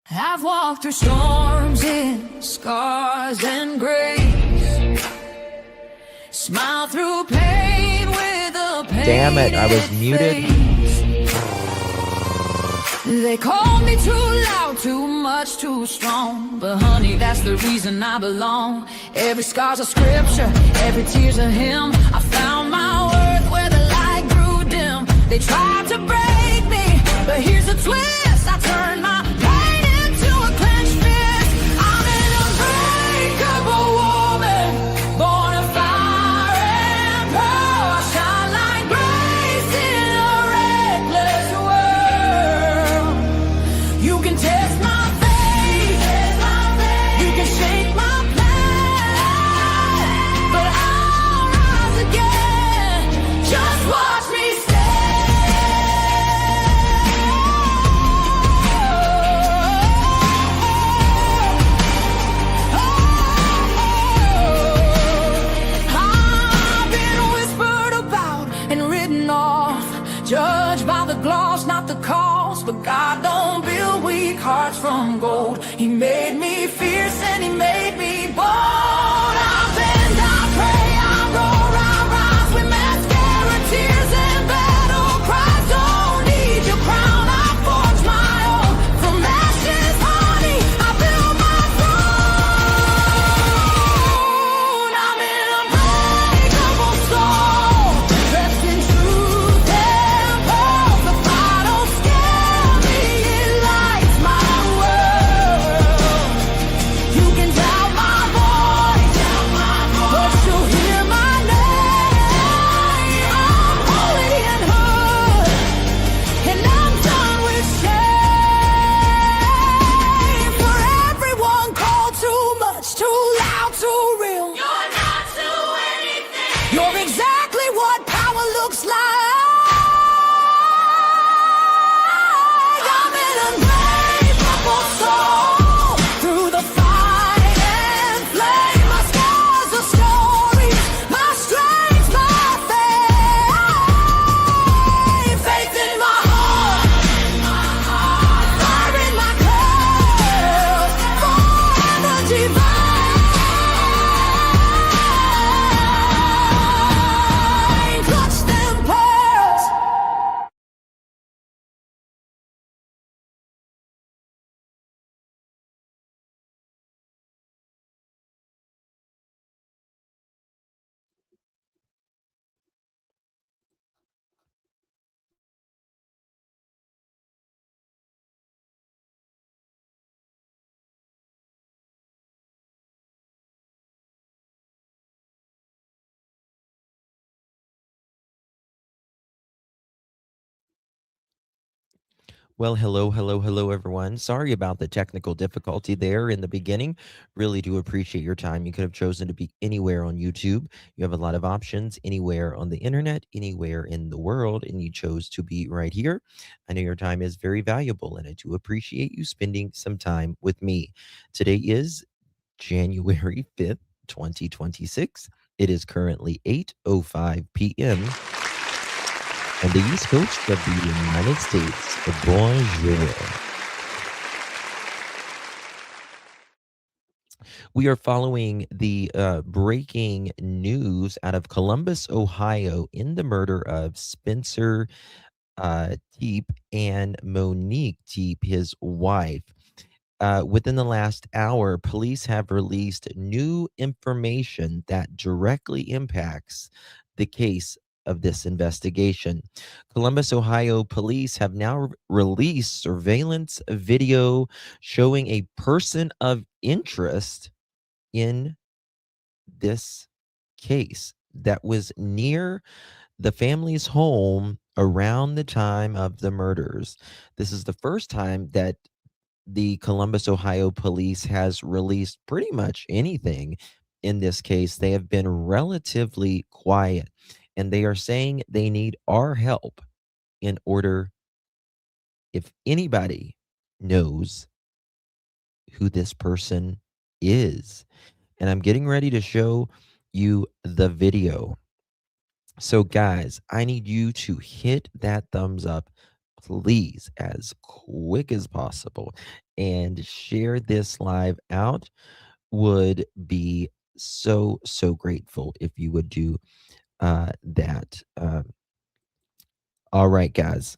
I've walked through storms in scars and grace. Smile through pain with a painted Damn it, I was muted. face. They called me too loud, too much, too strong. But honey, that's the reason I belong. Every scar's a scripture, every tear's a hymn. I found my worth where the light grew dim. They tried to break me, but here's the twist. I turned my pain into a clenched fist. I'm an unbreakable woman, born of fire and pearl. I shine like grace in a reckless world. You can test my faith, you can shake my plan, but I'll rise again. Just watch me judged by the gloss, not the cause. But God don't build weak hearts from gold. He made me fierce and he made me bold. I bend, I pray, I roar, I rise with mascara, tears and battle cries. Don't need your crown, I forge my own. From ashes, honey, I build my throne. I'm an unbreakable soul, dressed in truth and pearls. The fire don't scare me, it lights my world. You can doubt my voice, but you'll hear my name. I'm holy and hood, and I'm done with shame. For everyone called too much, too loud, too real. You're not to anything. You're exactly what power looks like. I'm an unbreakable soul, through the fight and flame. My scars are stories, my strength, my faith. Faith in my heart, fire in my clouds, forever divine. Clutch them pearls. Well, hello, everyone. Sorry about the technical difficulty there in the beginning. Really do appreciate your time. You could have chosen to be anywhere on YouTube. You have a lot of options anywhere on the internet, anywhere in the world, and you chose to be right here. I know your time is very valuable, and I do appreciate you spending some time with me. Today is January 5th, 2026. It is currently 8:05 p.m. on the East Coast of the United States. Bonjour. We are following the breaking news out of Columbus, Ohio, in the murder of Spencer Tepe and Monique Tepe, his wife. Within the last hour, police have released new information that directly impacts the case of this investigation. Columbus, Ohio police have now released surveillance video showing a person of interest in this case that was near the family's home around the time of the murders. This is the first time that the Columbus, Ohio police has released pretty much anything in this case. They have been relatively quiet, and they are saying they need our help in order, if anybody knows who this person is. And I'm getting ready to show you the video. So, guys, I need you to hit that thumbs up, please, as quick as possible. and share this live out. Would be so, so grateful if you would do that. All right, guys.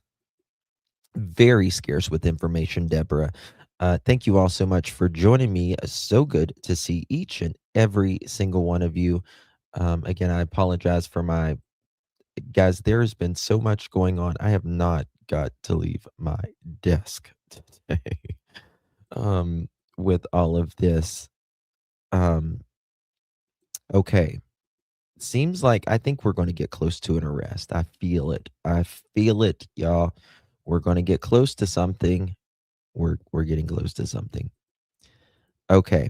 Very scarce with information, Deborah. Thank you all so much for joining me. So good to see each and every single one of you. Again, I apologize for my guys. There's been so much going on. I have not got to leave my desk today with all of this. Um, okay. Seems like I think we're going to get close to an arrest. I feel it. I feel it, y'all. We're going to get close to something. We're getting close to something. Okay,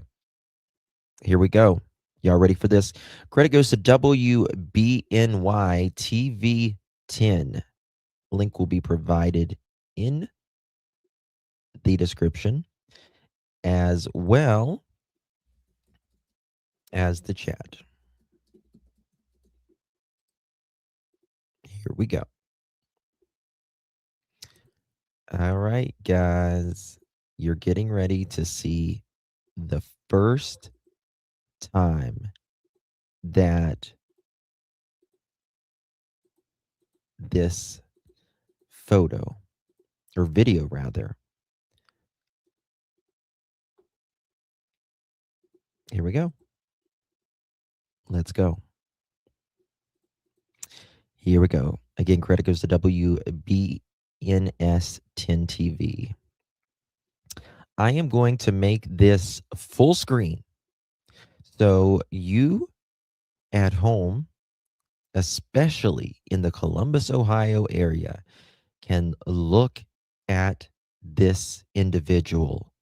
here we go. Y'all ready for this? Credit goes to WBNY TV 10. Link will be provided in the description as well as the chat. Here we go. All right, guys. You're getting ready to see the first time that this photo or video rather. Here we go. Let's go. Here we go. Again, credit goes to WBNS 10 TV. I am going to make this full screen so you at home, especially in the Columbus, Ohio area, can look at this individual.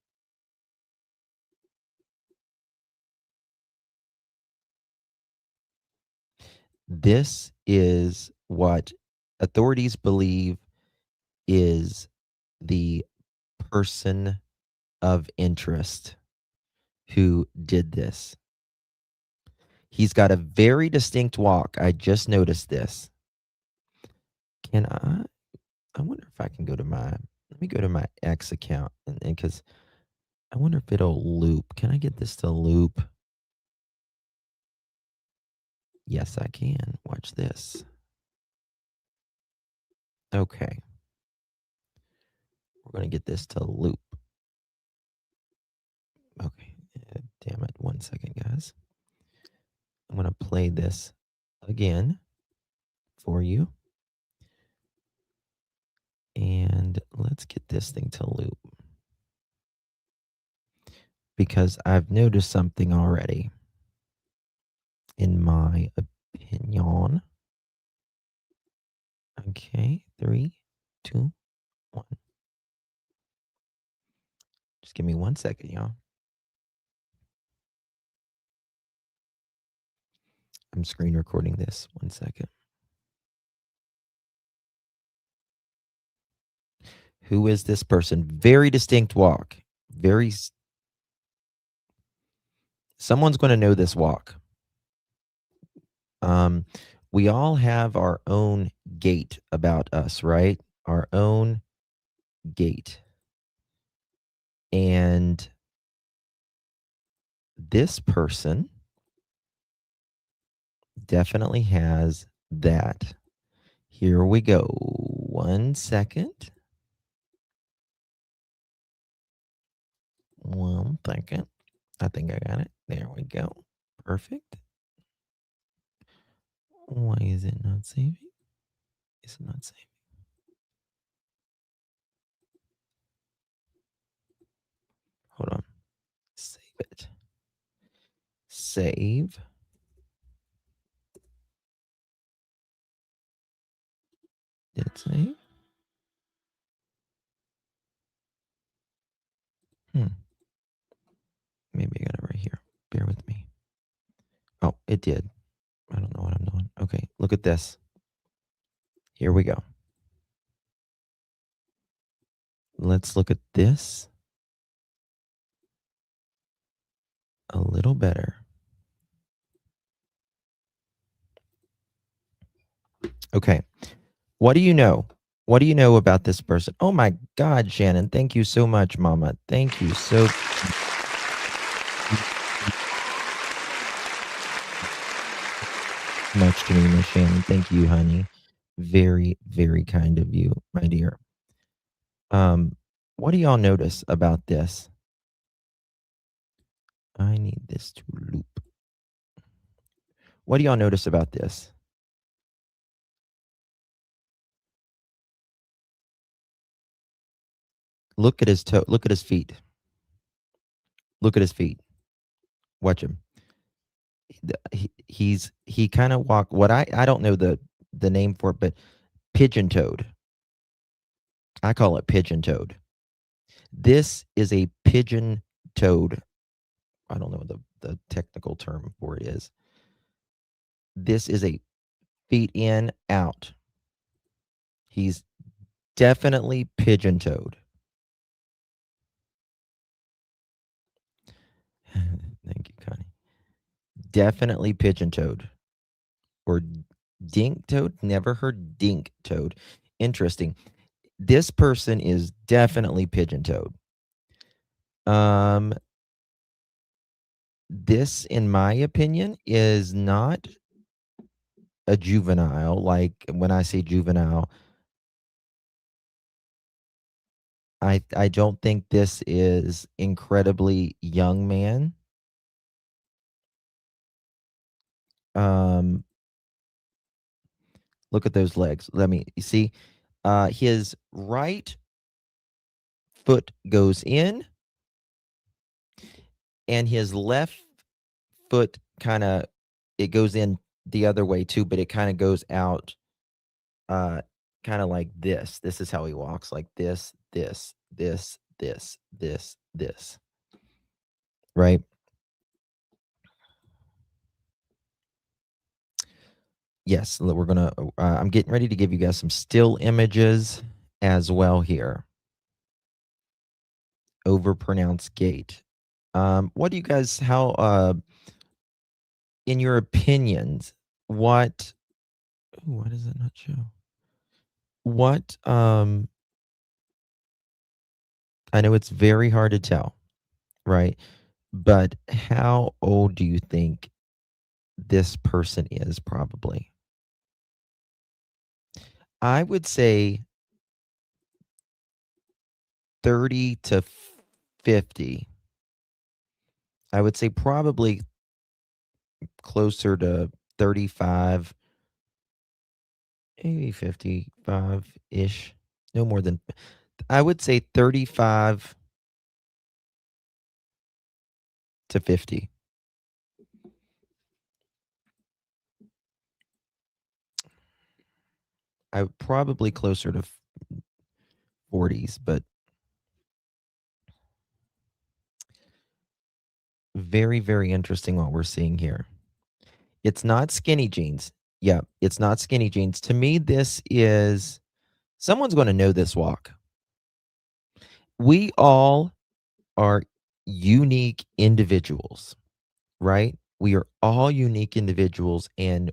This is what authorities believe is the person of interest who did this. He's got a very distinct walk. I just noticed this. Can I wonder if I can go to let me go to my X account and because I wonder if it'll loop. Can I get this to loop? Yes, I can. Watch this. Okay. We're going to get this to loop. Okay. Damn it. 1 second, guys. I'm going to play this again for you. And let's get this thing to loop. Because I've noticed something already. In my opinion. Okay. 3, 2, 1. Just give me 1 second, y'all. I'm screen recording this. 1 second. Who is this person? Very distinct walk. Someone's going to know this walk. We all have our own gait about us, right? Our own gait. And this person definitely has that. Here we go. 1 second. 1 second. I think I got it. There we go. Perfect. Why is it not saving? Is it not saving? Hold on. Save it. Save. Did it save? Maybe I got it right here. Bear with me. Oh, it did. I don't know what I'm doing. Okay, look at this. Here we go. Let's look at this a little better. Okay. What do you know? What do you know about this person? Oh my God, Shannon. Thank you so much, Mama. Thank you so much to me, Miss Shannon. Thank you, honey. Very, very kind of you, my dear. What do y'all notice about this? I need this to loop. What do y'all notice about this? Look at his toe. Look at his feet. Look at his feet. Watch him. He kind of walk. What I don't know the name for it, but pigeon toed. I call it pigeon toed. This is a pigeon toed. I don't know what the technical term for it is. This is a feet in, out. He's definitely pigeon toed. Thank you, Connie. Definitely pigeon toed or dink toed. Never heard dink toed. Interesting. This person is definitely pigeon toed. This, in my opinion, is not a juvenile. Like when I say juvenile, I don't think this is incredibly young man. Um, look at those legs. Let me you see. His right foot goes in, and his left foot kind of it goes in the other way too, but it kind of goes out, kind of like this. This is how he walks, like this, right? Yes, we're gonna. I'm getting ready to give you guys some still images as well here. Overpronounced gait. What do you guys? How? In your opinions, what? Ooh, why does it not show? What? I know it's very hard to tell, right? But how old do you think this person is? Probably, I would say 30 to 50. I would say probably closer to 35, maybe 55-ish. No more than I would say 35 to 50. I probably closer to 40s, but very, very interesting what we're seeing here. It's not skinny jeans. Yeah, it's not skinny jeans. To me, this is someone's going to know this walk. We all are unique individuals, right? We are all unique individuals, and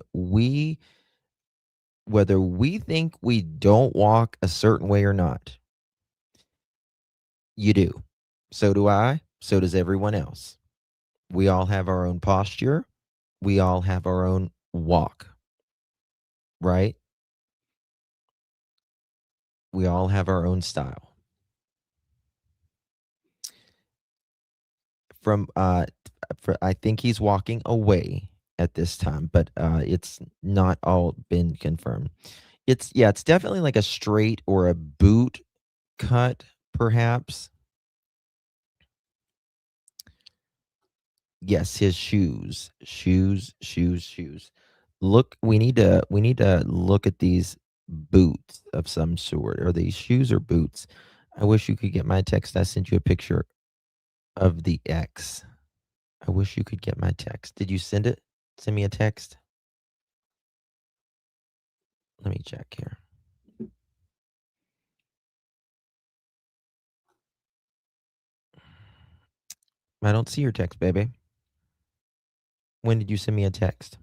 whether we think we don't walk a certain way or not, you do. So do I. So does everyone else. We all have our own posture. We all have our own walk, right? We all have our own style. From I think he's walking away at this time, but it's not all been confirmed. It's definitely like a straight or a boot cut, perhaps. Yes, his shoes. Look, we need to look at these boots of some sort. Are these shoes or boots? I wish you could get my text. I sent you a picture of the X. I wish you could get my text. Did you send it? Send me a text. Let me check here. I don't see your text, baby. When did you send me a text?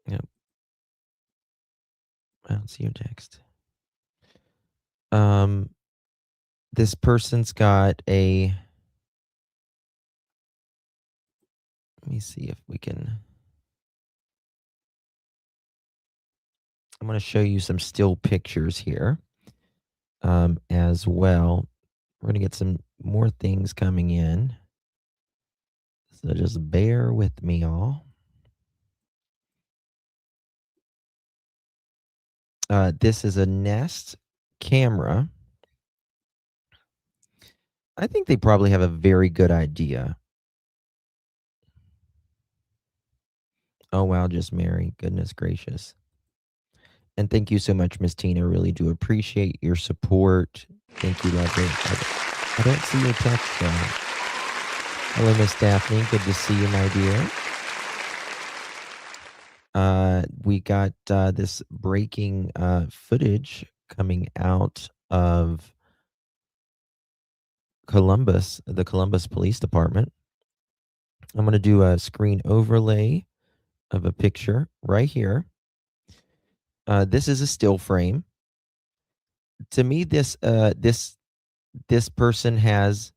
Yep. I don't see your text. This person's got a. Let me see if we can. I'm going to show you some still pictures here as well. We're going to get some more things coming in. So just bear with me, all. This is a Nest camera. I think they probably have a very good idea. Oh, wow, just Mary. Goodness gracious. And thank you so much, Miss Tina. Really do appreciate your support. Thank you, lovely. I don't see your text though. Hello, Miss Daphne. Good to see you, my dear. We got this breaking footage coming out of Columbus, the Columbus Police Department. I'm going to do a screen overlay of a picture right here. This is a still frame. To me, this person has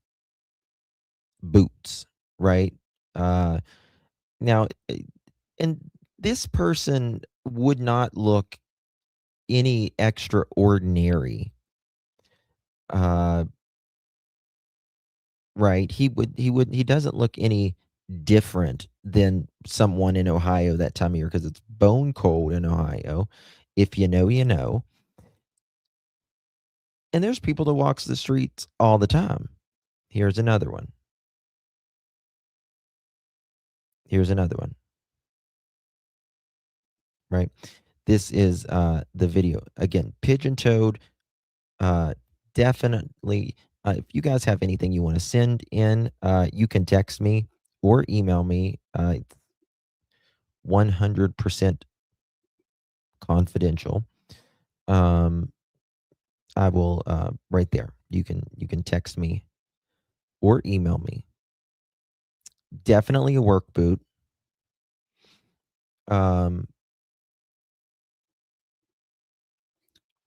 boots, right? Now, and this person would not look any extraordinary. Right? He doesn't look any different than someone in Ohio that time of year because it's bone cold in Ohio. If you know, you know. And there's people that walks the streets all the time. Here's another one. Here's another one. Right? This is the video. Again, pigeon-toed. Definitely, if you guys have anything you want to send in, you can text me or email me. 100% confidential. I will right there. You can text me or email me. Definitely a work boot. We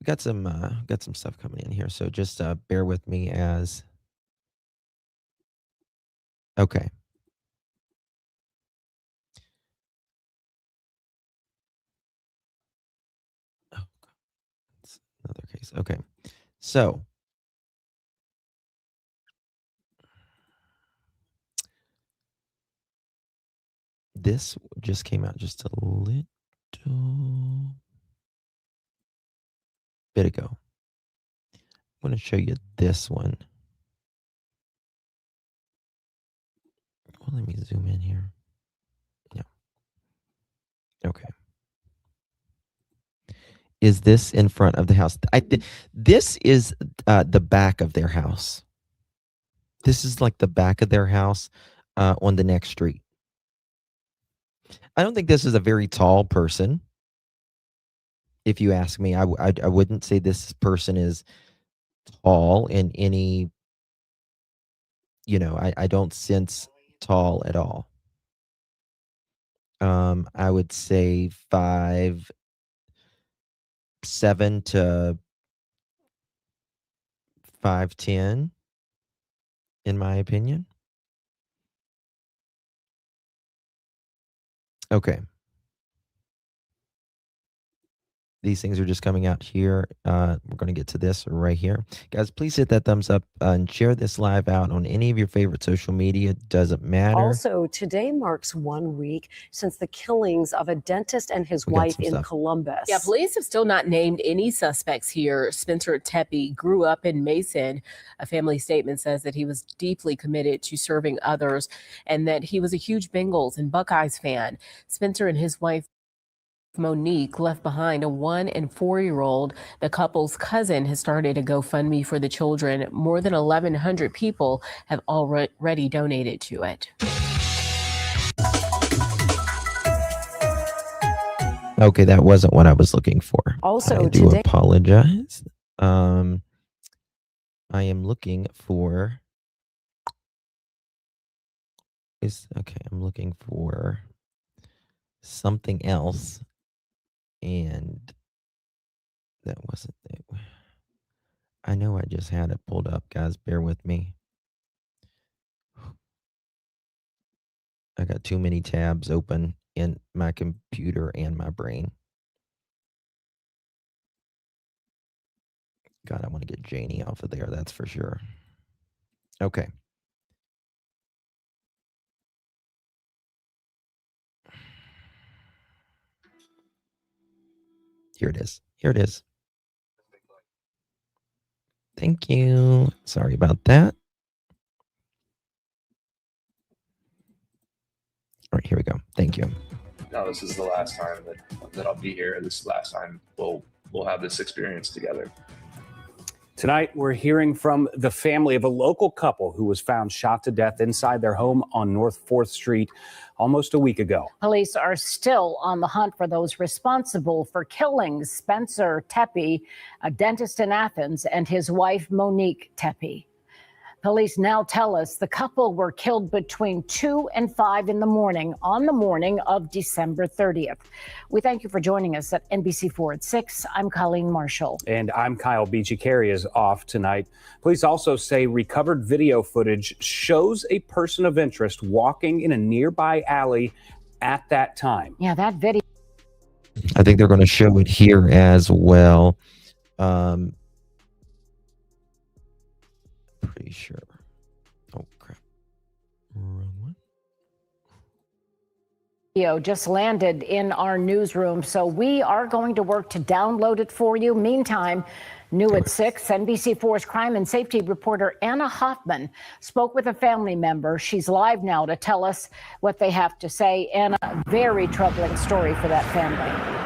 got some stuff coming in here, so just bear with me as. Okay. Oh, that's another case. Okay, so this just came out just a little bit ago. I'm going to show you this one. Well, let me zoom in here. Yeah. Okay. Is this in front of the house? This is the back of their house. This is like the back of their house on the next street. I don't think this is a very tall person. If you ask me, I wouldn't say this person is tall in any. I don't sense tall at all. I would say 5'7" to 5'10", in my opinion. Okay. These things are just coming out here. We're going to get to this right here. Guys, please hit that thumbs up and share this live out on any of your favorite social media. Doesn't matter. Also, today marks 1 week since the killings of a dentist and his wife in Columbus. Yeah, police have still not named any suspects here. Spencer Tepe grew up in Mason. A family statement says that he was deeply committed to serving others and that he was a huge Bengals and Buckeyes fan. Spencer and his wife Monique left behind a 1- and 4-year-old. The couple's cousin has started a GoFundMe for the children. More than 1,100 people have already donated to it. Okay, that wasn't what I was looking for. Also, I do apologize. I am looking for. I'm looking for something else, and That wasn't it. I know I just had it pulled up, guys. Bear with me. I got too many tabs open in my computer and my brain. God, I want to get Janie off of there. That's for sure. Okay. Here it is. Here it is. Thank you. Sorry about that. All right, here we go. Thank you. No, this is the last time that I'll be here. This is the last time we'll have this experience together. Tonight, we're hearing from the family of a local couple who was found shot to death inside their home on North 4th Street almost a week ago. Police are still on the hunt for those responsible for killing Spencer Tepe, a dentist in Athens, and his wife, Monique Tepe. Police now tell us the couple were killed between 2 and 5 in the morning on the morning of December 30th. We thank you for joining us at NBC4 at 6. I'm Colleen Marshall. And I'm Kyle Beachy. Carey is off tonight. Police also say recovered video footage shows a person of interest walking in a nearby alley at that time. Yeah, that video. I think they're going to show it here as well. Pretty sure. Oh, crap. Wrong one. Video just landed in our newsroom, so we are going to work to download it for you. Meantime, new at 6, NBC4's crime and safety reporter Anna Hoffman spoke with a family member. She's live now to tell us what they have to say. Anna, very troubling story for that family.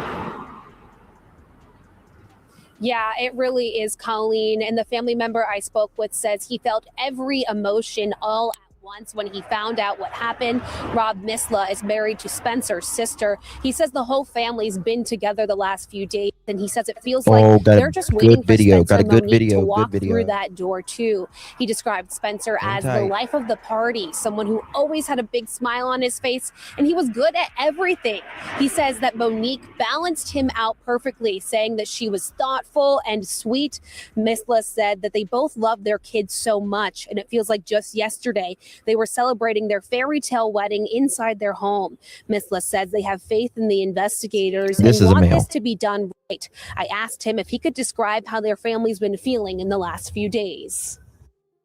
Yeah, it really is, Colleen. And the family member I spoke with says he felt every emotion all at once when he found out what happened. Rob Misla is married to Spencer's sister. He says the whole family's been together the last few days, and he says it feels like they're just waiting for Spencer and Monique to walk through that door too. He described Spencer as the life of the party, someone who always had a big smile on his face, and he was good at everything. He says that Monique balanced him out perfectly, saying that she was thoughtful and sweet. Misla said that they both love their kids so much, and it feels like just yesterday they were celebrating their fairy tale wedding inside their home. Misla says they have faith in the investigators and want this to be done right. I asked him if he could describe how their family's been feeling in the last few days.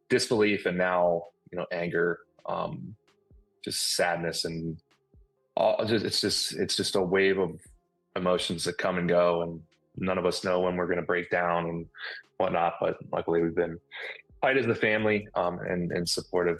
Disbelief and now, anger, just sadness, and it's just a wave of emotions that come and go, and none of us know when we're going to break down and whatnot. But luckily, we've been tight as a family and supportive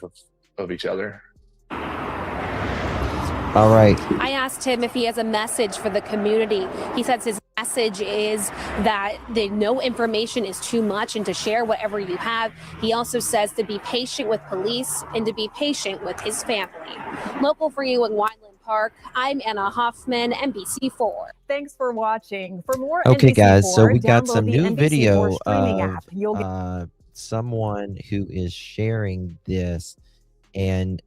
of each other. All right. I asked him if he has a message for the community. He says his message is that no information is too much and to share whatever you have. He also says to be patient with police and to be patient with his family. Local for you in Wineland Park, I'm Anna Hoffman, NBC4. Thanks for watching. For more Okay, NBC4, guys, so we got download some the new NBC4 video streaming of app. You'll get someone who is sharing this, and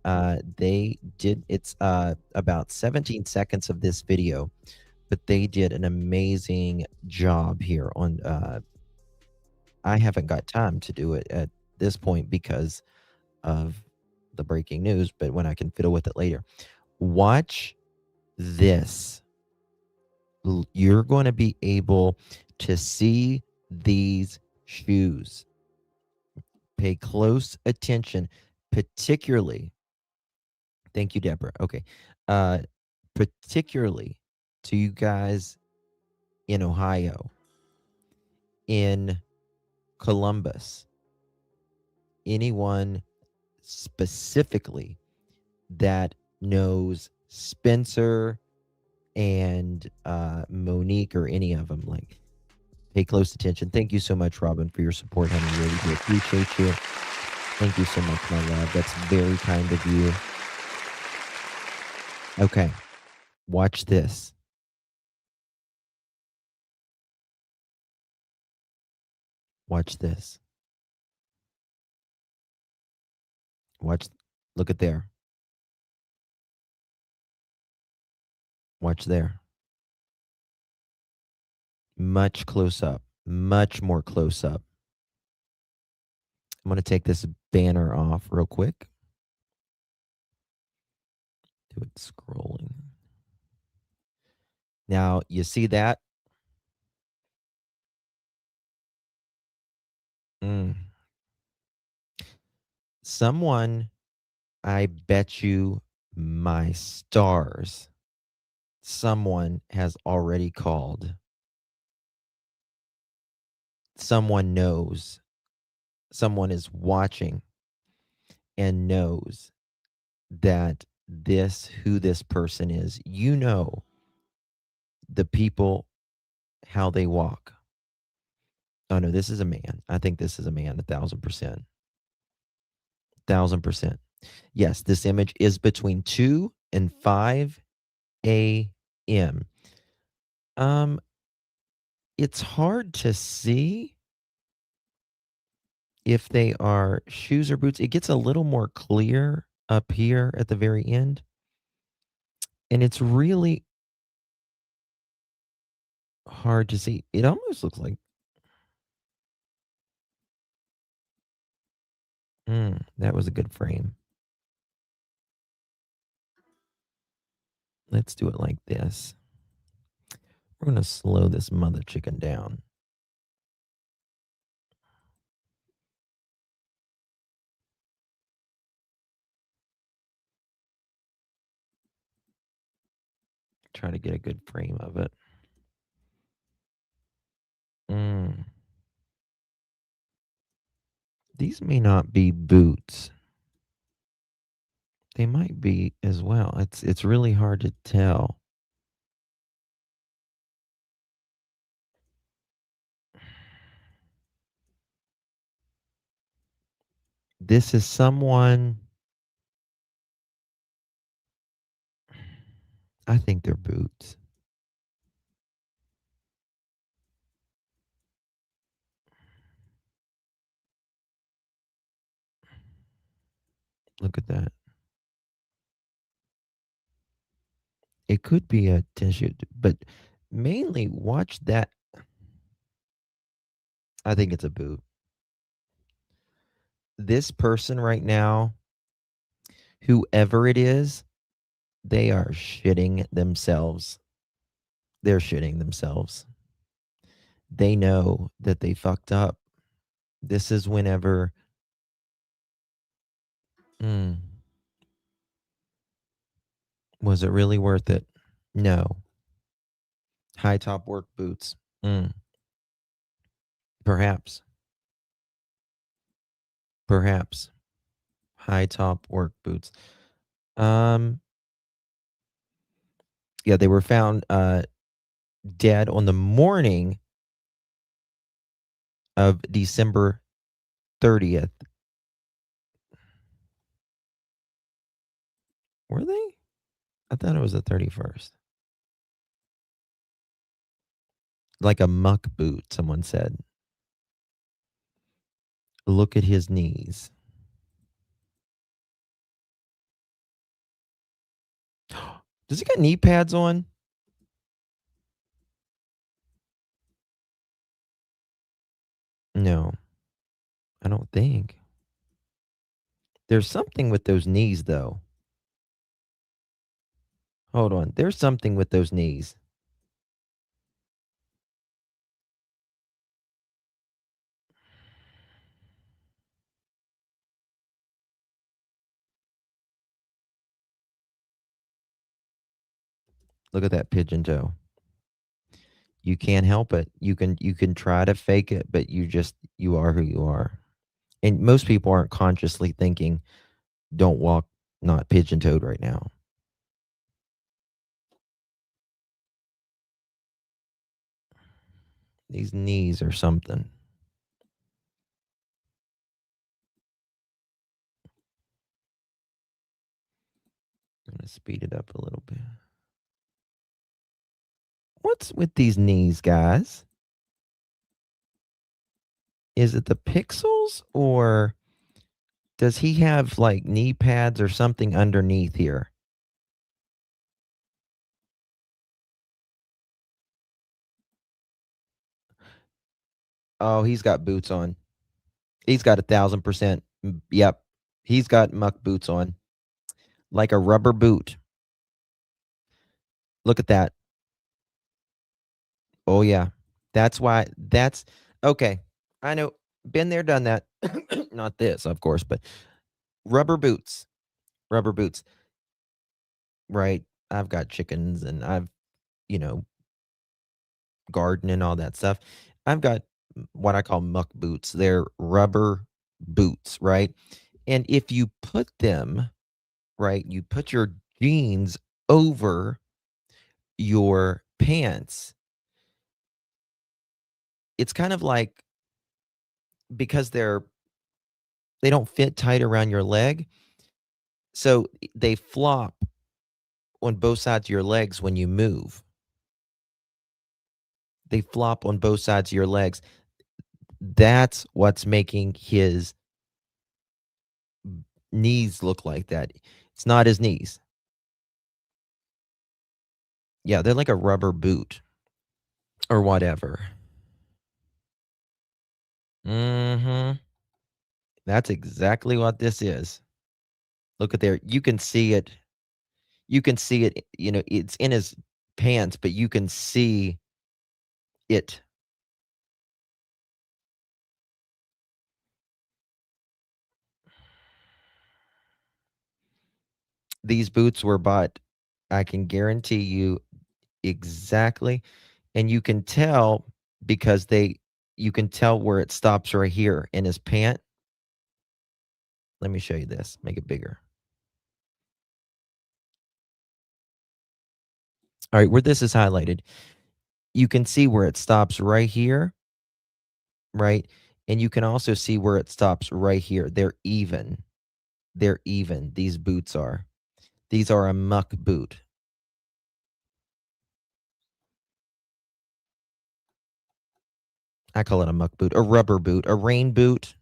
they did, it's about 17 seconds of this video, but they did an amazing job here on I haven't got time to do it at this point because of the breaking news, but when I can fiddle with it later. Watch this. You're going to be able to see these shoes. Pay close attention, particularly. Thank you, Deborah. Okay. Particularly to you guys in Ohio, in Columbus, anyone specifically that knows Spencer and Monique or any of them, like, pay close attention. Thank you so much, Robin, for your support, honey. Really do appreciate you. Thank you so much, my love. That's very kind of you. Okay. Watch this. Watch this. Watch. Look at there. Watch there. Much close up. much more close up. I'm going to take this banner off real quick. Do it scrolling. Now, you see that? Someone, I bet you my stars, someone has already called. Someone knows. Someone is watching and knows that who this person is. You know the people, how they walk. Oh no, this is a man. I think this is a man, 1,000%. 1,000%. Yes, this image is between 2 and 5 a.m. It's hard to see if they are shoes or boots. It gets a little more clear up here at the very end. And it's really hard to see. It almost looks like that was a good frame. Let's do it like this. We're going to slow this mother chicken down. Try to get a good frame of it. These may not be boots. They might be as well. It's really hard to tell. This is someone. I think they're boots. Look at that. It could be a tissue, but mainly watch that. I think it's a boot. This person right now, whoever it is, they are shitting themselves. They're shitting themselves. They know that they fucked up. This is whenever. Was it really worth it? No. High top work boots. Perhaps. Perhaps. High top work boots. Yeah, they were found dead on the morning of December 30th. Were they? I thought it was the 31st. Like a muck boot, someone said. Look at his knees. Does he got knee pads on? No, I don't think. There's something with those knees, though. Hold on. There's something with those knees. Look at that pigeon toe. You can't help it. You can try to fake it, but you are who you are. And most people aren't consciously thinking, don't walk not pigeon toed right now. These knees are something. I'm going to speed it up a little bit. What's with these knees, guys? Is it the pixels, or does he have like knee pads or something underneath here? Oh, he's got boots on. He's got 1,000%. Yep. He's got muck boots on. Like a rubber boot. Look at that. Oh, yeah. That's why. That's okay. I know. Been there, done that. Not this, of course, but rubber boots. Rubber boots. Right. I've got chickens and I've, you know, garden and all that stuff. I've got what I call muck boots. They're rubber boots, right? And if you put them, right, you put your jeans over your pants, it's kind of like because they don't fit tight around your leg, so they flop on both sides of your legs when you move. They flop on both sides of your legs. That's what's making his knees look like that. It's not his knees. Yeah, they're like a rubber boot or whatever. Mhm. That's exactly what this is. Look at there. You can see it. You can see it, it's in his pants, but you can see it. These boots were bought, I can guarantee you exactly, and you can tell because you can tell where it stops right here in his pant. Let me show you this. Make it bigger. All right, where this is highlighted, you can see where it stops right here, right? And you can also see where it stops right here. They're even. They're even. These boots are. These are a muck boot. I call it a muck boot, a rubber boot, a rain boot.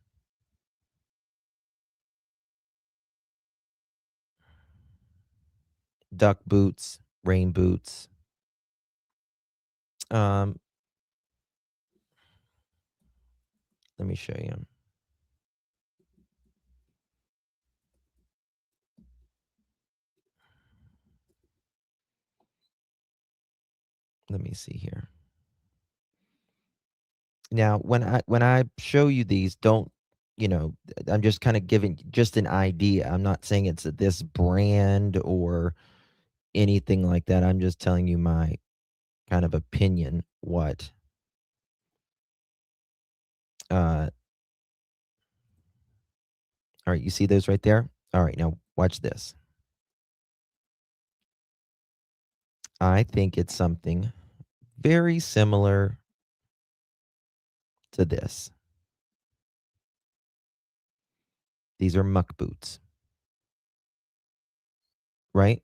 Duck boots, rain boots. Um, let me show you. Let me see here. Now, when I show you these, don't I'm just kind of giving just an idea. I'm not saying it's this brand or anything like that. I'm just telling you my kind of opinion. What? All right, you see those right there? All right, now watch this. I think it's something very similar to this. These are muck boots, right?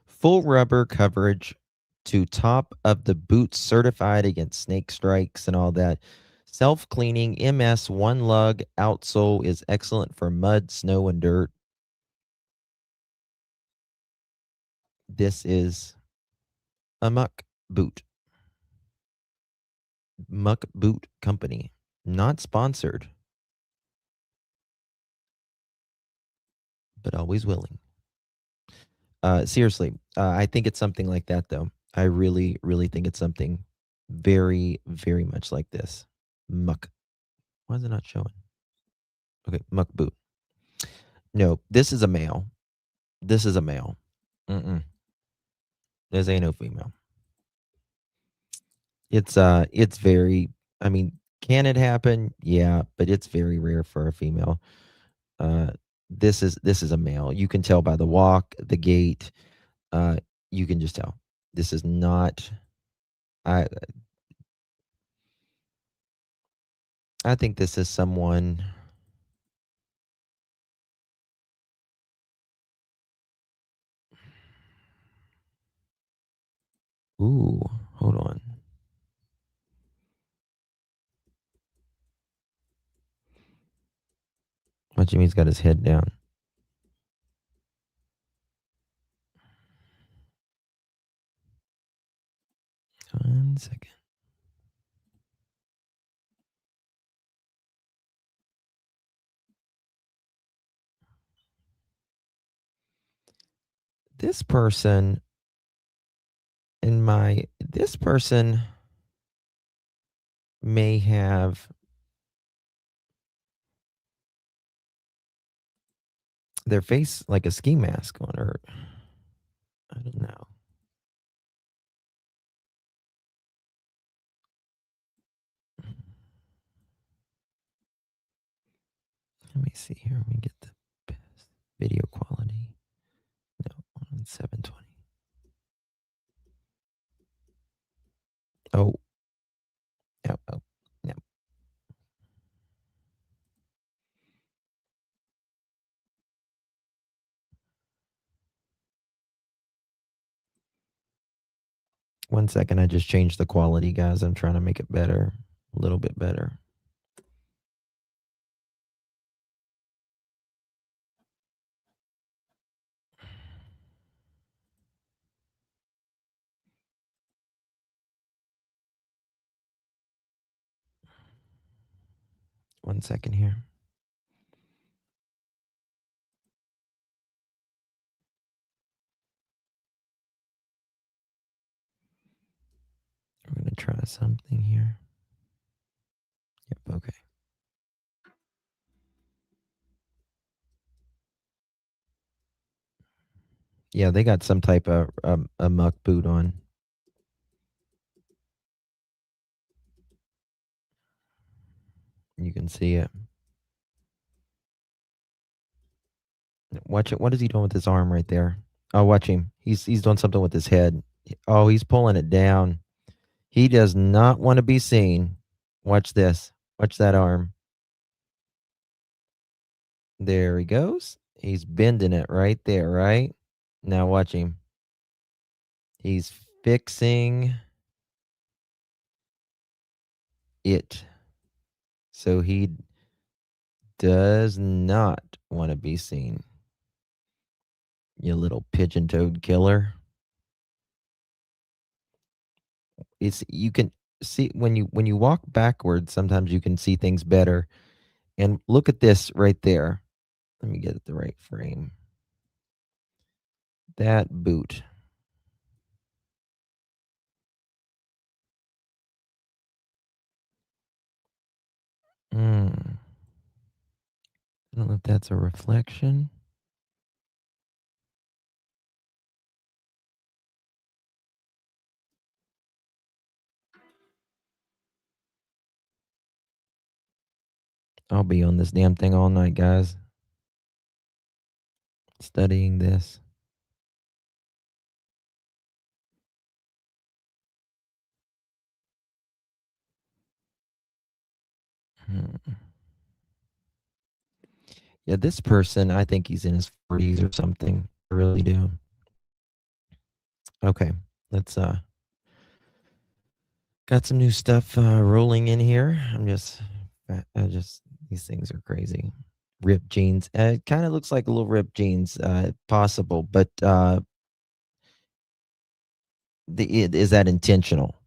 Full rubber coverage to top of the boot, certified against snake strikes and all that. Self-cleaning MS one lug outsole is excellent for mud, snow, and dirt. This is a muck boot. Muck Boot Company. Not sponsored, but always willing. Seriously, I think it's something like that, though. I really, really think it's something very, very much like this. Muck. Why is it not showing? Okay, muck boot. No, this is a male. This is a male. Mm-mm. This ain't no female. It's very. I mean, can it happen? Yeah, but it's very rare for a female. Uh, this is a male. You can tell by the walk, the gait. Uh, you can just tell. This is not. I I think this is someone. Ooh, hold on. What Jimmy's got his head down. 1 second. this person this person may have their face like a ski mask on, or I don't know. Let me see here. Let me get the best video quality. No, on 720. Oh, no, oh, no. One second, I just changed the quality, guys. I'm trying to make it better, a little bit better. One second here. We're going to try something here. Yep, okay. Yeah, they got some type of a muck boot on. You can see it. Watch it. What is he doing with his arm right there? Oh, watch him. He's doing something with his head. Oh, he's pulling it down. He does not want to be seen. Watch this. Watch that arm. There he goes. He's bending it right there, right? Now watch him. He's fixing it. So he does not want to be seen. You little pigeon-toed killer. You can see when you walk backwards, sometimes you can see things better. And look at this right there. Let me get it the right frame. That boot. I don't know if that's a reflection. I'll be on this damn thing all night, guys. Studying this. Yeah, this person, I think he's in his 40s or something. I really do. Okay, let's got some new stuff rolling in here. I just these things are crazy. Ripped jeans. It kind of looks like a little ripped jeans, possible, but is that intentional?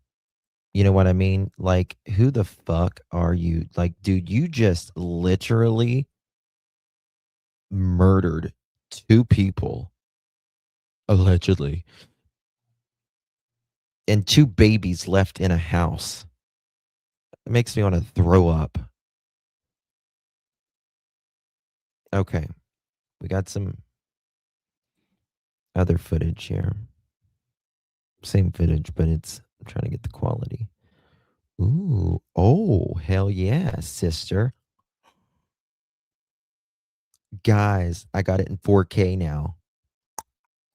You know what I mean? Like, who the fuck are you? Like, dude, you just literally murdered 2 people, allegedly, and 2 babies left in a house. It makes me want to throw up. Okay. We got some other footage here. Same footage, but I'm trying to get the quality. Ooh. Oh, hell yeah, sister. Guys, I got it in 4K now.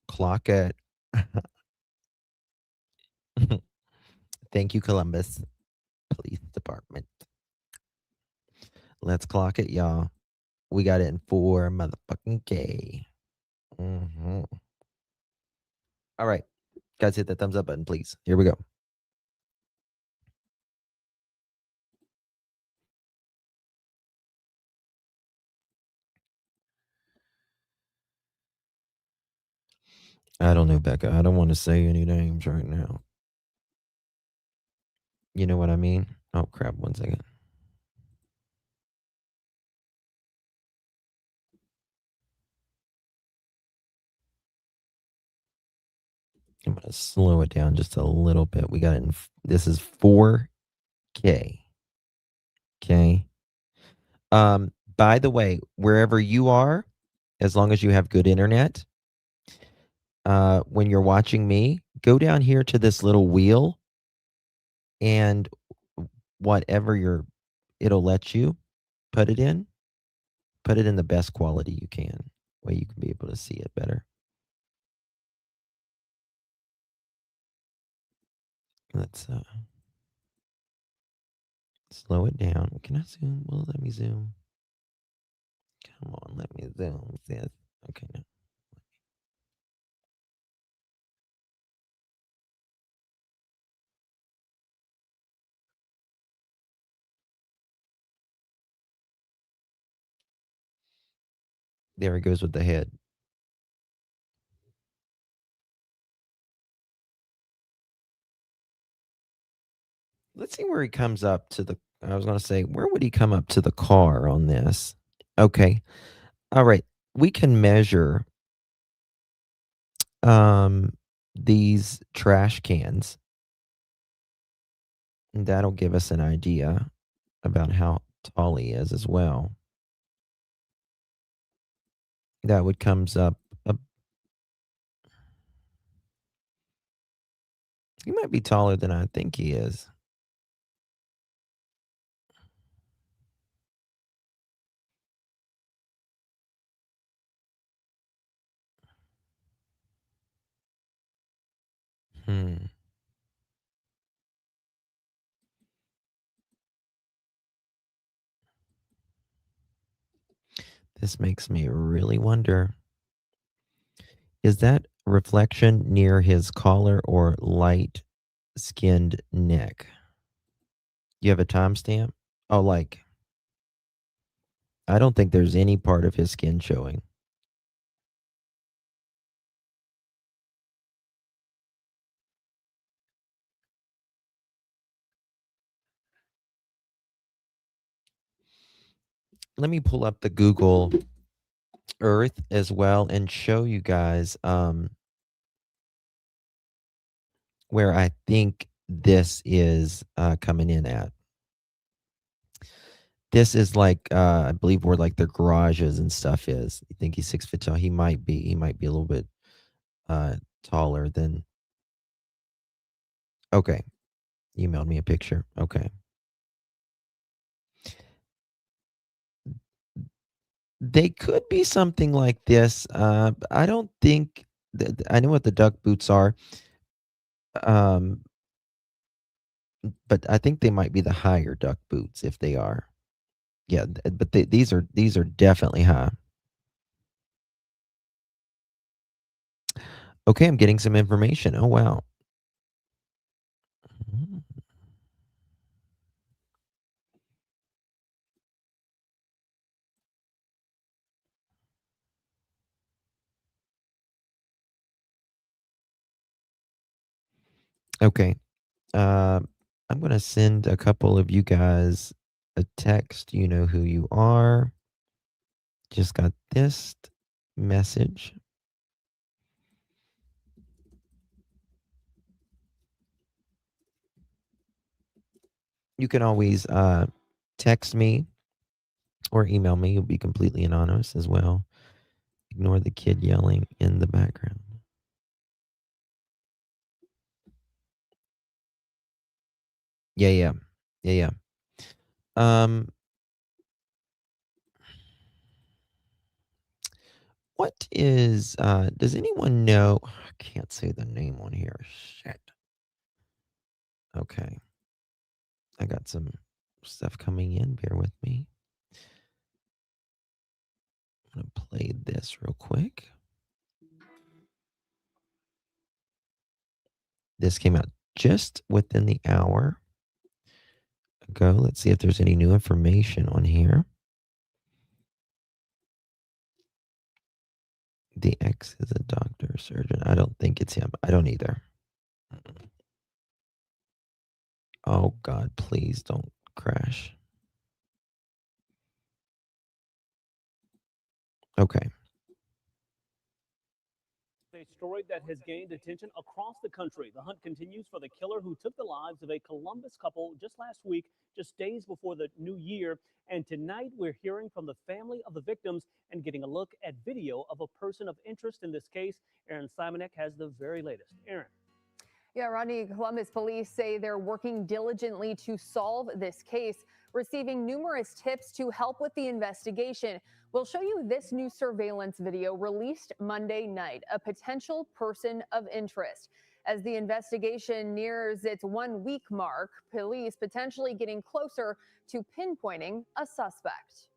Clock it. Thank you, Columbus Police Department. Let's clock it, y'all. We got it in 4 motherfucking K. All right. Guys, hit that thumbs up button, please. Here we go. I don't know, Becca. I don't want to say any names right now. You know what I mean? Oh, crap. One second. I'm going to slow it down just a little bit. We got it in, this is 4K. Okay. By the way, wherever you are, as long as you have good internet, when you're watching me, go down here to this little wheel, and whatever it'll let you put it in the best quality you can, way you can be able to see it better. Let's slow it down. Can I zoom? Well, let me zoom. Come on, let me zoom. Yes. Okay, now. There it goes with the head. Let's see where he comes up to the. I was going to say, where would he come up to the car on this? Okay. All right. We can measure these trash cans, and that'll give us an idea about how tall he is as well. That would comes up. He might be taller than I think he is. This makes me really wonder. Is that reflection near his collar or light skinned neck? You have a timestamp? Oh, like, I don't think there's any part of his skin showing. Let me pull up the Google Earth as well and show you guys where I think this is coming in at. This is like I believe where like their garages and stuff is. You think he's 6 foot tall? He might be. He might be a little bit taller than. Okay, emailed me a picture. Okay, they could be something like this. I don't think. I know what the duck boots are. Um, but I think they might be the higher duck boots if they are. Yeah, but these are definitely high. Okay, I'm getting some information. Oh wow. Mm. Okay. I'm gonna send a couple of you guys a text. You know who you are. Just got this message. You can always text me or email me. You'll be completely anonymous as well. Ignore the kid yelling in the background. Yeah. What is does anyone know? I can't say the name on here. Shit. Okay. I got some stuff coming in. Bear with me. I'm gonna play this real quick. This came out just within the hour ago. Let's see if there's any new information on here. The ex is a doctor or surgeon. I don't think it's him. I don't either. Oh God, please don't crash. Okay. A story that has gained attention across the country. The hunt continues for the killer who took the lives of a Columbus couple just last week, just days before the new year. And tonight we're hearing from the family of the victims and getting a look at video of a person of interest in this case. Aaron Simonek has the very latest. Aaron. Yeah, Rodney, Columbus police say they're working diligently to solve this case, receiving numerous tips to help with the investigation. We'll show you this new surveillance video released Monday night, a potential person of interest. As the investigation nears its 1 week mark, police potentially getting closer to pinpointing a suspect.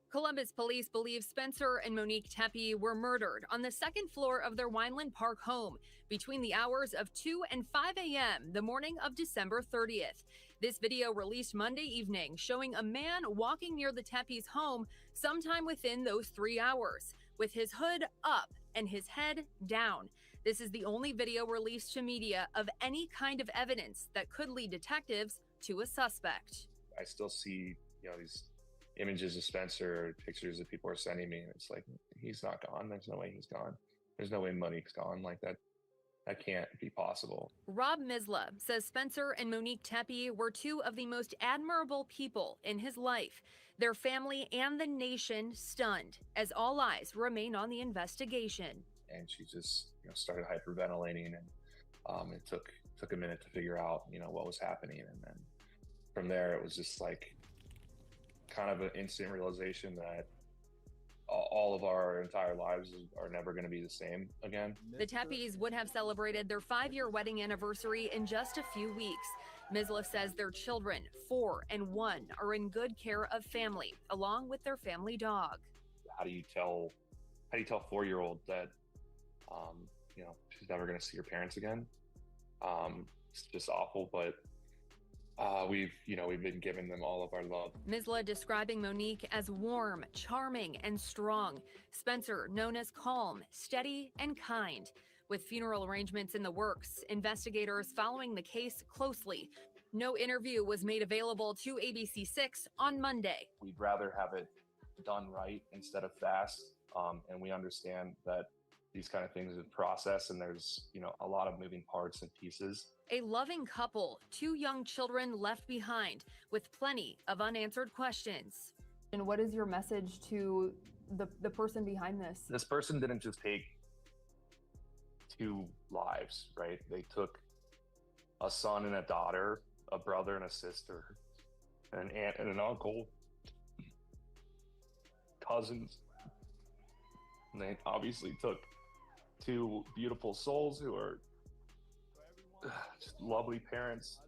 Columbus police believe Spencer and Monique Tepe were murdered on the second floor of their Wineland Park home between the hours of 2 and 5 a.m. the morning of December 30th. This video released Monday evening showing a man walking near the Tepe's home sometime within those 3 hours, with his hood up and his head down. This is the only video released to media of any kind of evidence that could lead detectives to a suspect. I still see, these images of Spencer, pictures that people are sending me, and it's like, he's not gone. There's no way he's gone. There's no way Monique's gone. Like that can't be possible. Rob Misla says Spencer and Monique Tepe were two of the most admirable people in his life. Their family and the nation stunned as all eyes remain on the investigation. And she just, started hyperventilating, and it took a minute to figure out, what was happening, and then from there it was just like kind of an instant realization that all of our entire lives are never going to be the same again. The Tepes would have celebrated their 5-year wedding anniversary in just a few weeks. Misla says their children, 4 and 1, are in good care of family, along with their family dog. How do you tell 4-year-old that, she's never going to see her parents again? It's just awful, but we've been giving them all of our love. Misla describing Monique as warm, charming, and strong. Spencer known as calm, steady, and kind. With funeral arrangements in the works, investigators following the case closely. No interview was made available to ABC6 on Monday. We'd rather have it done right instead of fast, and we understand that these kind of things is a process, and there's a lot of moving parts and pieces. A loving couple, 2 young children left behind, with plenty of unanswered questions. And what is your message to the person behind this? This person didn't just take 2 lives, right? They took a son and a daughter, a brother and a sister, an aunt and an uncle, cousins. And they obviously took 2 beautiful souls who are just lovely parents.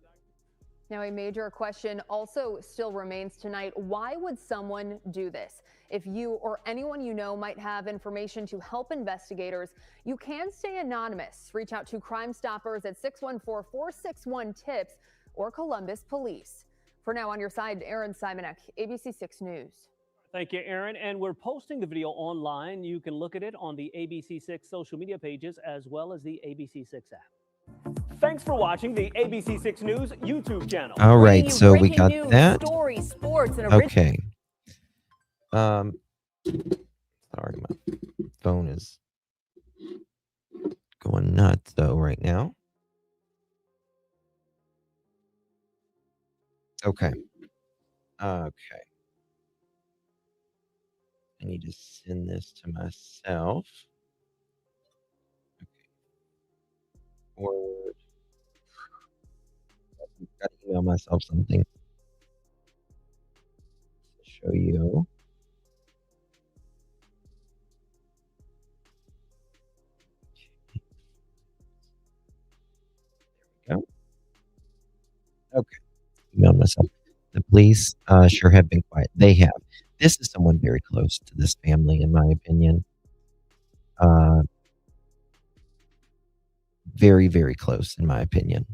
Now, a major question also still remains tonight. Why would someone do this? If you or anyone you know might have information to help investigators, you can stay anonymous. Reach out to Crime Stoppers at 614-461-TIPS or Columbus Police. For now, on your side, Aaron Simonek, ABC6 News. Thank you, Aaron. And we're posting the video online. You can look at it on the ABC6 social media pages as well as the ABC6 app. Thanks for watching the ABC6 News YouTube channel. All right, so we got that. Stories, sports, and Okay. Sorry, my phone is going nuts though right now. Okay. Okay. I need to send this to myself. Okay. Forward. I've got to email myself something. Show you. There we go. Okay. Email myself. The police sure have been quiet. They have. This is someone very close to this family, in my opinion. Very, very close, in my opinion.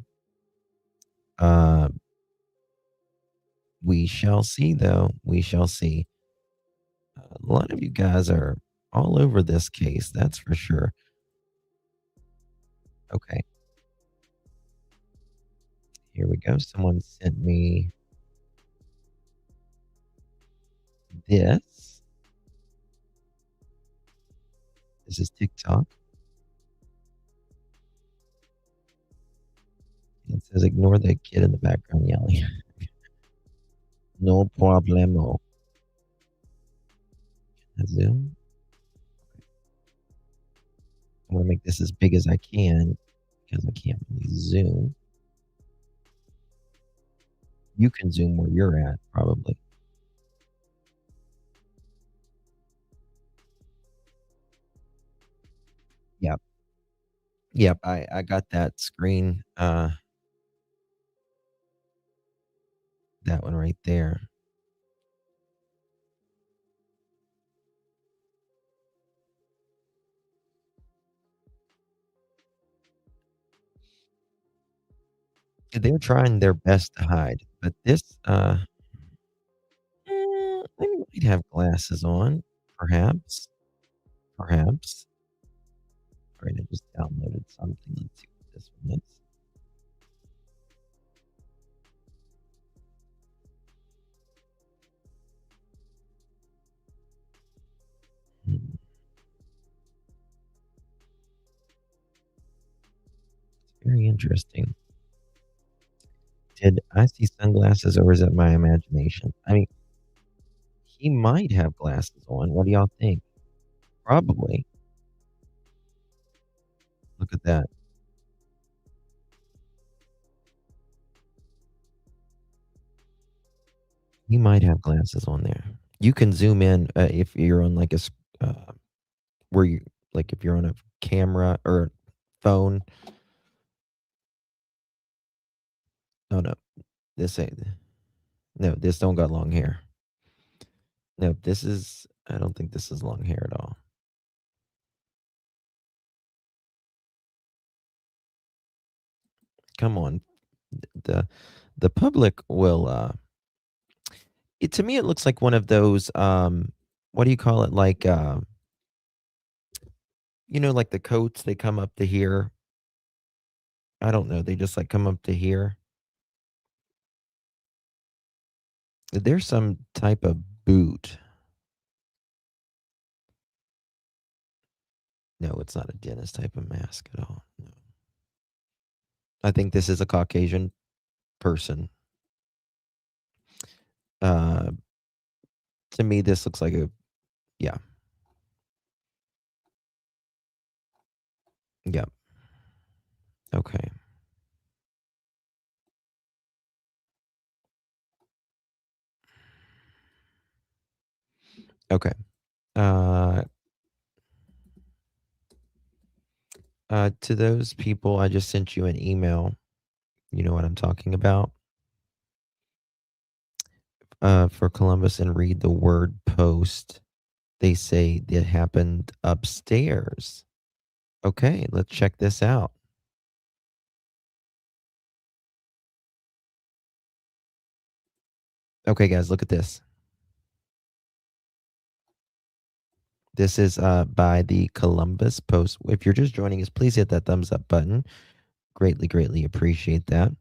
We shall see, though. We shall see. A lot of you guys are all over this case, that's for sure. Okay. Here we go. Someone sent me this. This is TikTok. says ignore the kid in the background yelling. No problemo. Zoom. I'm gonna make this as big as I can because I can't really zoom. You can zoom where you're at, probably. Yep. Yep, I got that screen, that one right there. They're trying their best to hide, but this, they might have glasses on, perhaps. Perhaps. Alright, I just downloaded something. Let's see what this one is. Hmm. Very interesting. Did I see sunglasses or is it my imagination? I mean, he might have glasses on. What do y'all think? Probably. Look at that. He might have glasses on there. You can zoom in if you're on like where you like if you're on a camera or phone. Oh no, this ain't. No, this don't got long hair. No, this is. I don't think this is long hair at all. Come on, the public will. To me, it looks like one of those. What do you call it? Like like the coats. They come up to here. I don't know. They just like come up to here. There's some type of boot. No, it's not a dentist type of mask at all. No. I think this is a Caucasian person. Uh, to me, this looks like yeah. Yep. Okay. Okay. To those people, I just sent you an email. You know what I'm talking about. For Columbus and read the word post. They say it happened upstairs. Okay, let's check this out. Okay, guys, look at this. This is by the Columbus Post. If you're just joining us, please hit that thumbs up button. Greatly, greatly appreciate that.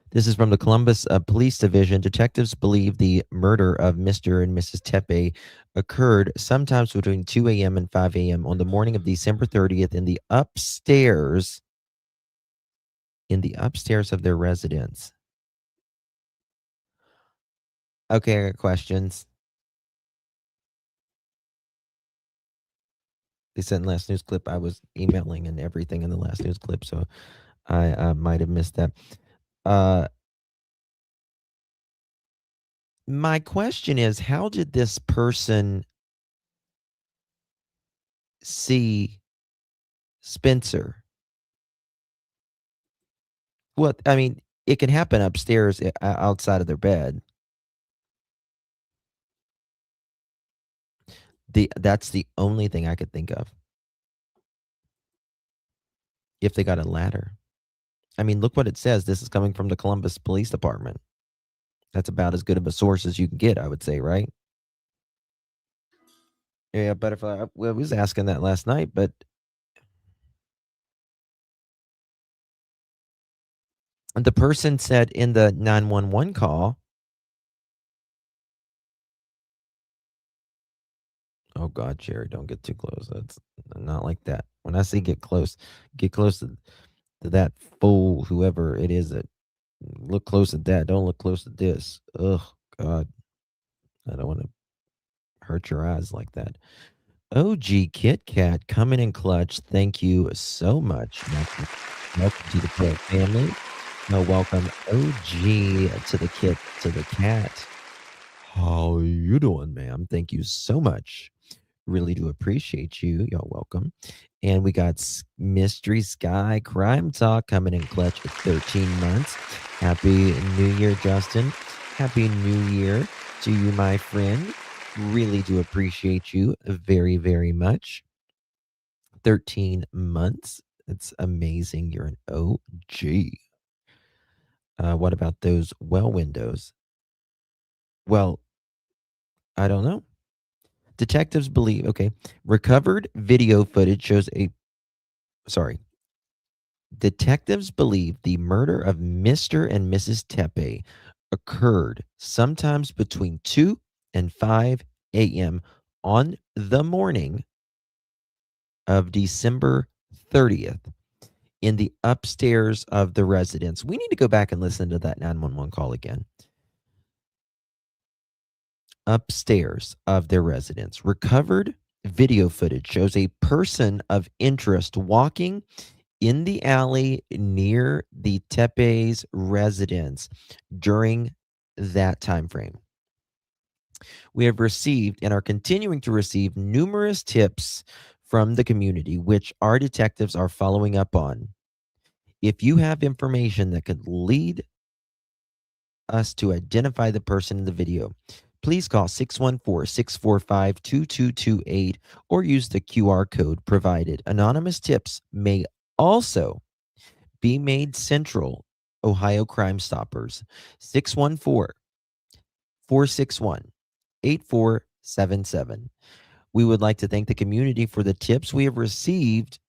This is from the Columbus Police Division. Detectives believe the murder of Mr. and Mrs. Tepe occurred sometimes between 2 a.m. and 5 a.m. on the morning of December 30th in the upstairs of their residence. Okay, I got questions. They sent last news clip. I was emailing and everything in the last news clip, so I might have missed that. My question is, how did this person see Spencer? What I mean, it can happen upstairs outside of their bed. That's the only thing I could think of. If they got a ladder. I mean, look what it says. This is coming from the Columbus Police Department. That's about as good of a source as you can get, I would say, right? Yeah, butterfly. I was asking that last night, but the person said in the 911 call. Oh God, Jerry, don't get too close. That's not like that. When I say get close. that fool, whoever it is that look close at that. Don't look close at this. Ugh, God. I don't want to hurt your eyes like that. OG Kit Kat coming in clutch. Thank you so much. Welcome to the Kit family. Welcome OG to the cat. How you doing, ma'am? Thank you so much. Really do appreciate you. Y'all welcome. And we got Mystery Sky Crime Talk coming in clutch with 13 months. Happy New Year, Justin. Happy New Year to you, my friend. Really do appreciate you very, very much. 13 months. It's amazing. You're an OG. What about those well windows? Well, I don't know. Detectives believe, okay, recovered video footage shows detectives believe the murder of Mr. and Mrs. Tepe occurred sometimes between 2 and 5 a.m. on the morning of December 30th in the upstairs of the residence. We need to go back and listen to that 911 call again. Upstairs of their residence. Recovered video footage shows a person of interest walking in the alley near the Tepe's residence during that time frame. We have received and are continuing to receive numerous tips from the community, which our detectives are following up on. If you have information that could lead us to identify the person in the video, please call 614-645-2228 or use the QR code provided. Anonymous tips may also be made central Ohio Crime Stoppers 614-461-8477. We would like to thank the community for the tips we have received.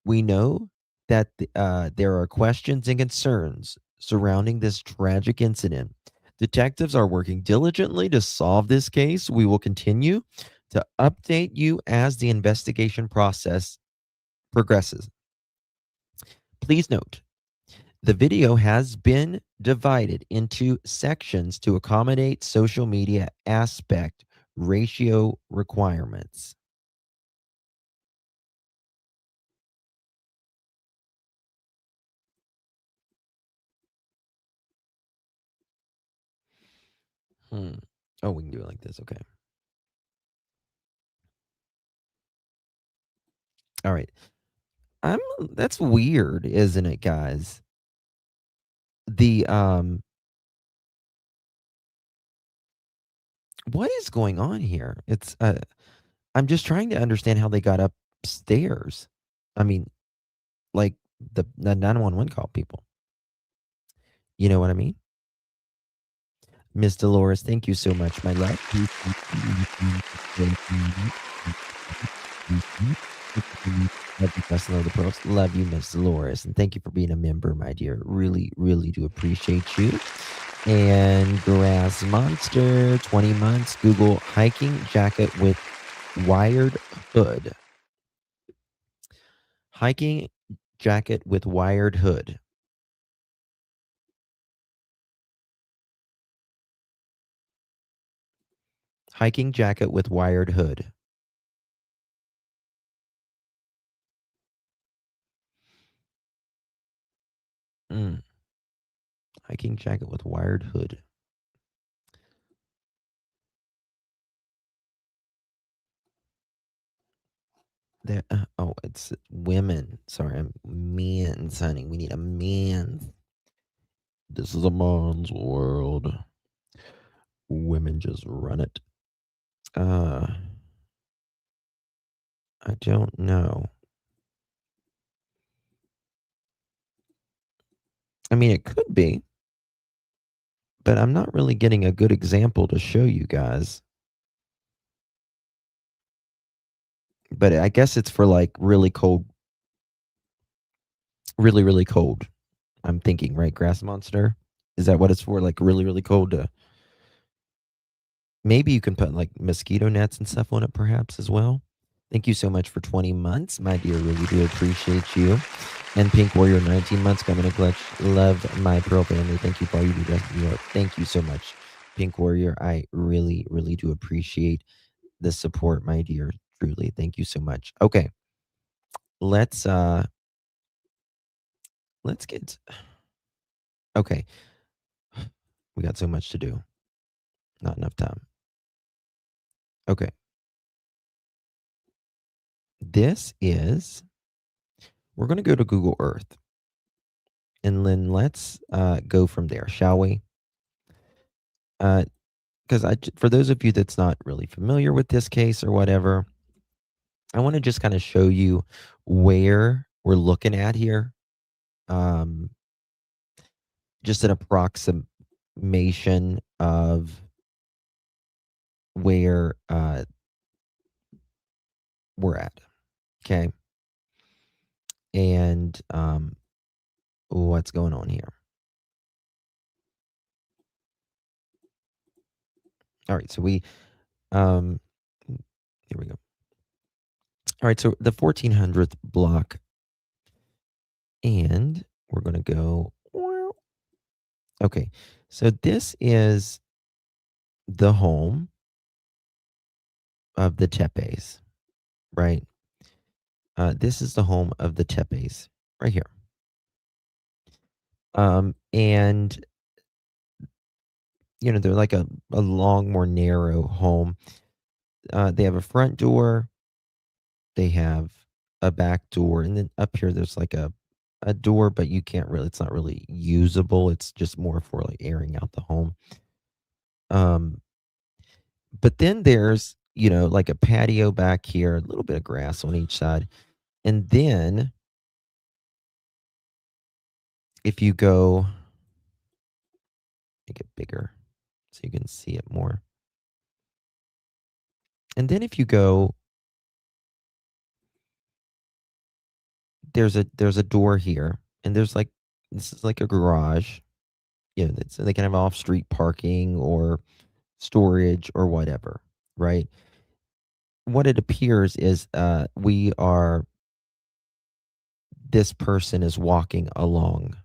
We know that there are questions and concerns surrounding this tragic incident. Detectives are working diligently to solve this case. We will continue to update you as the investigation process progresses. Please note, the video has been divided into sections to accommodate social media aspect ratio requirements. Oh, we can do it like this. Okay. All right. That's weird, isn't it, guys? The what is going on here? It's I'm just trying to understand how they got upstairs. I mean, like the 911 call people. You know what I mean? Miss Dolores, thank you so much, my love. Love you, best of the pros. Love you, Miss Dolores, and thank you for being a member, my dear. Really, really do appreciate you. And Grass Monster, 20 months. Google hiking jacket with wired hood. Hiking jacket with wired hood. Hiking jacket with wired hood. Hiking jacket with wired hood. There, oh, it's women. Sorry, I'm men's, honey. We need a man's. This is a man's world. Women just run it. I don't know. I mean, it could be, but I'm not really getting a good example to show you guys. But I guess it's for like really cold, really, really cold. I'm thinking, right? Grass Monster? Is that what it's for? Like really, really cold to. Maybe you can put like mosquito nets and stuff on it, perhaps as well. Thank you so much for 20 months, my dear. Really do appreciate you. And Pink Warrior, 19 months. Coming to clutch. Love my Pearl family. Thank you for all you do. Thank you so much, Pink Warrior. I really, really do appreciate the support, my dear. Truly. Thank you so much. Okay. Let's get okay. We got so much to do. Not enough time. Okay. We're going to go to Google Earth. And then let's go from there, shall we? Because for those of you that's not really familiar with this case or whatever, I want to just kind of show you where we're looking at here. Just an approximation of where we're at. Okay. And what's going on here. All right, so here we go. All right, so the 1400th block, and we're going to go. Okay, so this is the home of the Tepes, right? This is the home of the Tepes right here. And they're like a long, more narrow home. They have a front door. They have a back door, and then up here there's like a door, but you can't really. It's not really usable. It's just more for like airing out the home. But then there's like a patio back here, a little bit of grass on each side, and then if you go, make it bigger so you can see it more. And then if you go, there's a door here, and this is like a garage. They can have off-street parking or storage or whatever, right? What it appears is this person is walking along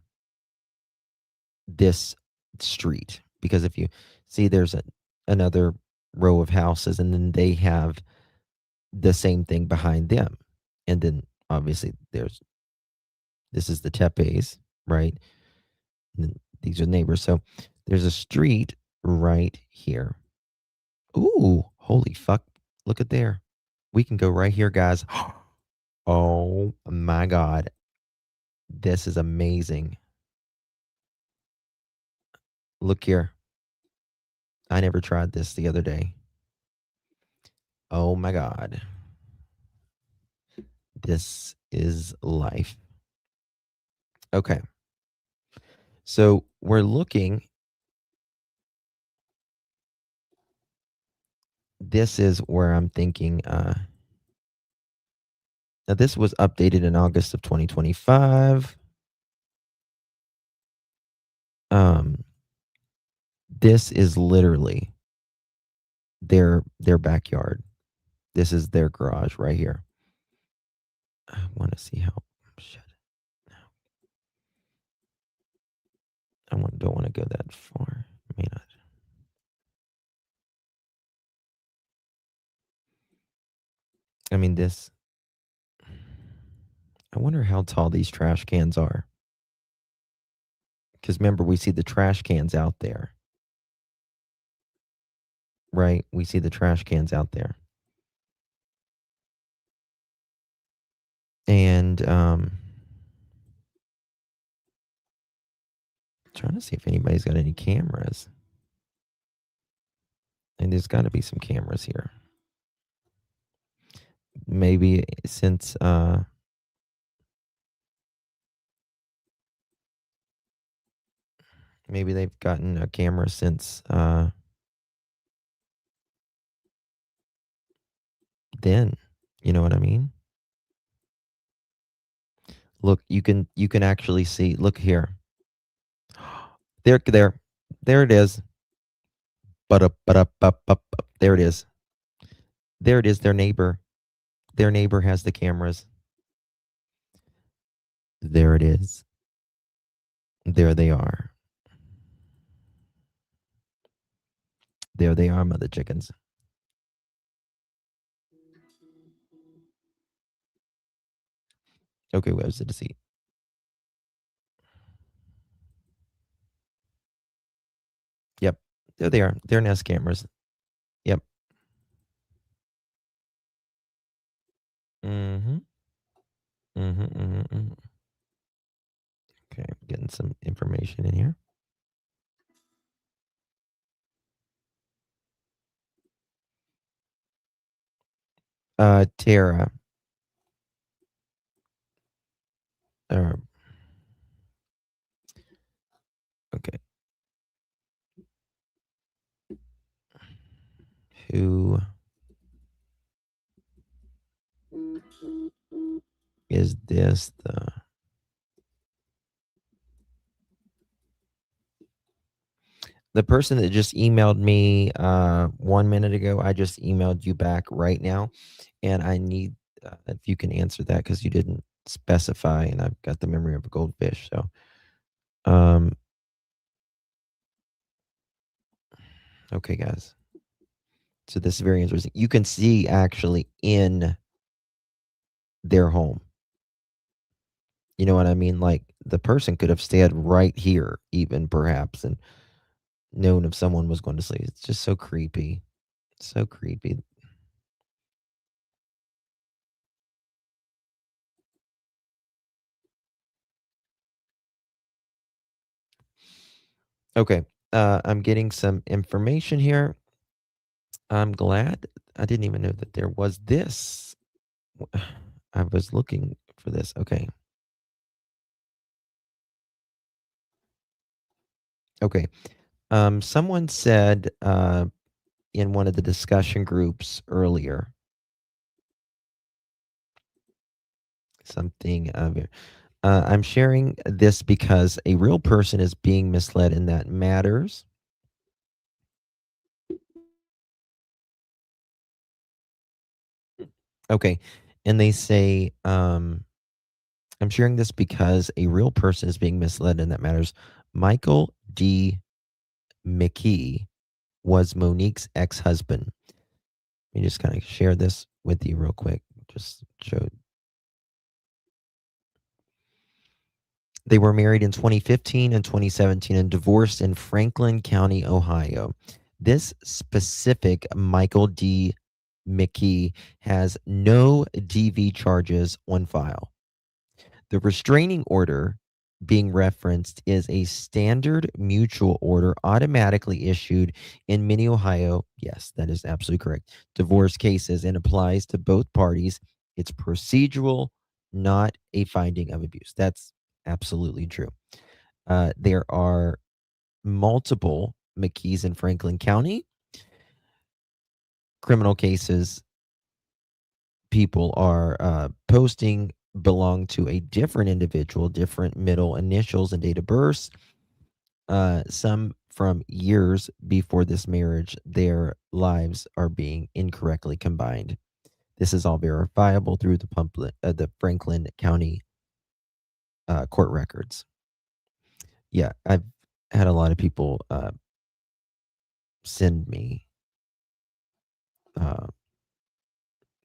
this street, because if you see, there's another row of houses, and then they have the same thing behind them, and then obviously this is the Tepes, right? And then these are neighbors, so there's a street right here. Ooh, holy fuck! Look at there. We can go right here, guys. Oh my god, this is amazing. Look here. I never tried this the other day. Oh my god. This is life. Okay. So we're looking. This is where I'm thinking. Now, this was updated in August of 2025. This is literally their backyard. This is their garage right here. I want to see how. Shit. Don't want to go that far. May not. I mean, this. I wonder how tall these trash cans are. Because remember, we see the trash cans out there. Right? We see the trash cans out there. And trying to see if anybody's got any cameras. And there's got to be some cameras here. Maybe since maybe they've gotten a camera since then. You know what I mean? Look, you can actually see. Look here. There it is. There it is. There it is, their neighbor. Their neighbor has the cameras. There it is. There they are. There they are, mother chickens. Okay, where's the deceit? Yep, there they are. They're Nest cameras. Yep. Mm-hmm. Mm-hmm. Mm-hmm. Mm-hmm. Okay, getting some information in here. Tara. Okay. Who is this? The person that just emailed me 1 minute ago, I just emailed you back right now, and I need if you can answer that because you didn't specify, and I've got the memory of a goldfish. So, okay, guys. So this is very interesting. You can see actually in their home. You know what I mean? Like the person could have stayed right here, even perhaps, and known if someone was going to sleep. It's just so creepy. So creepy. Okay. I'm getting some information here. I'm glad. I didn't even know that there was this. I was looking for this. Okay. Okay. Someone said in one of the discussion groups earlier something of it. I'm sharing this because a real person is being misled and that matters. Okay. And they say, I'm sharing this because a real person is being misled and that matters. Michael D. McKee was Monique's ex-husband. Let me just kind of share this with you real quick. Just show. They were married in 2015 and 2017 and divorced in Franklin County, Ohio. This specific Michael D. McKee has no DV charges on file. The restraining order being referenced is a standard mutual order automatically issued in many Ohio, yes, that is absolutely correct, divorce cases and applies to both parties. It's procedural, not a finding of abuse. That's absolutely true. There are multiple McKees in Franklin County. Criminal cases people are posting belong to a different individual, different middle initials and date of birth. Some from years before this marriage, their lives are being incorrectly combined. This is all verifiable through the Franklin County court records. Yeah, I've had a lot of people send me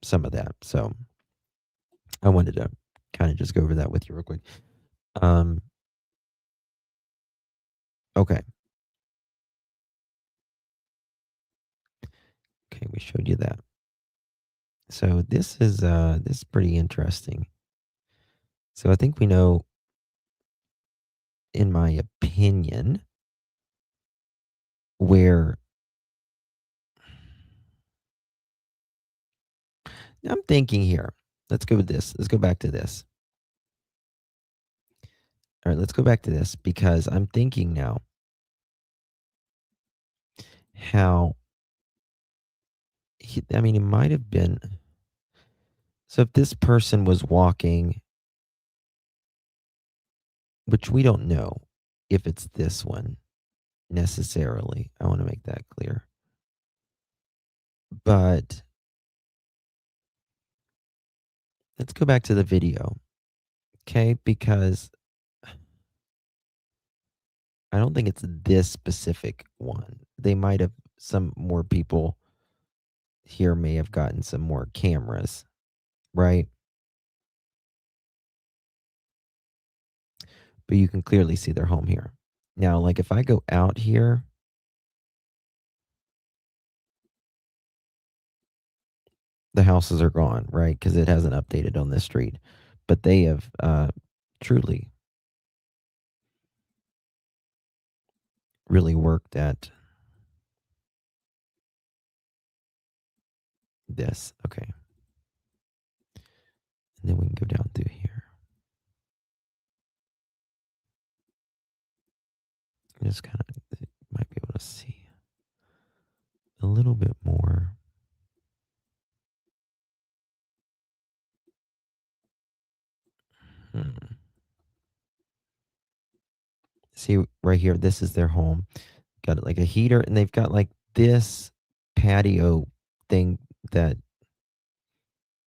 some of that. So I wanted to kind of just go over that with you real quick. Okay. Okay, we showed you that. So this is pretty interesting. So I think we know, in my opinion, where I'm thinking here. Let's go with this. Let's go back to this. All right, let's go back to this because I'm thinking now how I mean, it might have been. So if this person was walking, which we don't know if it's this one necessarily. I want to make that clear. But let's go back to the video, okay? Because I don't think it's this specific one. They might have, some more people here may have gotten some more cameras, right? But you can clearly see their home here. Now, like if I go out here, the houses are gone, right? Because it hasn't updated on this street. But they have truly really worked at this. Okay. And then we can go down through here. Just kind of might be able to see a little bit more. See right here, this is their home. Got like a heater, and they've got like this patio thing that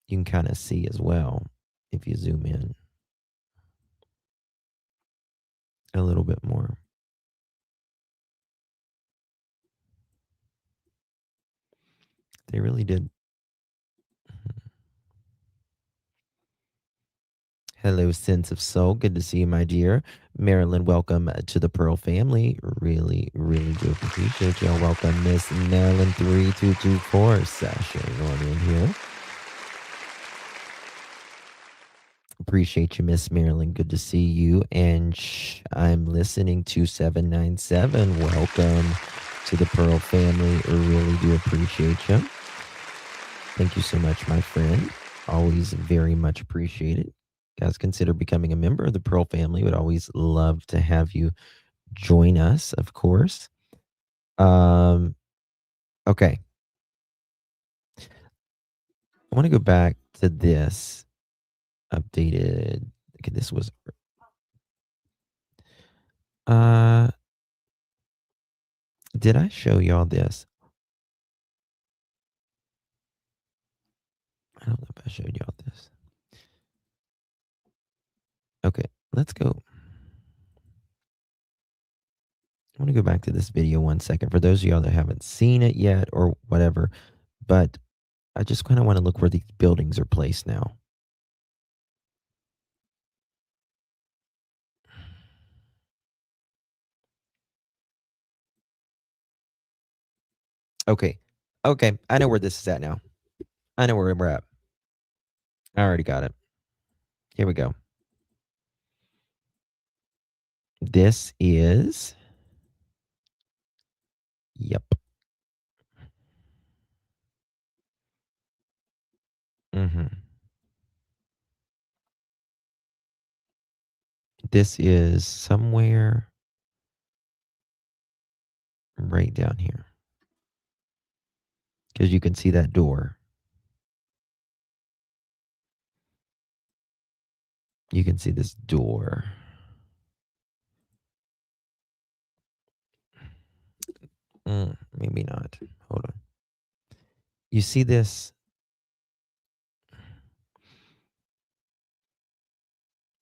you can kind of see as well if you zoom in a little bit more. They really did. Hello, Sense of Soul. Good to see you, my dear. Marilyn, welcome to the Pearl family. Really, really do appreciate y'all. Welcome, Miss Marilyn 3224 session on in here. Appreciate you, Miss Marilyn. Good to see you. And I'm listening to 797. Welcome to the Pearl family. Really do appreciate you. Thank you so much, my friend. Always very much appreciated. Guys, consider becoming a member of the Pearl family. Would always love to have you join us, of course. Okay. I want to go back to this updated. Okay, this was did I show y'all this? I don't know if I showed y'all this. Okay, let's go. I want to go back to this video 1 second for those of y'all that haven't seen it yet or whatever, but I just kind of want to look where these buildings are placed now. Okay. Okay, I know where this is at now. I know where we're at. I already got it. Here we go. This is, yep. This is somewhere right down here. Because you can see that door. You can see this door. Maybe not. Hold on. You see this?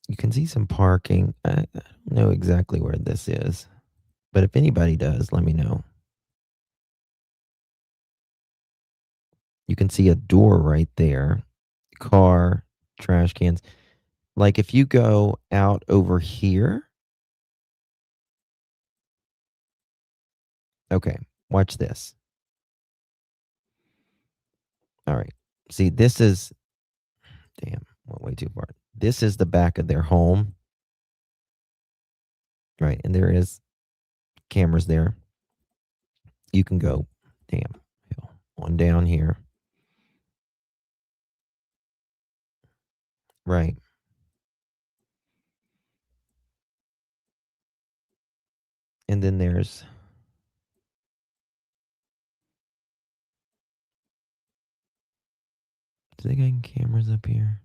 You can see some parking. I don't know exactly where this is, but if anybody does, let me know. You can see a door right there. Car, trash cans. Like if you go out over here. Okay, watch this. All right. See, this is, damn, went way too far. This is the back of their home. Right. And there is cameras there. You can go, damn, on down here. Right. And then there's, do they got cameras up here?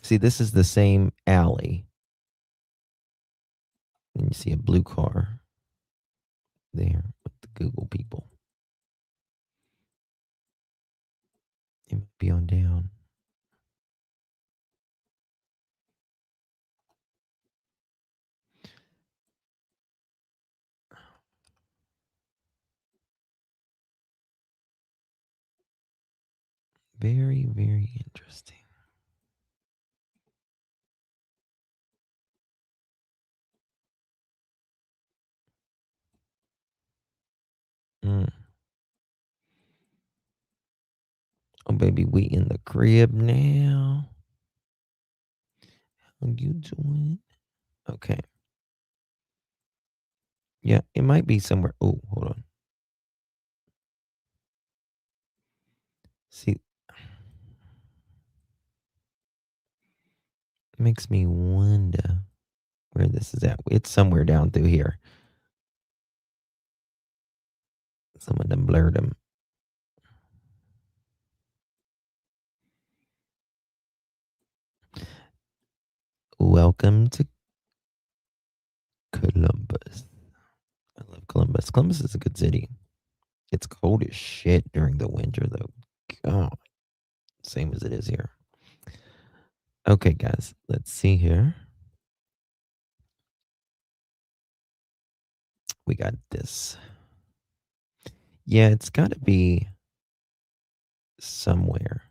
See, this is the same alley. And you see a blue car there with the Google people. It might be on down. Very, very interesting. Mm. Oh, baby, we in the crib now. How you doing? Okay. Yeah, it might be somewhere. Oh, hold on. See, makes me wonder where this is at. It's somewhere down through here. Some of them blurred them. Welcome to Columbus. I love Columbus. Columbus is a good city. It's cold as shit during the winter, though. God, same as it is here. Okay, guys, let's see here. We got this. Yeah, it's got to be somewhere.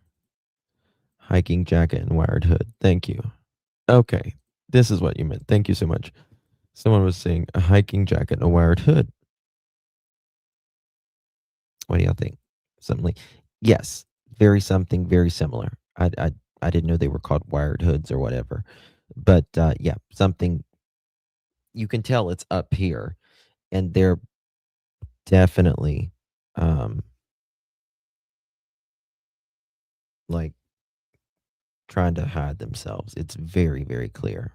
Hiking jacket and wired hood. Thank you. Okay, this is what you meant. Thank you so much. Someone was saying a hiking jacket and a wired hood. What do y'all think? Something like, yes, something very similar. I didn't know they were called wired hoods or whatever, but yeah, something. You can tell it's up here, and they're definitely like trying to hide themselves. It's very, very clear.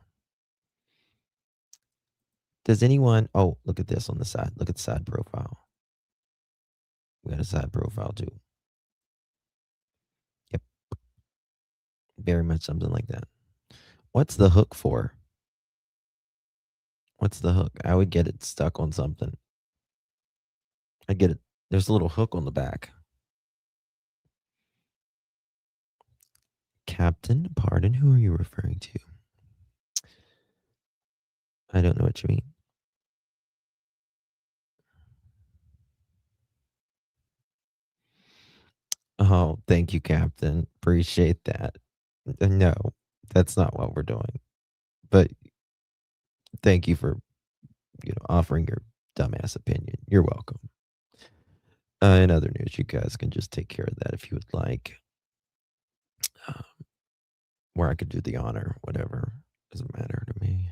Does anyone? Oh, look at this on the side. Look at the side profile. We got a side profile too. Yep. Very much something like that. What's the hook for? What's the hook? I would get it stuck on something. I get it. There's a little hook on the back. Captain, pardon, who are you referring to? I don't know what you mean. Oh, thank you, Captain. Appreciate that. No, that's not what we're doing. But thank you for, offering your dumbass opinion. You're welcome. In other news, you guys can just take care of that if you would like. Where I could do the honor, whatever. Doesn't matter to me.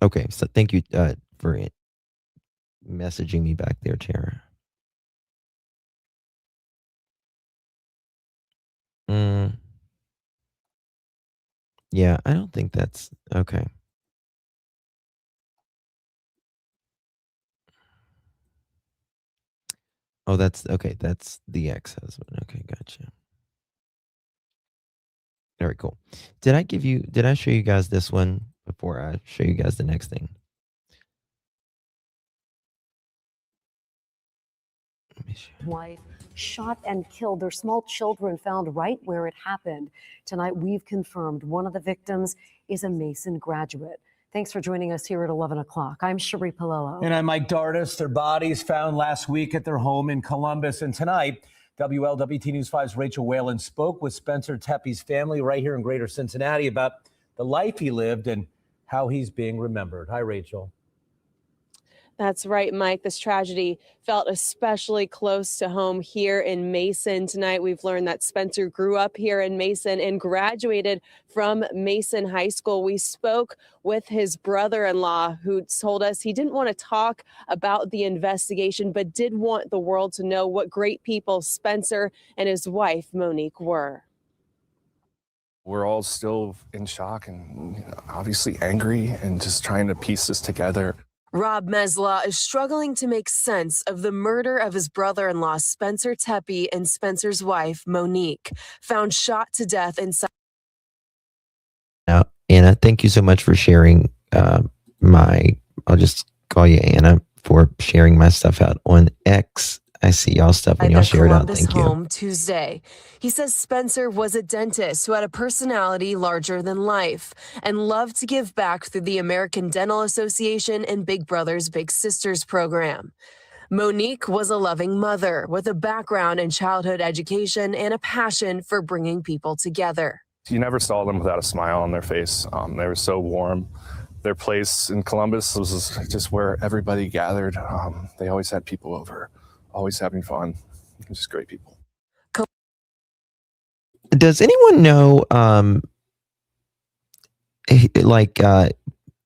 Okay, so thank you for messaging me back there, Tara. Yeah, I don't think that's okay. Oh, that's okay. That's the ex-husband. Okay, gotcha. Very cool. Did I show you guys this one before I show you guys the next thing? Let me show you. Wife shot and killed. Their small children found right where it happened. Tonight, we've confirmed one of the victims is a Mason graduate. Thanks for joining us here at 11 o'clock. I'm Cherie Palillo. And I'm Mike Dardis. Their bodies found last week at their home in Columbus. And tonight, WLWT News 5's Rachel Whalen spoke with Spencer Tepe's family right here in Greater Cincinnati about the life he lived and how he's being remembered. Hi, Rachel. That's right, Mike. This tragedy felt especially close to home here in Mason. Tonight, we've learned that Spencer grew up here in Mason and graduated from Mason High School. We spoke with his brother-in-law, who told us he didn't want to talk about the investigation, but did want the world to know what great people Spencer and his wife, Monique, were. We're all still in shock and obviously angry and just trying to piece this together. Rob Mesla is struggling to make sense of the murder of his brother-in-law, Spencer Tepe, and Spencer's wife, Monique, found shot to death inside. Now, Anna, thank you so much for sharing I'll just call you Anna, for sharing my stuff out on X. I see y'all stuff when y'all share it out. Columbus Thank you. home Tuesday. He says Spencer was a dentist who had a personality larger than life and loved to give back through the American Dental Association and Big Brothers Big Sisters program. Monique was a loving mother with a background in childhood education and a passion for bringing people together. You never saw them without a smile on their face. They were so warm. Their place in Columbus was just where everybody gathered. They always had people over, always having fun. Just great people. Does anyone know,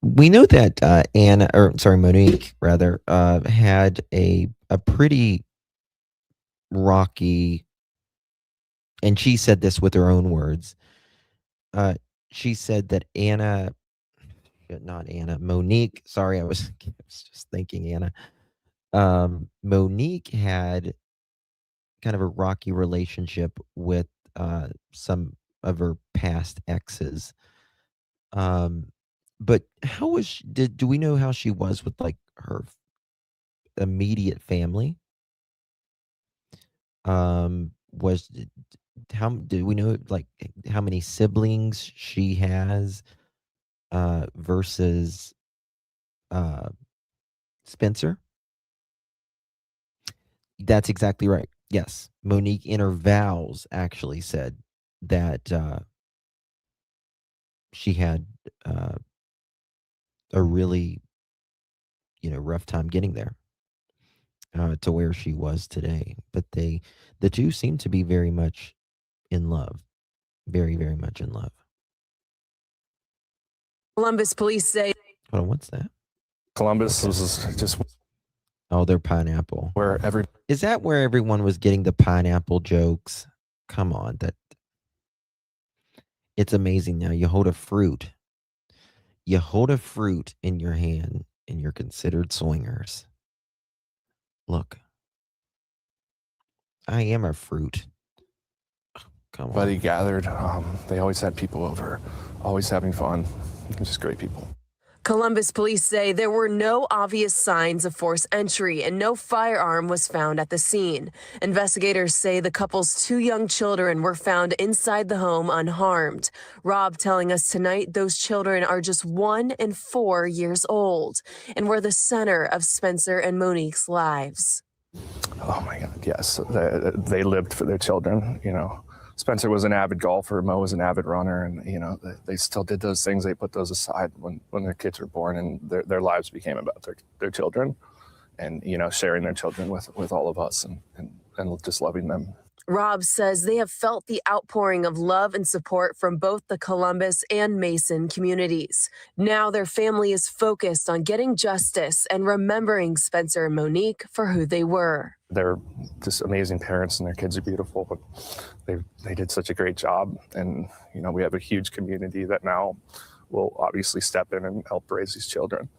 we know that Monique rather, had a pretty rocky, and she said this with her own words. She said that Monique, sorry, I was just thinking Anna. Monique had kind of a rocky relationship with some of her past exes. But how was do we know how she was with like her immediate family? Was how do we know like how many siblings she has versus Spencer? That's exactly right. Yes. Monique in her vows actually said that she had a really, rough time getting there to where she was today. But the two seem to be very much in love. Very, very much in love. Columbus police say. Hold on, what's that? Columbus was just. Oh, they're pineapple. Is that where everyone was getting the pineapple jokes? Come on, it's amazing now. You hold a fruit in your hand and you're considered swingers. Look, I am a fruit. Come on. Everybody gathered. They always had people over, always having fun. Just great people. Columbus police say there were no obvious signs of forced entry and no firearm was found at the scene. Investigators say the couple's 2 young children were found inside the home unharmed. Rob telling us tonight those children are just 1 and 4 years old and were the center of Spencer and Monique's lives. Oh my God, yes. They lived for their children, Spencer was an avid golfer, Mo was an avid runner, and they still did those things. They put those aside when their kids were born, and their lives became about their children, and sharing their children with all of us, and just loving them. Rob says they have felt the outpouring of love and support from both the Columbus and Mason communities. Now their family is focused on getting justice and remembering Spencer and Monique for who they were. They're just amazing parents, and their kids are beautiful. But they did such a great job, and we have a huge community that now will obviously step in and help raise these children.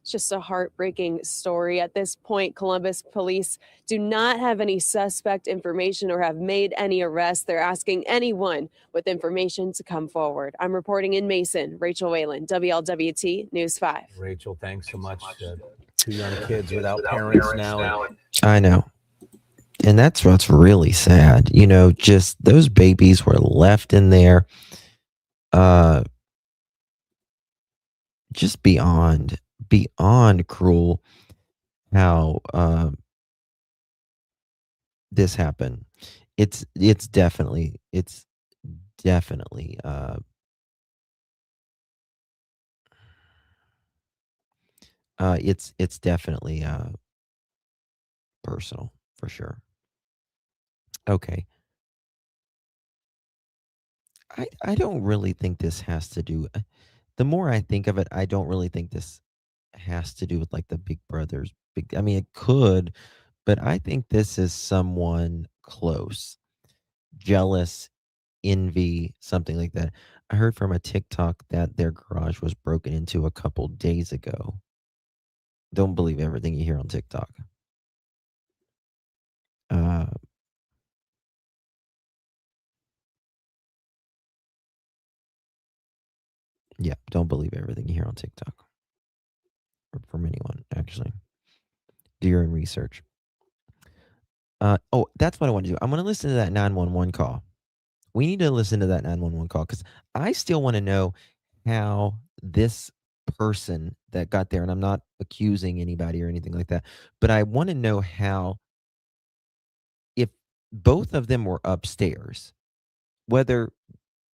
It's just a heartbreaking story. At this point, Columbus police do not have any suspect information or have made any arrests. They're asking anyone with information to come forward. I'm reporting in Mason, Rachel Whalen, WLWT News 5. Rachel, thanks so much. 2 young kids without parents now. I know. And that's what's really sad. Just those babies were left in there. Just beyond cruel how this happened. It's definitely it's definitely personal for sure. Okay. I don't really think this has to do, the more I think of it, I don't really think this has to do with like the Big Brothers. I mean, it could, but I think this is someone close, jealous, envy something like that. I heard from a TikTok that their garage was broken into a couple days ago. Don't believe everything you hear on TikTok. Yeah, don't believe everything you hear on TikTok. Or from anyone, actually. Do your own research. Oh, that's what I want to do. I'm going to listen to that 911 call. We need to listen to that 911 call because I still want to know how this person that got there, and I'm not accusing anybody or anything like that, but I want to know how, if both of them were upstairs, whether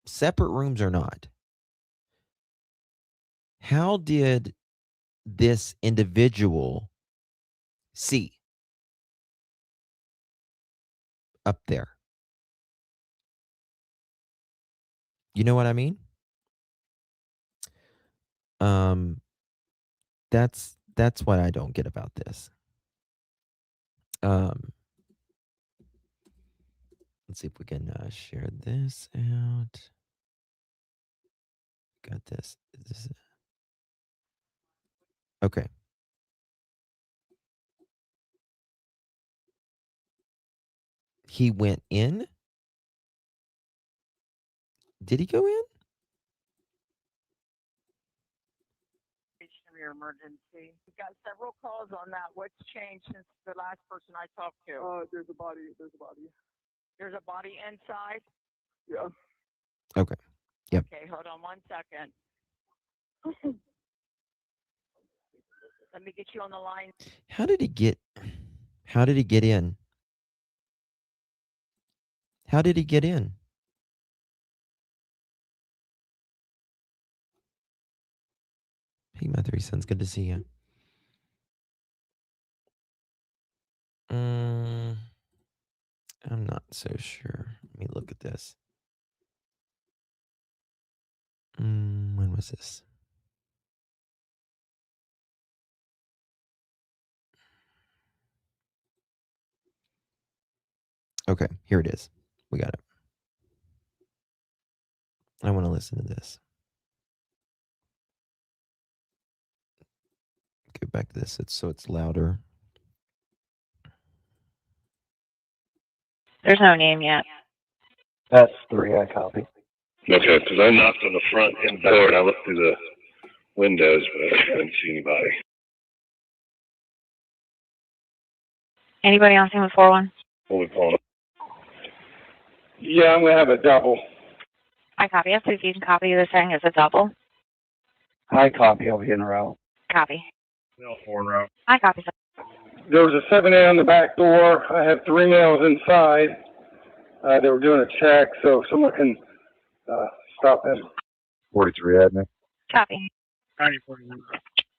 separate rooms or not, how did this individual see up there? You know what I mean? That's what I don't get about this. Let's see if we can share this out. Got this. Okay. He went in. Did he go in? Your emergency. We've got several calls on that. What's changed since the last person I talked to? There's a body. There's a body inside? Yeah. Okay. Yep. Okay, hold on 1 second. Let me get you on the line. How did he get in? How did he get in? Hey, my three sons, good to see you. I'm not so sure. Let me look at this. When was this? Okay, here it is. We got it. I want to listen to this. Go back to this. It's louder. There's no name yet. That's 3, I copy. Okay, because I knocked on the front and door and I looked through the windows, but I didn't see anybody. Anybody on scene with 4-1? What we calling it? Yeah, I'm going to have a double. I copy. Yes, if you can copy this thing as a double. I copy. I'll be in a row. Copy. No, 4 in a row. I copy. There was a 7A on the back door. I have 3 males inside. They were doing a check, so someone can stop them. 43 admin. Copy. 9041.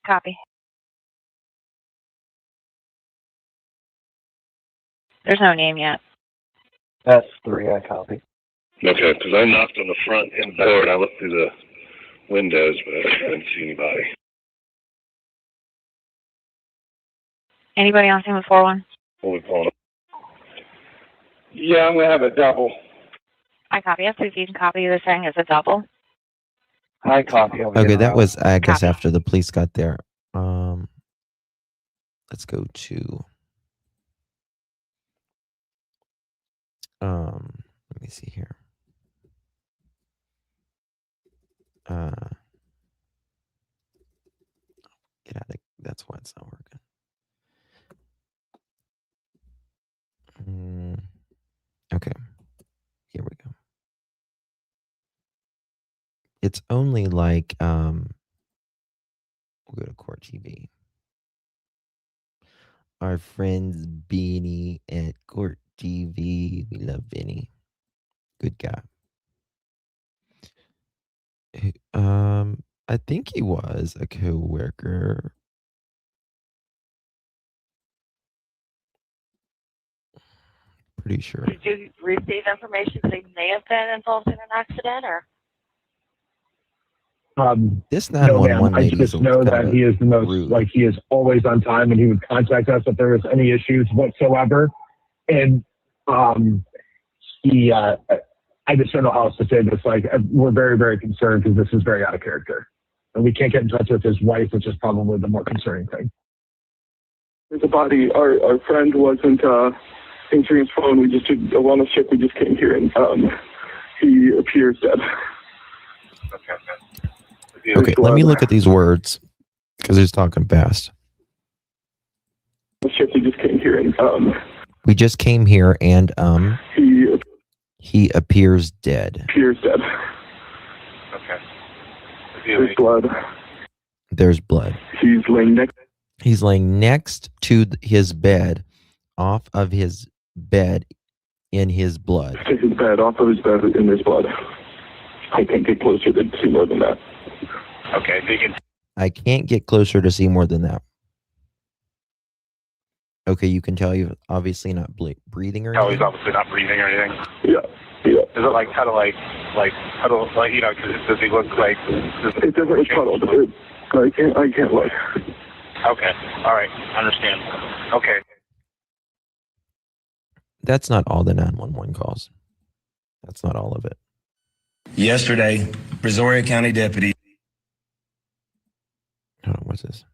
Copy. There's no name yet. That's 3, I copy. Okay, because I knocked on the front and door and I looked through the windows, but I didn't see anybody. Anybody on scene with 4-1? What we calling it? Yeah, I'm going to have a double. I copy. Yes, if you can copy this thing as a double. I copy. I'll be in Okay, a that row. was, I guess, Copy. after the police got there. Let's go to let me see here. Get out of, that's why it's not working. Okay, here we go. It's only like we'll go to Court TV. Our friends Beanie at Court TV. We love Benny. Good guy. I think he was a co-worker. Pretty sure. Did you receive information that he may have been involved in an accident, or? This No, 911 ma'am. I lady is just know that he is the most, rude. like, he is always on time and he would contact us if there was any issues whatsoever. And I I just don't know how else to say this. Like, we're very, very concerned because this is very out of character. And we can't get in touch with his wife, which is probably the more concerning thing. There's a body. Our friend wasn't answering his phone. We just did a wellness check. We just came here, and he appears dead. Okay, let me look at these words because he's talking fast. We just came here, and we just came here, and he appears dead. Appears dead. Okay. There's blood. There's blood. He's laying next to his bed, off of his bed, in his blood. His bed, off of his bed, in his blood. I can't get closer to see more than that. Okay. I can't get closer to see more than that. Okay, you can tell you're obviously not breathing or anything. Oh, he's obviously not breathing or anything. Yeah. Is it like kind of like you know? Does he look like? It doesn't look puddled. I can't look. Okay. All right. Understand. Okay. That's not all the 911 calls. That's not all of it. Yesterday, Brazoria County deputy. Hold on, what's this?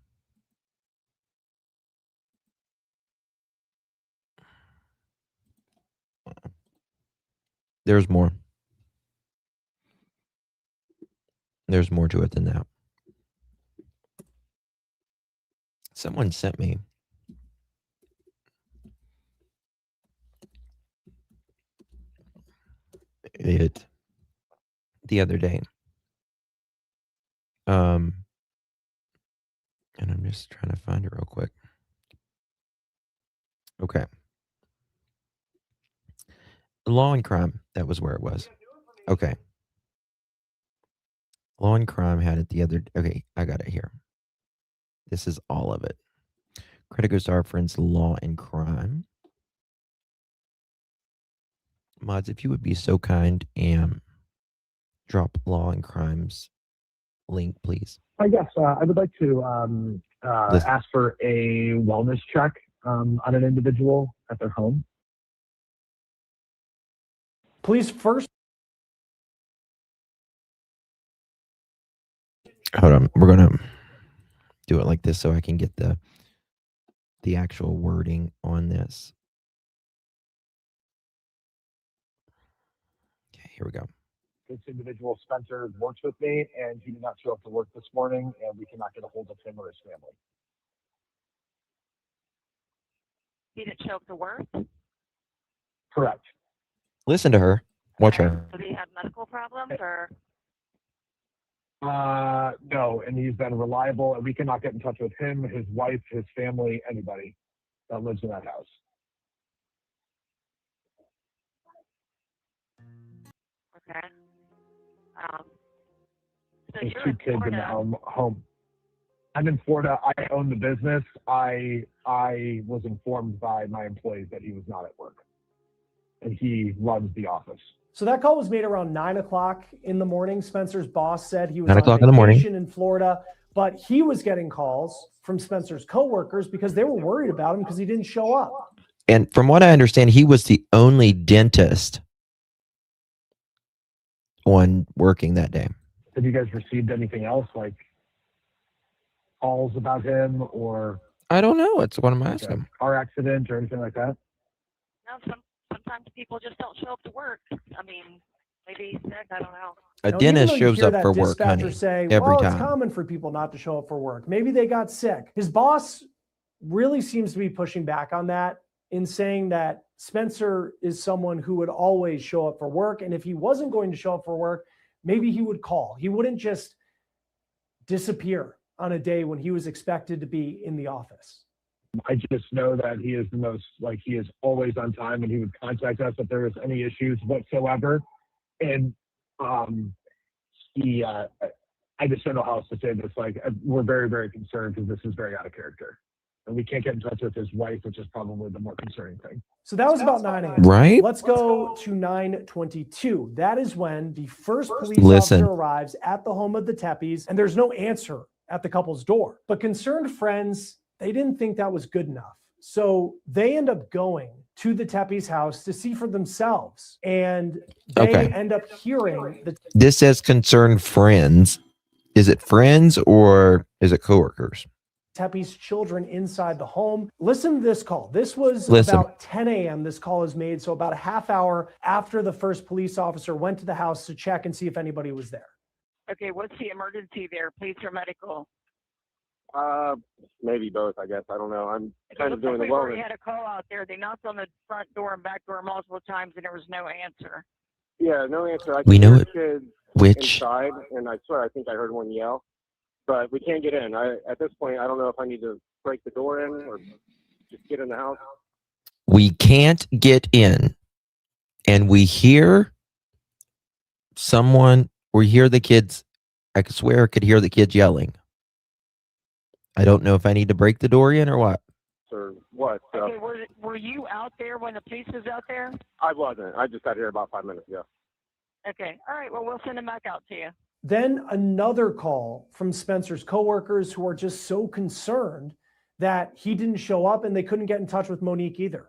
There's more. There's more to it than that. Someone sent me it the other day. And I'm just trying to find it real quick. Okay. Law and Crime, that was where it was. Okay. Law and Crime had it the other. Okay, I got it here. This is all of it. Credit goes to our friends Law and Crime. Mods, if you would be so kind and drop Law and Crime's link, please. Yes, I would like to ask for a wellness check on an individual at their home. Police first. Hold on. We're going to do it like this so I can get the actual wording on this. Okay, here we go. This individual, Spencer, works with me, and he did not show up to work this morning, and we cannot get a hold of him or his family. He didn't show up to work? Correct. Listen to her. Watch her. Does he have medical problems or? No, and he's been reliable, and we cannot get in touch with him, his wife, his family, anybody that lives in that house. Okay. So There's you're 2 in kids in the Florida. home. I'm in Florida. I own the business. I was informed by my employees that he was not at work, and he runs the office. So that call was made around 9 o'clock in the morning. Spencer's boss said he was 9 on o'clock in the morning. vacation in Florida, but he was getting calls from Spencer's coworkers because they were worried about him because he didn't show up. And from what I understand, he was the only dentist on working that day. Have you guys received anything else, like calls about him or? I don't know. It's what I'm asking. Car accident or anything like that? No, sometimes people just don't show up to work. I mean, maybe he's sick. I don't know. A Now, dentist even though you shows hear up that for work, dispatcher honey, say, every well, time. it's common for people not to show up for work. Maybe they got sick. His boss really seems to be pushing back on that in saying that Spencer is someone who would always show up for work. And if he wasn't going to show up for work, maybe he would call. He wouldn't just disappear on a day when he was expected to be in the office. I just know that he is the most, like, he is always on time, and he would contact us if there was any issues whatsoever. And I just don't know how else to say this. Like, we're very, very concerned because this is very out of character. And we can't get in touch with his wife, which is probably the more concerning thing. So that was about 9 a.m. Right? Let's go to 9:22. That is when the first police Listen. officer arrives at the home of the Tepes, and there's no answer at the couple's door. But concerned friends, they didn't think that was good enough. So they end up going to the Tepe's house to see for themselves. And they end up hearing the This says concerned friends. Is it friends or is it coworkers? Tepe's children inside the home. Listen to this call. This was Listen. about 10 a.m. This call is made, so about a half hour after the first police officer went to the house to check and see if anybody was there. Okay, what's the emergency there? Police or medical? Maybe both, I guess. I don't know. I'm It kind of looks doing like the we already wellness. had a call out there. They knocked on the front door and back door multiple times, and there was no answer. Yeah, no answer. I We can know hear it. kids Which inside, and I swear I think I heard one yell, but we can't get in. At this point, I don't know if I need to break the door in or just get in the house. we can't get in, and we hear someone. We hear the kids. I could swear I could hear the kids yelling. I don't know if I need to break the door in or what. Or what? So Okay, were you out there when the police was out there? I wasn't. I just got here about 5 minutes ago. Okay, all right. Well, we'll send them back out to you. Then another call from Spencer's coworkers who are just so concerned that he didn't show up and they couldn't get in touch with Monique either.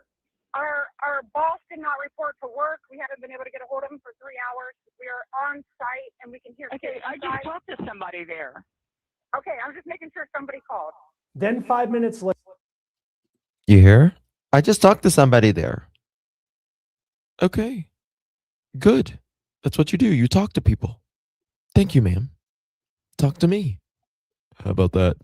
Our boss did not report to work. We haven't been able to get a hold of him for 3 hours. We are on site and we can hear. Okay, kids I inside. just talked to somebody there. Okay, I'm just making sure somebody called. Then 5 minutes later, You hear? I just talked to somebody there. Okay. Good. That's what you do. You talk to people. Thank you, ma'am. Talk to me. How about that?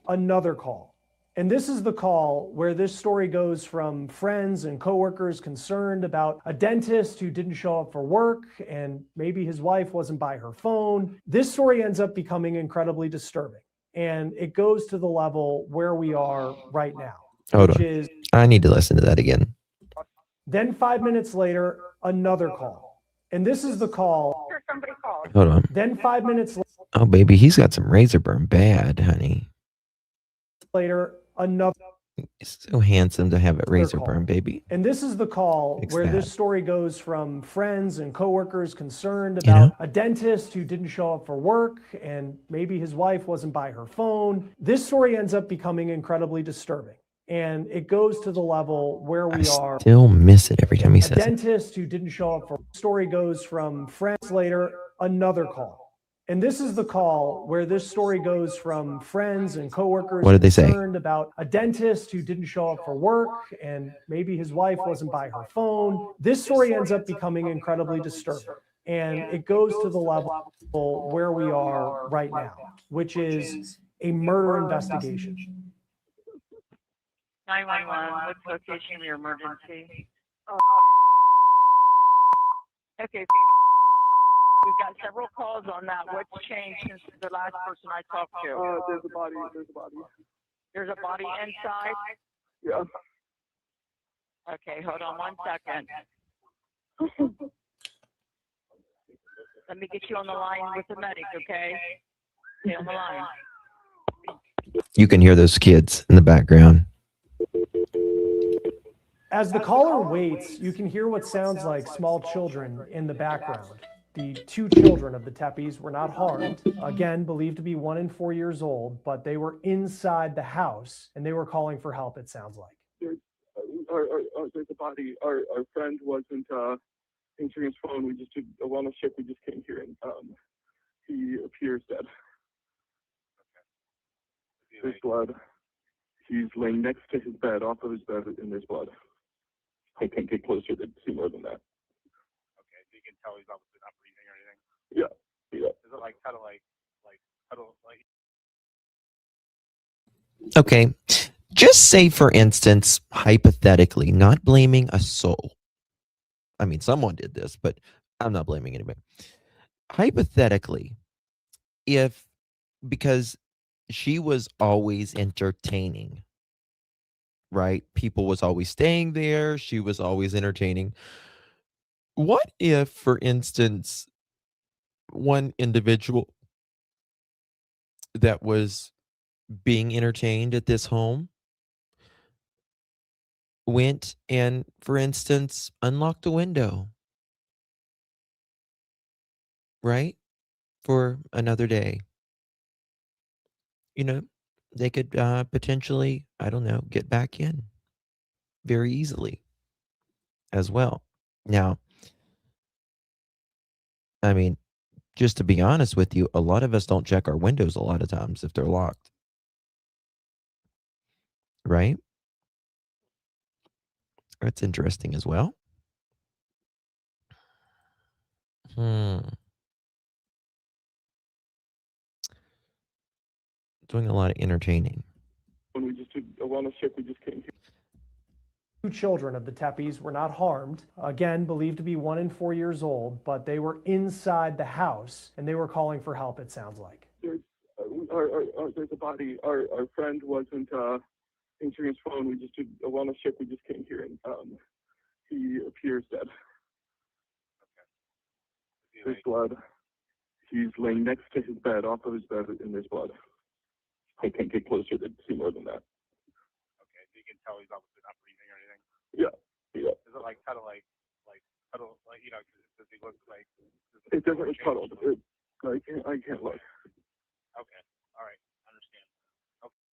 another call. And this is the call where this story goes from friends and coworkers concerned about a dentist who didn't show up for work and maybe his wife wasn't by her phone. This story ends up becoming incredibly disturbing. And it goes to the level where we are right now. Hold which on. is I need to listen to that again. then 5 minutes later, another call. And this is the call. Somebody called. Hold on. Then 5 minutes Oh, baby, he's got some razor burn bad, honey. later, another. He's so handsome to have a razor burn, baby. And this is the call Fix where that. this story goes from friends and coworkers concerned You about know? a dentist who didn't show up for work and maybe his wife wasn't by her phone. This story ends up becoming incredibly disturbing. And it goes to the level where we are. Still miss it every time he A says it. dentist who didn't show up for story goes from friends later, another call. And this is the call where this story goes from friends and coworkers What did they say? concerned about a dentist who didn't show up for work and maybe his wife wasn't by her phone. This story ends up becoming incredibly disturbing. And it goes to the level where we are right now, which is a murder investigation. 911, what's location of your emergency? Okay. We've got several calls on that. What's changed since the last person I talked to? There's a body. There's a body. There's a body inside? Yeah. Okay, hold on 1 second. Let me get you on the line with the medic, okay? Stay on the line. You can hear those kids in the background. As the caller waits, you can hear what sounds like small children in the background. The two children of the Tepes were not harmed, again, believed to be 1 and 4 years old, but they were inside the house and they were calling for help, it sounds like. There's a body. Our friend wasn't answering his phone. We just did a wellness check. We just came here and he appears dead. There's blood. He's laying next to his bed, off of his bed, and there's blood. I can't get closer to see more than that. Okay, so you can tell he's obviously not breathing or anything. Yeah, yeah. Is it like kind of like Okay. Just say, for instance, hypothetically, not blaming a soul. I mean, someone did this, but I'm not blaming anybody. Hypothetically, because she was always entertaining, right? People was always staying there. She was always entertaining. What if, for instance, one individual that was being entertained at this home went and, for instance, unlocked a window, right? For another day. You know, they could potentially, I don't know, get back in. very easily as well. Now, I mean, just to be honest with you, a lot of us don't check our windows a lot of times if they're locked, right? That's interesting as well. Doing a lot of entertaining. When we just did a wellness check, we just came here. 2 children of the Tepes were not harmed, again, believed to be 1 and 4 years old, but they were inside the house and they were calling for help, it sounds like. There's a body. Our friend wasn't answering his phone. We just did a wellness check. We just came here and he appears dead. There's blood. He's laying next to his bed, off of his bed, and there's blood. I can't get closer to see more than that. Okay, so you can tell he's obviously not breathing or anything. Yeah. Is it like kind of like cuddle, like, you know, does he look like? It doesn't look cuddled. I can't look. Okay, all right, understand. Okay.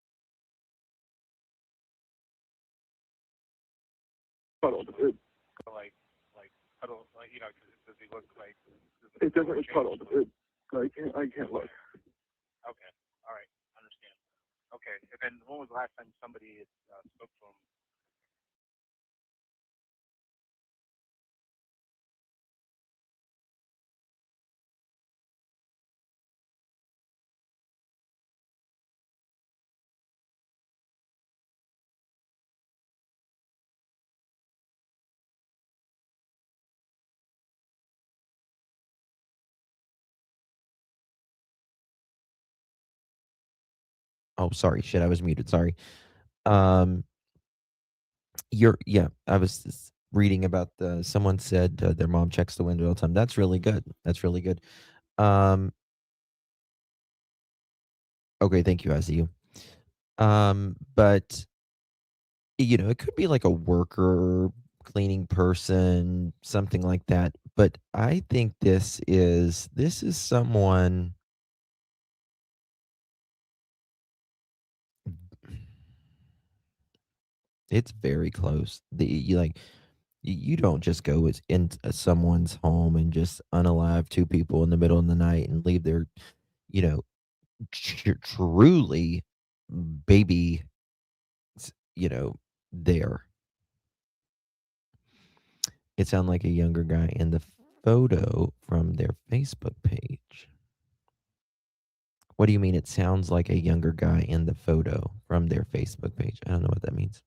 Cuddled. Like cuddle, like, you know, does he look like? It doesn't look cuddled. I can't look. Okay, all right, understand. Okay, and then when was the last time somebody spoke to him? Oh, sorry, shit, I was muted. Sorry. I was just reading about someone said their mom checks the window all the time. That's really good. That's really good. Okay, thank you, ICU. But it could be like a worker, cleaning person, something like that. But I think this is someone. It's very close. You don't just go in someone's home and just unalive 2 people in the middle of the night and leave their, you know, truly baby, there. It sounded like a younger guy in the photo from their Facebook page. What do you mean it sounds like a younger guy in the photo from their Facebook page? I don't know what that means.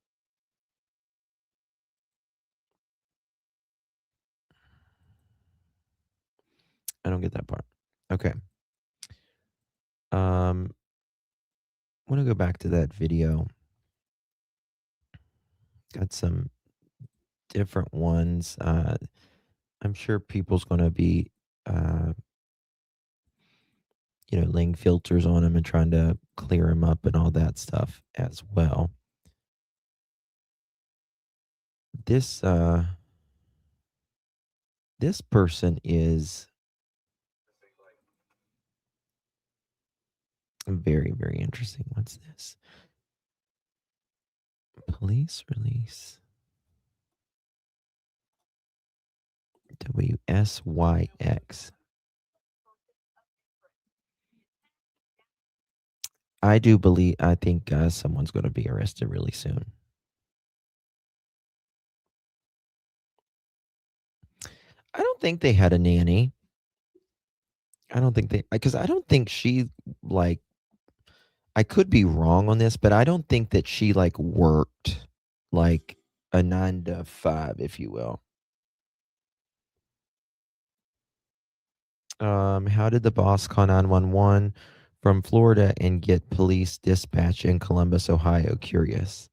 I don't get that part. Okay. I want to go back to that video. Got some different ones. I'm sure people's going to be, laying filters on them and trying to clear them up and all that stuff as well. This person is very, very interesting. What's this? Police release. WSYX. I think someone's going to be arrested really soon. I don't think they had a nanny. I don't think because I don't think she, like, I could be wrong on this, but I don't think that she, like, worked like a 9 to 5, if you will. How did the boss call 911 from Florida and get police dispatch in Columbus, Ohio? Curious.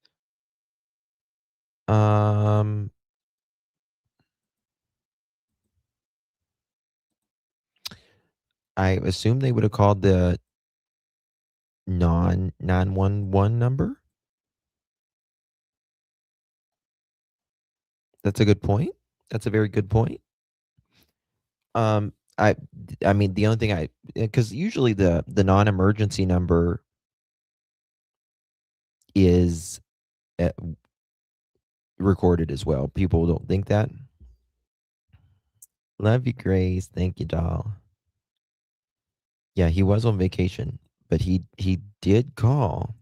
I assume they would have called the non-911 number. That's a good point. That's a very good point. I mean, the only thing because usually the non-emergency number is recorded as well. People don't think that. Love you, Grace. Thank you, doll. Yeah, he was on vacation, but he did call.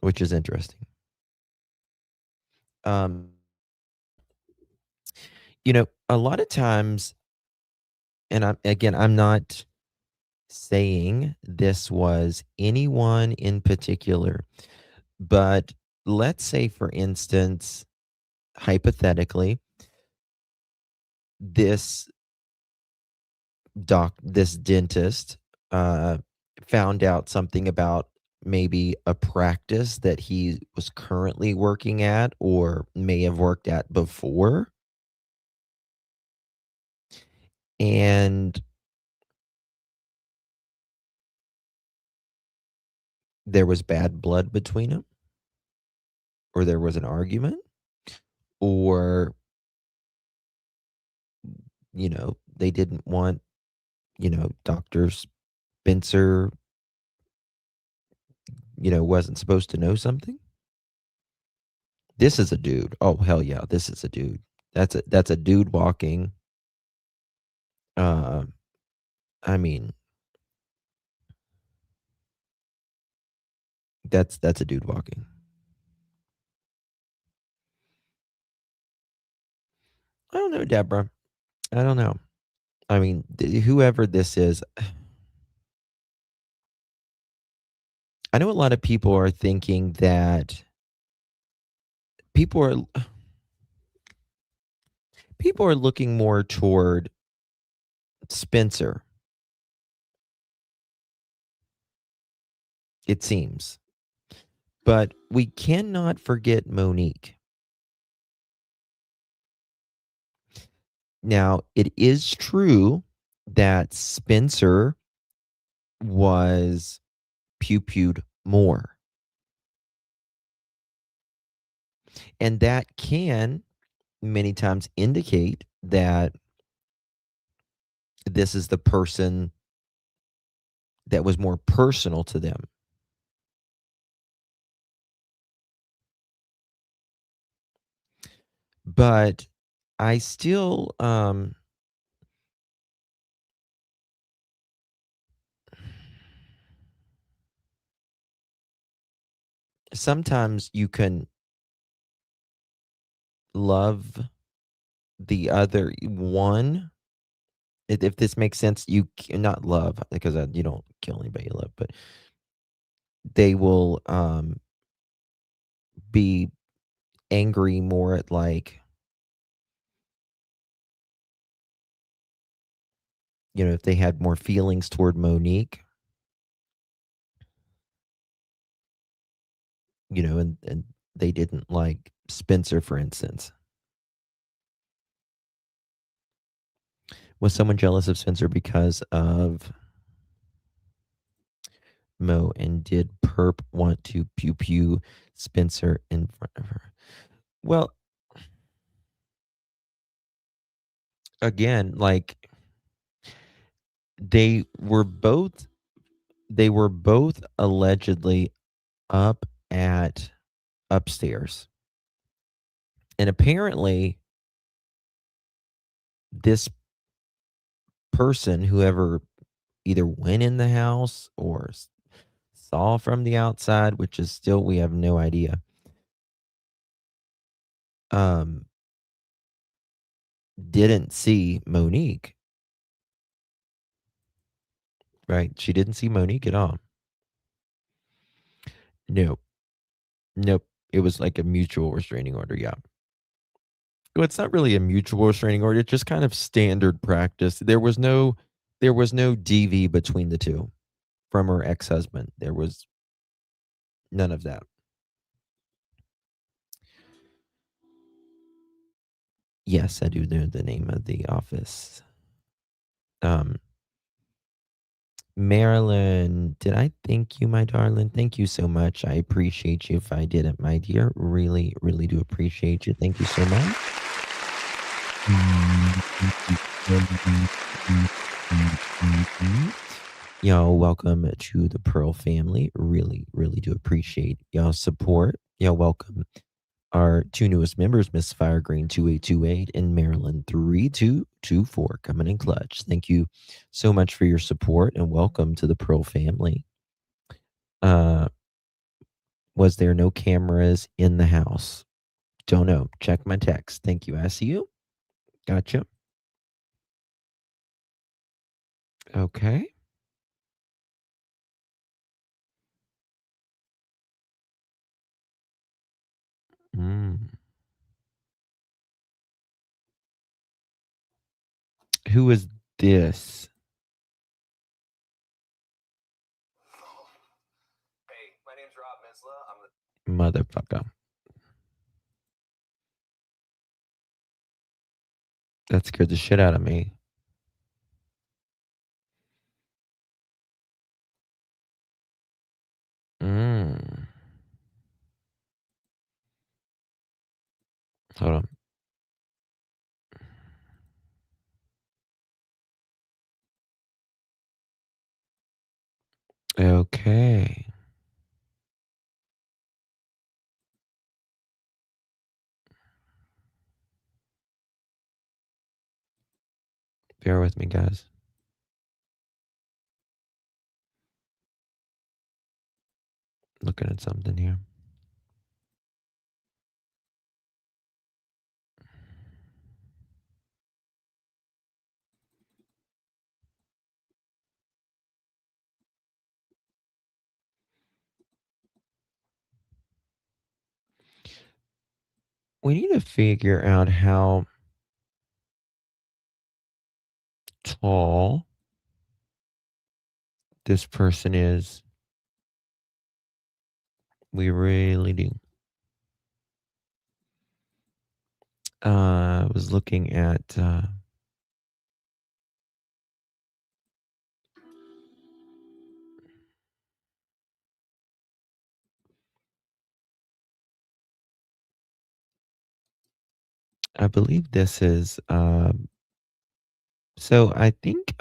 Which is interesting. A lot of times, and I'm not saying this was anyone in particular, but let's say, for instance, hypothetically, this dentist found out something about maybe a practice that he was currently working at or may have worked at before. And there was bad blood between them, or there was an argument, or they didn't want, Dr. Spencer, wasn't supposed to know something. This is a dude. Oh, hell yeah, this is a dude. That's a dude walking. I mean, that's a dude walking. I don't know, Deborah. I don't know. I mean, whoever this is, I know a lot of people are thinking that people are looking more toward Spencer. It seems. But we cannot forget Monique. Now, it is true that Spencer was pew-pewed more. And that can many times indicate that this is the person that was more personal to them. But I still sometimes you can love the other one. If this makes sense, you cannot love, because you don't kill anybody you love, but they will be angry more at, like, if they had more feelings toward Monique, and they didn't like Spencer, for instance. Was someone jealous of Spencer because of Mo, and did Perp want to pew Spencer in front of her? Well, again, like, they were both allegedly up at upstairs. And apparently this person, whoever either went in the house or saw from the outside, which is still, we have no idea, didn't see Monique. Right? She didn't see Monique at all. Nope. It was like a mutual restraining order. Yeah. Well, it's not really a mutual restraining order. It's just kind of standard practice. There was no DV between the two from her ex-husband. There was none of that. Yes, I do know the name of the office. Marilyn, did I thank you, my darling? Thank you so much. I appreciate you. If I didn't, my dear, really, really do appreciate you. Thank you so much. Y'all, welcome to the Pearl family. Really, really do appreciate y'all's support. Y'all, welcome our two newest members, Miss Firegreen 2828 and Maryland 3224, coming in clutch. Thank you so much for your support and welcome to the Pearl family. Was there no cameras in the house? Don't know. Check my text. Thank you. I see you. Gotcha. Okay. Who is this? Hey, my name's Rob Misla. I'm the Motherfucker. That scared the shit out of me. Hold on. Okay. Bear with me, guys. Looking at something here. We need to figure out how tall this person is. We really do. I was looking at I believe this is so I think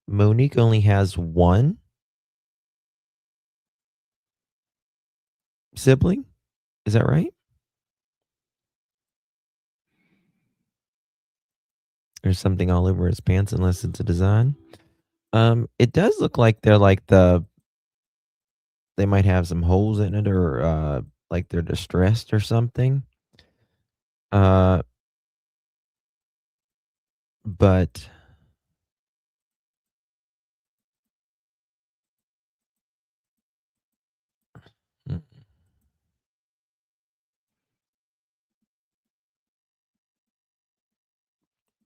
Monique only has one sibling. Is that right? There's something all over his pants unless it's a design. It does look like they're like they might have some holes in it or like they're distressed or something. But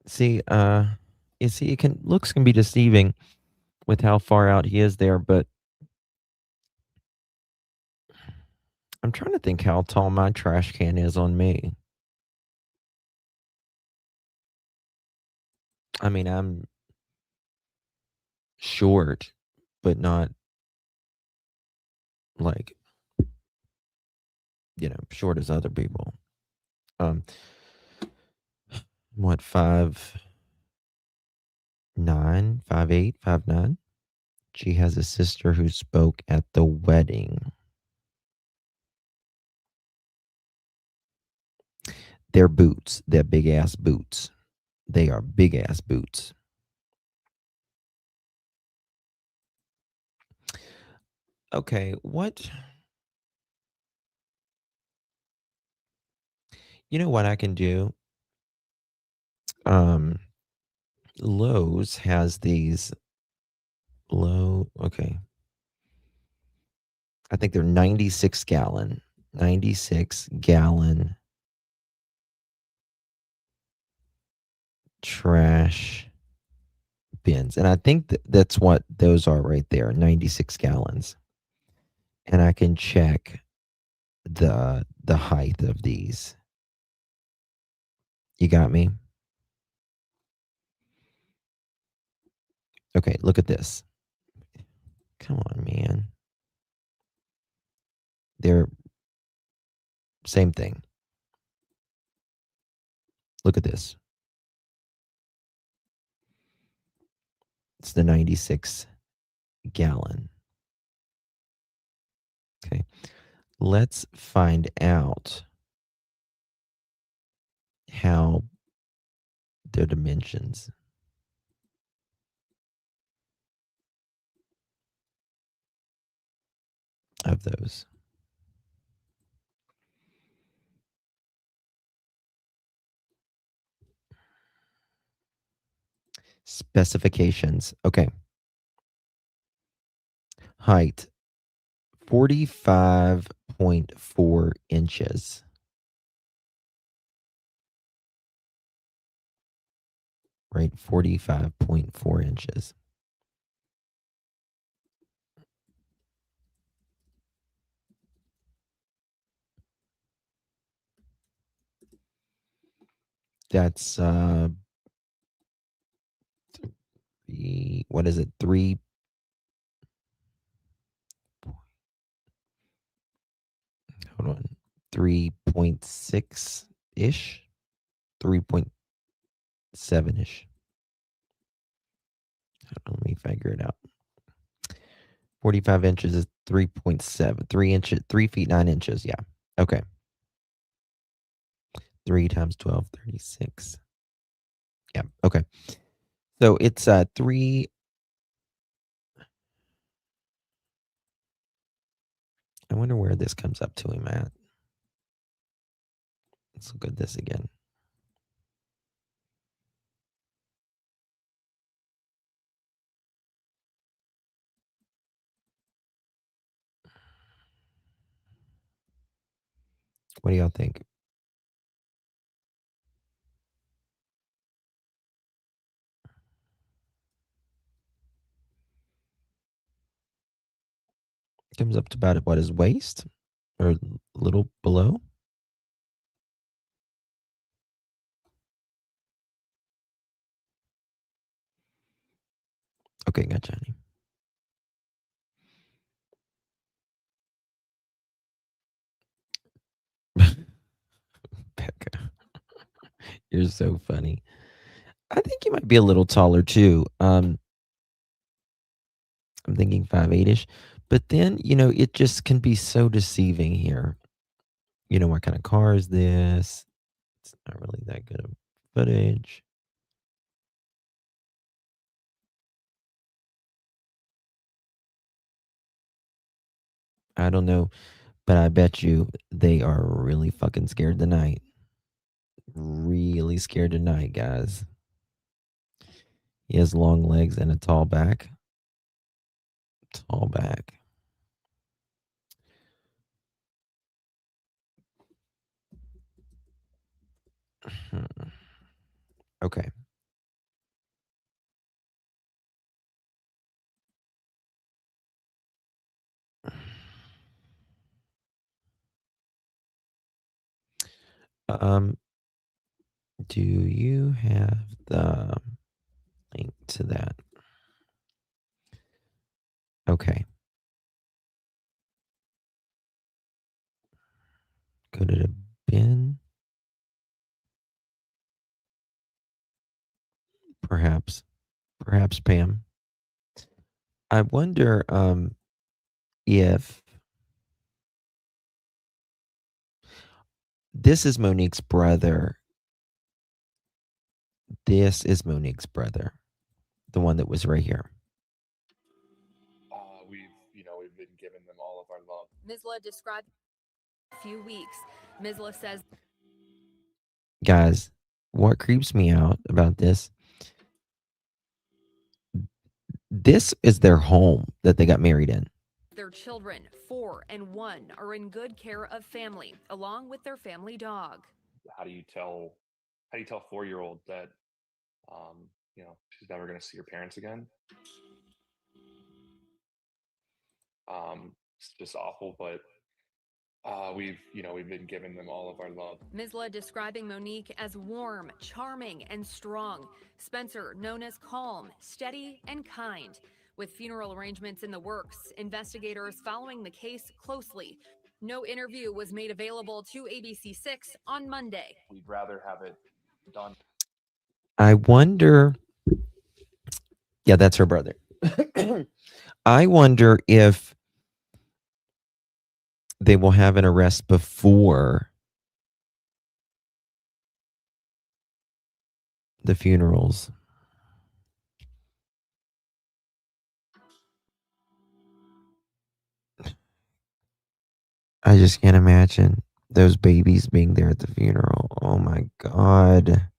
see, you see, looks can be deceiving with how far out he is there, but I'm trying to think how tall my trash can is on me. I mean, I'm short, but not like, short as other people. What, 5'9", 5'8", 5'9"? She has a sister who spoke at the wedding. They're boots. They're big ass boots. They are big ass boots. Okay, what? You know what I can do? Lowe's has these okay. I think they're 96 gallon trash bins. And I think that's what those are right there, 96 gallons. And I can check the height of these. You got me? Okay, look at this. Come on, man. They're same thing. Look at this. It's the 96 gallon. Okay. Let's find out how the dimensions of those. Specifications. Okay. Height 45.4 inches. Right? 45.4 inches. That's what is it? 3.6 ish, 3.7 ish. Let me figure it out. 45 inches is 3.7, 3 inches, 3 feet 9 inches. Yeah. Okay. 3 times 12, 36. Yeah. Okay. So it's 3. I wonder where this comes up to him at. Let's look at this again. What do y'all think? Comes up to about what, his waist or a little below? Okay, gotcha, honey. Becca, you're so funny. I think you might be a little taller too. I'm thinking 5'8"ish, but then it just can be so deceiving here. What kind of car is this? It's not really that good of footage. I don't know, but I bet you they are really fucking scared tonight. Really scared tonight, guys. He has long legs and a tall back. Tall back. Okay. Do you have the link to that? Okay. Could it have been? Perhaps. Perhaps, Pam. I wonder if this is Monique's brother. This is Monique's brother. The one that was right here. We've been giving them all of our love. Misla described a few weeks. Misla says, Guys, what creeps me out about this is their home that they got married in. their children, 4 and 1, are in good care of family, along with their family dog. How do you tell 4-year-old that she's never going to see her parents again? It's just awful, but we've been giving them all of our love. Misla describing Monique as warm, charming, and strong. Spencer known as calm, steady, and kind. With funeral arrangements in the works, investigators following the case closely. No interview was made available to ABC6 on Monday. We'd rather have it done. I wonder. Yeah, that's her brother. I wonder if they will have an arrest before the funerals. I just can't imagine those babies being there at the funeral. Oh my God.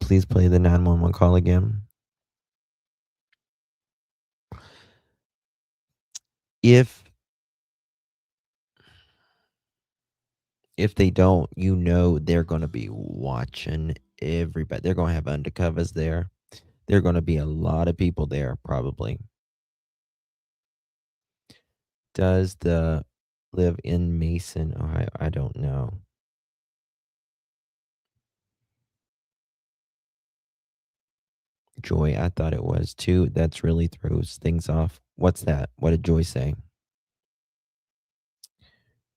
Please play the 911 call again. If they don't, you know they're going to be watching everybody. They're going to have undercovers there. There are going to be a lot of people there, probably. Does the live in Mason, Ohio? I don't know. Joy, I thought it was too. That's really throws things off. What's that? What did Joy say?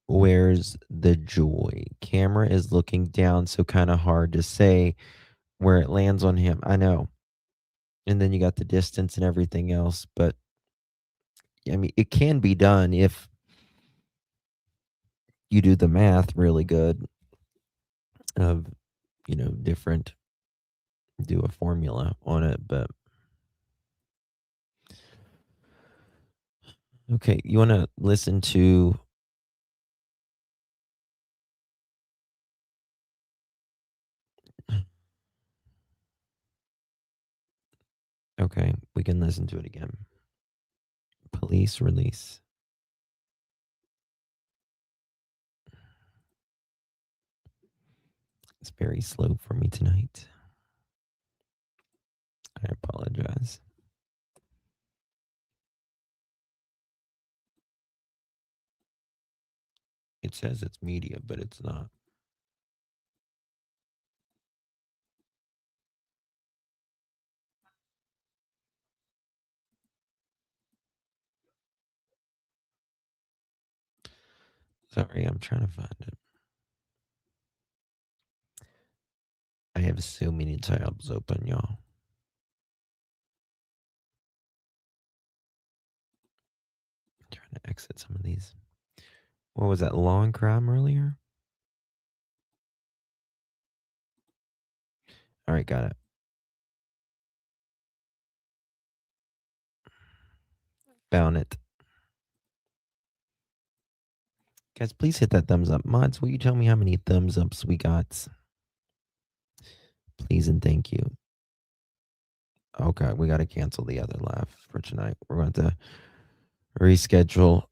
Where's the joy? Camera is looking down, so kind of hard to say where it lands on him. I know. And then you got the distance and everything else, but I mean, it can be done if you do the math really good of, different, do a formula on it, but okay, you want to listen to okay, we can listen to it again. Police release. It's very slow for me tonight. I apologize. It says it's media, but it's not. Sorry, I'm trying to find it. I have so many tabs open, y'all. I'm trying to exit some of these. What was that, law and crime earlier? All right, got it. Found it. Guys, please hit that thumbs up. Mods, will you tell me how many thumbs ups we got? Please and thank you. Okay, we got to cancel the other live for tonight. We're going to reschedule.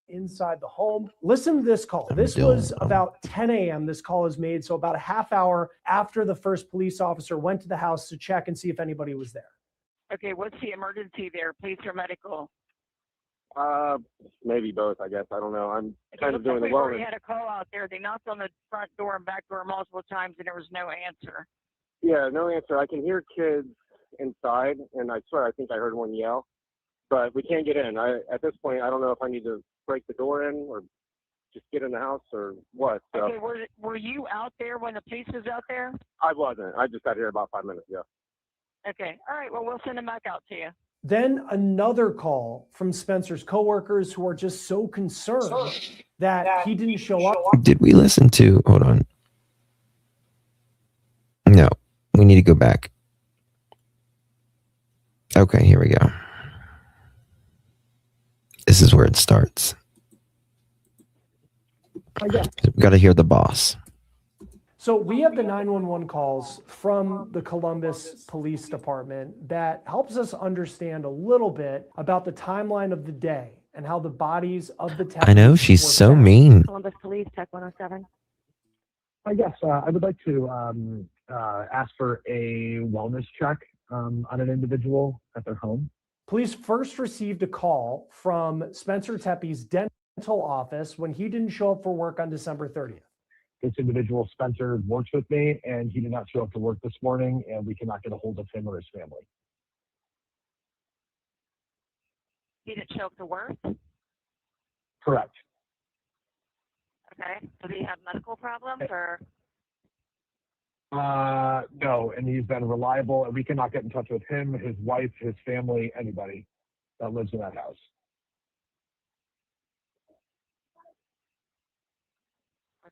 Inside the home. Listen to this call. This was about 10 a.m. This call is made, so about a half hour after the first police officer went to the house to check and see if anybody was there. Okay, what's the emergency there? Police or medical? Maybe both, I guess. I don't know. I'm It kind of looks doing like the we already wellness. had a call out there. They knocked on the front door and back door multiple times, and there was no answer. Yeah, no answer. I can hear kids inside, and I swear I think I heard one yell, but we can't get in. At this point, I don't know if I need to break the door in or just get in the house or what. So Okay, were you out there when the police was out there? I wasn't. I just got here about 5 minutes ago. Okay, all right. Well, we'll send them back out to you. Then another call from Spencer's coworkers who are just so concerned that he didn't show up. Did we listen to? Hold on. No, we need to go back. Okay, here we go. This is where it starts. We got to hear the boss. So we have the 911 calls from the Columbus Police Department that helps us understand a little bit about the timeline of the day and how the bodies of the I know, she's were so found. mean. Columbus Police, Tech 107. Yes, I would like to ask for a wellness check on an individual at their home. Police first received a call from Spencer Tepe's dental office when he didn't show up for work on December 30th. This individual, Spencer, works with me, and he did not show up to work this morning, and we cannot get a hold of him or his family. He didn't show up to work? Correct. Okay. Does he have medical problems or? No, and he's been reliable, and we cannot get in touch with him, his wife, his family, anybody that lives in that house.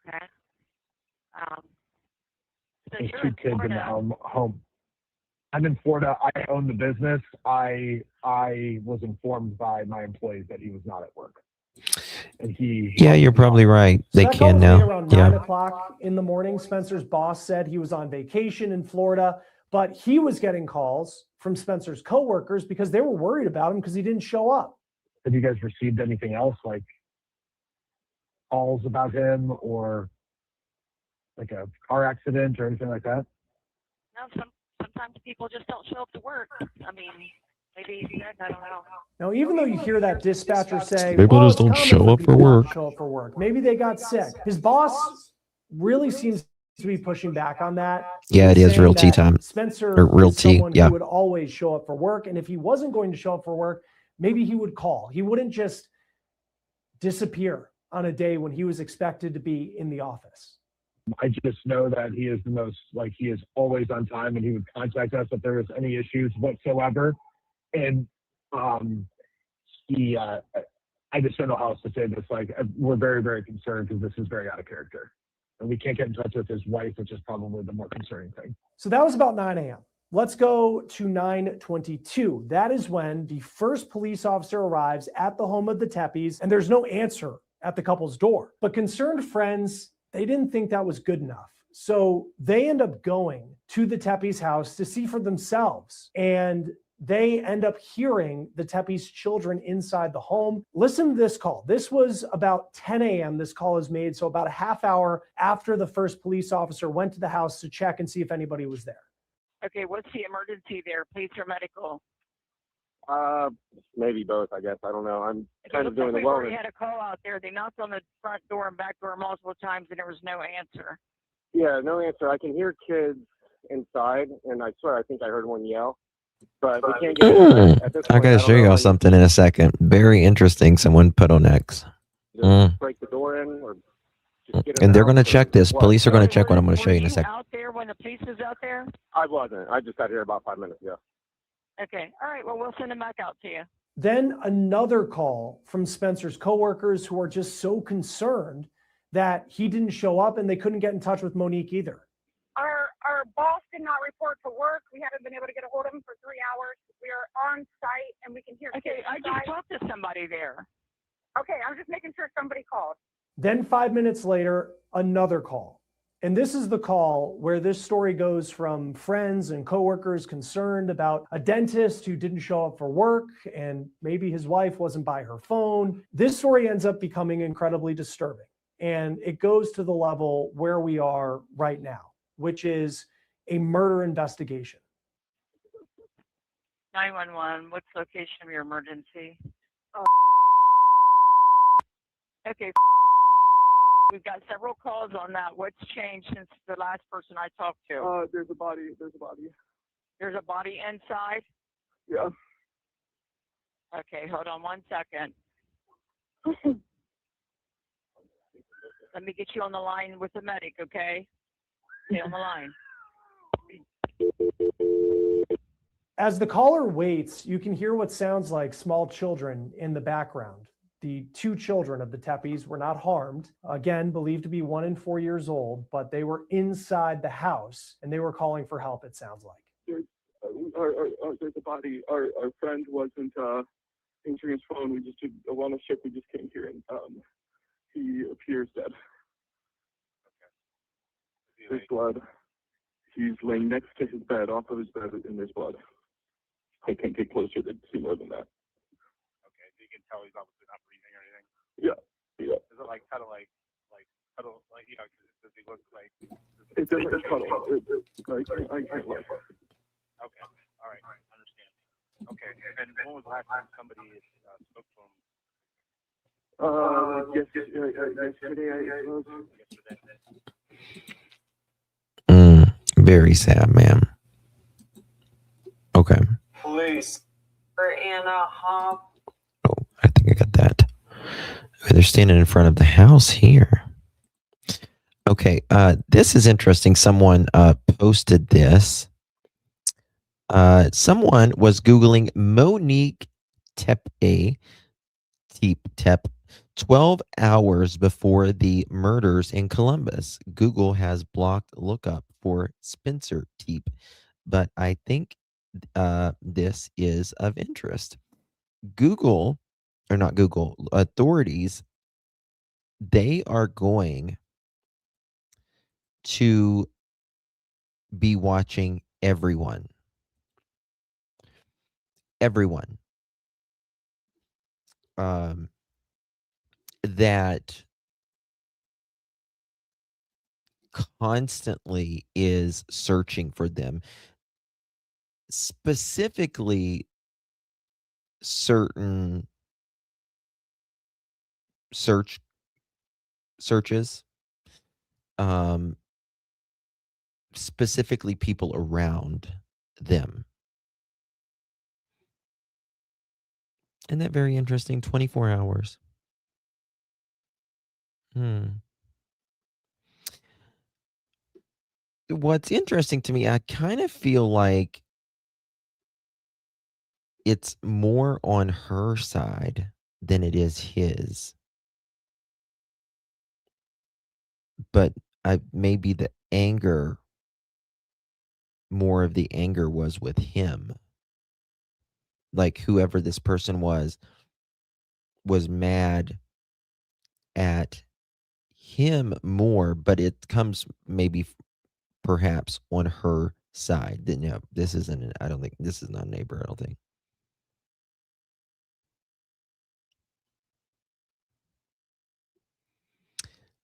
Okay. So There's you're two in kids in the Florida. home. I'm in Florida. I own the business. I was informed by my employees that he was not at work. And Yeah, you're probably right. So They that call can was made now. around Yeah. 9 o'clock in the morning. Spencer's boss said he was on vacation in Florida, but he was getting calls from Spencer's coworkers because they were worried about him because he didn't show up. Have you guys received anything else, like calls about him or like a car accident or anything like that? No, sometimes people just don't show up to work. I mean, maybe he's dead. I don't know. Now, even though you hear that dispatcher say, People well, just it's don't common show up for people not to work. show up for work. Maybe they got sick. His boss really seems to be pushing back on that. Yeah, it is saying real tea that time. Spencer Or real is tea, someone yeah. who would always show up for work. And if he wasn't going to show up for work, maybe he would call. He wouldn't just disappear on a day when he was expected to be in the office. I just know that he is he is always on time, and he would contact us if there was any issues whatsoever. And I just don't know how else to say this. We're very, very concerned because this is very out of character. And we can't get in touch with his wife, which is probably the more concerning thing. So that was about 9 a.m. Let's go to 9:22. That is when the first police officer arrives at the home of the Tepes, and there's no answer at the couple's door. But concerned friends, they didn't think that was good enough. So they end up going to the Tepes' house to see for themselves. And they end up hearing the Tepes' children inside the home. Listen to this call. This was about 10 a.m. This call is made. So about a half hour after the first police officer went to the house to check and see if anybody was there. Okay, what's the emergency there, police or medical? Maybe both, I guess. I don't know. I'm It kind of looks doing like the we already wellness. had a call out there. They knocked on the front door and back door multiple times, and there was no answer. Yeah, no answer. I can hear kids inside, and I swear I think I heard one yell. But we can't get at this I point, gotta I show don't know y'all if I need something in a second. Very interesting. Someone put on X. to break the door in or just get in And the they're house going to or check this. what. Police are going to check what I'm going to show you in a Were second. you out there when the police was out there? I wasn't. I just got here about 5 minutes ago. Okay, all right, well, we'll send them back out to you. Then another call from Spencer's coworkers who are just so concerned that he didn't show up, and they couldn't get in touch with Monique either. Our boss did not report for work. We haven't been able to get a hold of him for 3 hours. We are on site, and we can hear Okay, kids I inside. just talked to somebody there. Okay, I'm just making sure somebody called. Then 5 minutes later, another call. And this is the call where this story goes from friends and coworkers concerned about a dentist who didn't show up for work, and maybe his wife wasn't by her phone. This story ends up becoming incredibly disturbing. And it goes to the level where we are right now, which is a murder investigation. 911, what's the location of your emergency? Okay, we've got several calls on that. What's changed since the last person I talked to? There's a body. There's a body. There's a body inside? Yeah. Okay, hold on 1 second. Let me get you on the line with the medic, okay? Stay on the line. As the caller waits, you can hear what sounds like small children in the background. The two children of the Tepes were not harmed, again, believed to be 1 and 4 years old, but they were inside the house and they were calling for help, it sounds like. There's a body. Our friend wasn't answering his phone. We just did a wellness check. We just came here, and he appears dead. There's blood. He's laying next to his bed, off of his bed, and there's blood. I can't get closer to see more than that. Okay, so you can tell he's obviously not breathing or anything. Yeah, yeah. Is it like kind of like you know? Does he look like? It's cuddle. I can't look. Okay, all right, understand. Okay, and when was the last time somebody spoke to him? Yesterday, I suppose. Very sad, ma'am. Okay. Police. For Anna Hop. I think I got that. Okay, they're standing in front of the house here. Okay, this is interesting. Someone posted this. Someone was Googling Monique Tepe, 12 hours before the murders in Columbus. Google has blocked lookup for Spencer Tepe, but I think this is of interest. Google, or not Google, authorities, they are going to be watching everyone. Everyone. That constantly is searching for them, specifically certain searches, specifically people around them. Isn't that very interesting? 24 hours. What's interesting to me, I kind of feel like it's more on her side than it is his. But maybe the anger, more of the anger was with him. Like whoever this person was mad at him more, but it comes maybe perhaps on her side. No, this isn't, I don't think, this is not a neighbor, I don't think.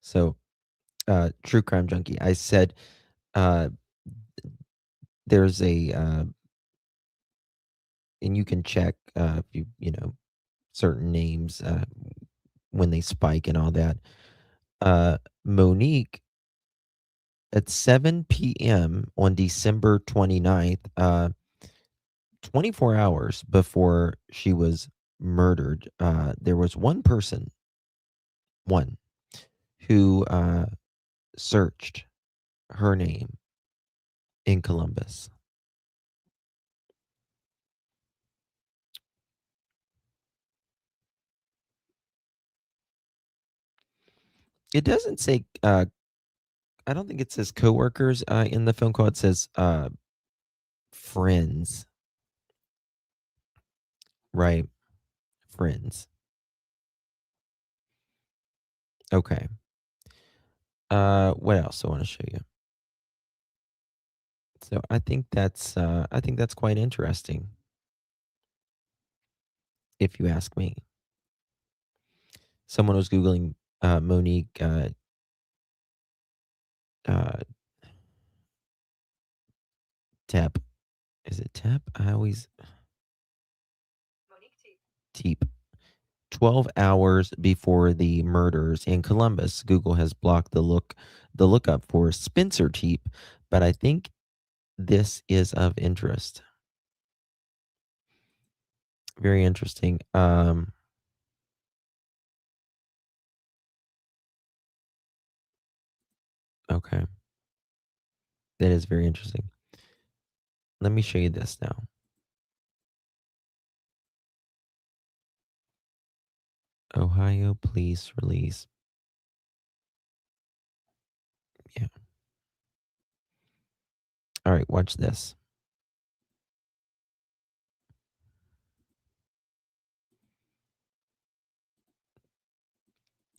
So, True Crime Junkie, I said, there's a, and you can check, if you know, certain names, when they spike and all that. Monique, at 7 p.m. on December 29th, 24 hours before she was murdered, there was one person, who searched her name in Columbus. It doesn't say, I don't think it says coworkers in the phone call. It says friends. Right. Friends. Okay. What else I want to show you? So I think that's quite interesting, if you ask me. Someone was Googling Monique Tepe. Is it Tepe? I always Tepe. 12 hours before the murders in Columbus, Google has blocked the lookup for Spencer Tepe, but I think this is of interest. Very interesting. Okay. That is very interesting. Let me show you this now. Ohio police release. Yeah. All right, watch this.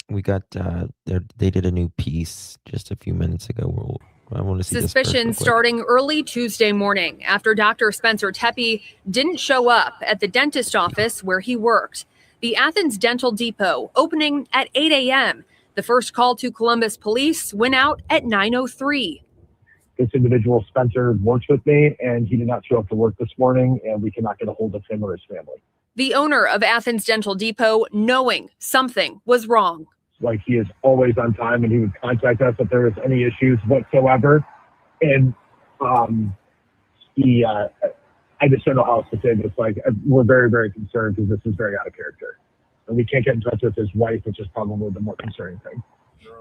We got they did a new piece just a few minutes ago. I want to see Suspicion this first, starting early Tuesday morning after Dr. Spencer Tepe didn't show up at the dentist office where he worked. The Athens Dental Depot opening at 8 a.m. The first call to Columbus police went out at 9:03. This individual, Spencer, works with me, and he did not show up to work this morning, and we cannot get a hold of him or his family. The owner of Athens Dental Depot knowing something was wrong. Like, he is always on time, and he would contact us if there was any issues whatsoever. And I just don't know how else to say this. Like, we're very, very concerned because this is very out of character. And we can't get in touch with his wife, which is probably the more concerning thing.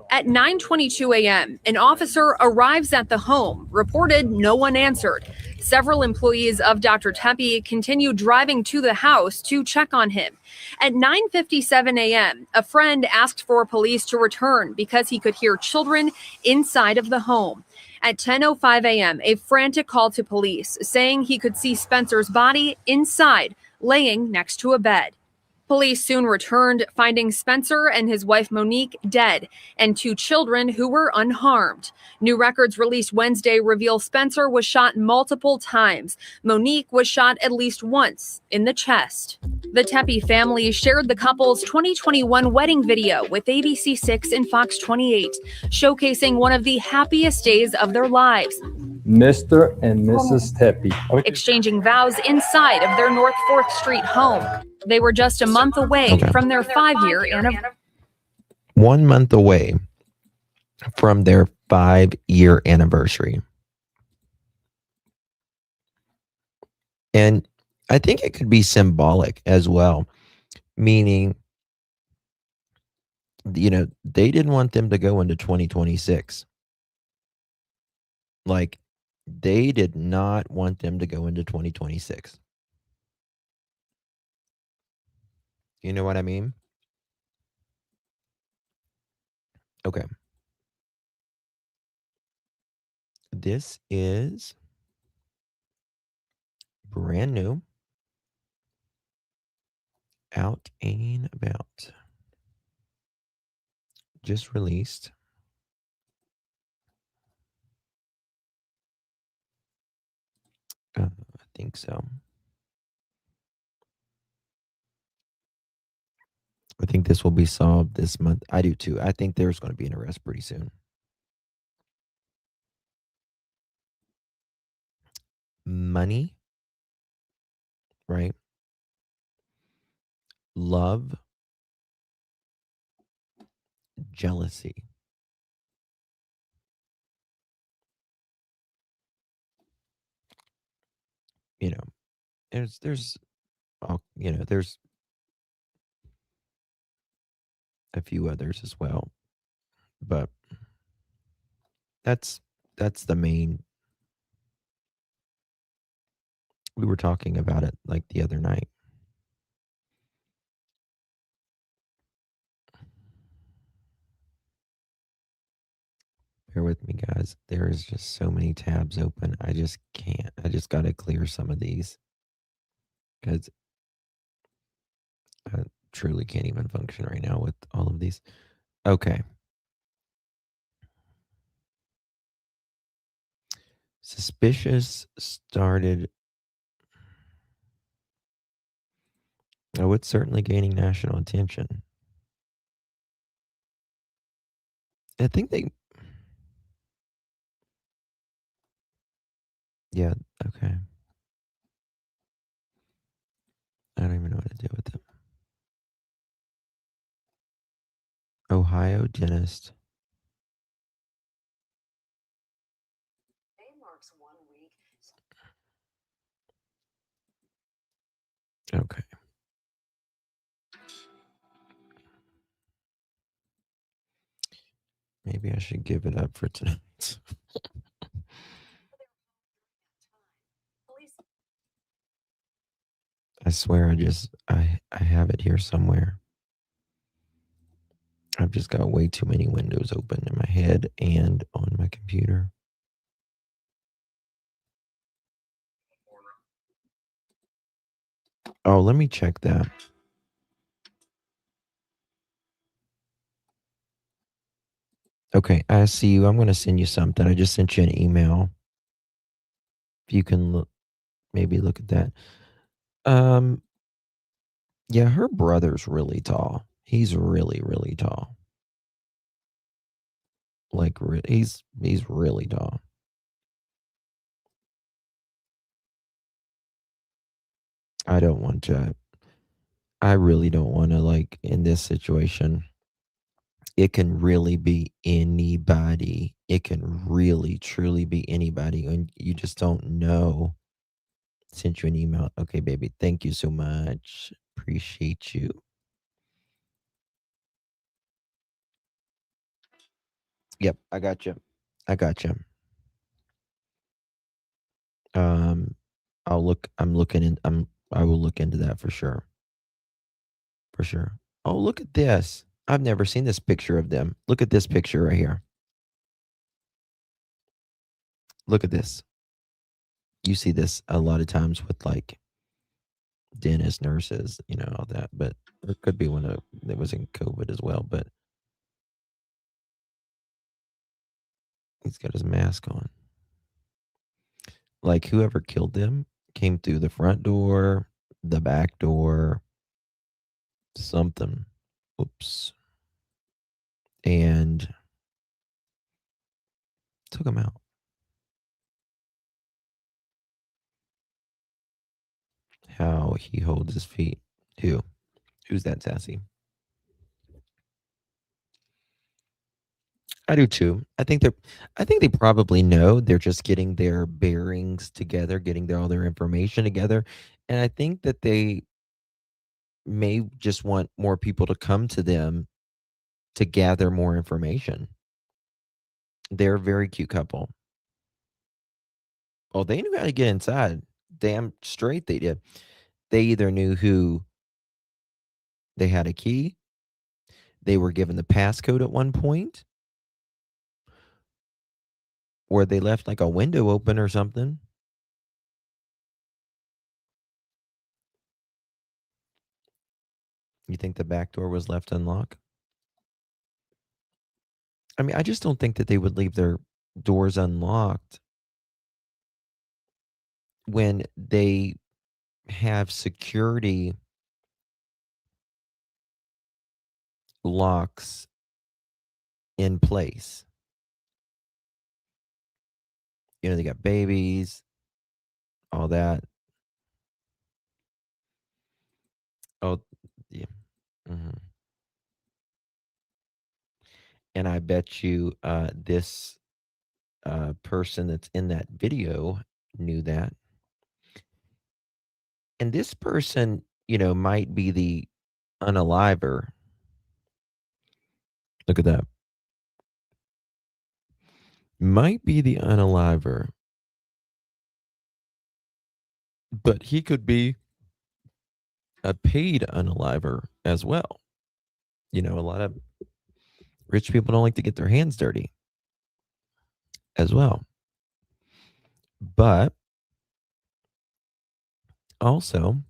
At 9:22 a.m., an officer arrives at the home, reported no one answered. Several employees of Dr. Tepe continue driving to the house to check on him. At 9:57 a.m., a friend asked for police to return because he could hear children inside of the home. At 10:05 a.m., a frantic call to police saying he could see Spencer's body inside, laying next to a bed. Police soon returned, finding Spencer and his wife Monique dead and 2 children who were unharmed. New records released Wednesday reveal Spencer was shot multiple times. Monique was shot at least once in the chest. The Tepe family shared the couple's 2021 wedding video with ABC6 and Fox 28, showcasing one of the happiest days of their lives. Mr. and Mrs. Tepe. Exchanging vows inside of their North 4th Street home. They were just a month away from their 5-year anniversary. 1 month away from their 5-year anniversary. And I think it could be symbolic as well, meaning, they didn't want them to go into 2026. Like, they did not want them to go into 2026. You know what I mean? Okay. This is brand new, out and about, just released. I think so. I think this will be solved this month. I do too. I think there's going to be an arrest pretty soon. Money, right? Love, jealousy. There's there's a few others as well, but that's the main. We were talking about it like the other night. Bear with me, guys. There is just so many tabs open. I just can't. I just got to clear some of these because I truly can't even function right now with all of these. Okay. Suspicious started. Oh, it's certainly gaining national attention. I think they. Yeah, okay. I don't even know what to do with them. Ohio dentist. Okay. Maybe I should give it up for tonight. I swear I have it here somewhere. I've just got way too many windows open in my head and on my computer. Oh, let me check that. Okay, I see you. I'm going to send you something. I just sent you an email. If you can maybe look at that. Yeah, her brother's really tall. He's really, really tall. Like he's really tall. I don't want to. I really don't want to, like, in this situation. It can really be anybody. It can really, truly be anybody, and you just don't know. Sent you an email. Okay, baby. Thank you so much. Appreciate you. Yep, I got you. I got you. I'll look. I'm looking in. I will look into that for sure. For sure. Oh, look at this. I've never seen this picture of them. Look at this picture right here. Look at this. You see this a lot of times with like dentists, nurses, all that. But it could be when it was in COVID as well. But he's got his mask on. Like whoever killed them came through the front door, the back door, something. Oops. And took him out. How he holds his feet. Who's that sassy? I do too. I think they probably know. They're just getting their bearings together, getting all their information together. And I think that they may just want more people to come to them to gather more information. They're a very cute couple. Oh, they knew how to get inside. Damn straight they did. They either knew who they had a key, they were given the passcode at one point, or they left like a window open or something. You think the back door was left unlocked? I mean, I just don't think that they would leave their doors unlocked when they have security locks in place. They got babies, all that. Oh, yeah. Mhm. And I bet you this person that's in that video knew that. And this person, might be the unaliver. Look at that. Might be the unaliver. But he could be a paid unaliver as well. A lot of rich people don't like to get their hands dirty as well. But also,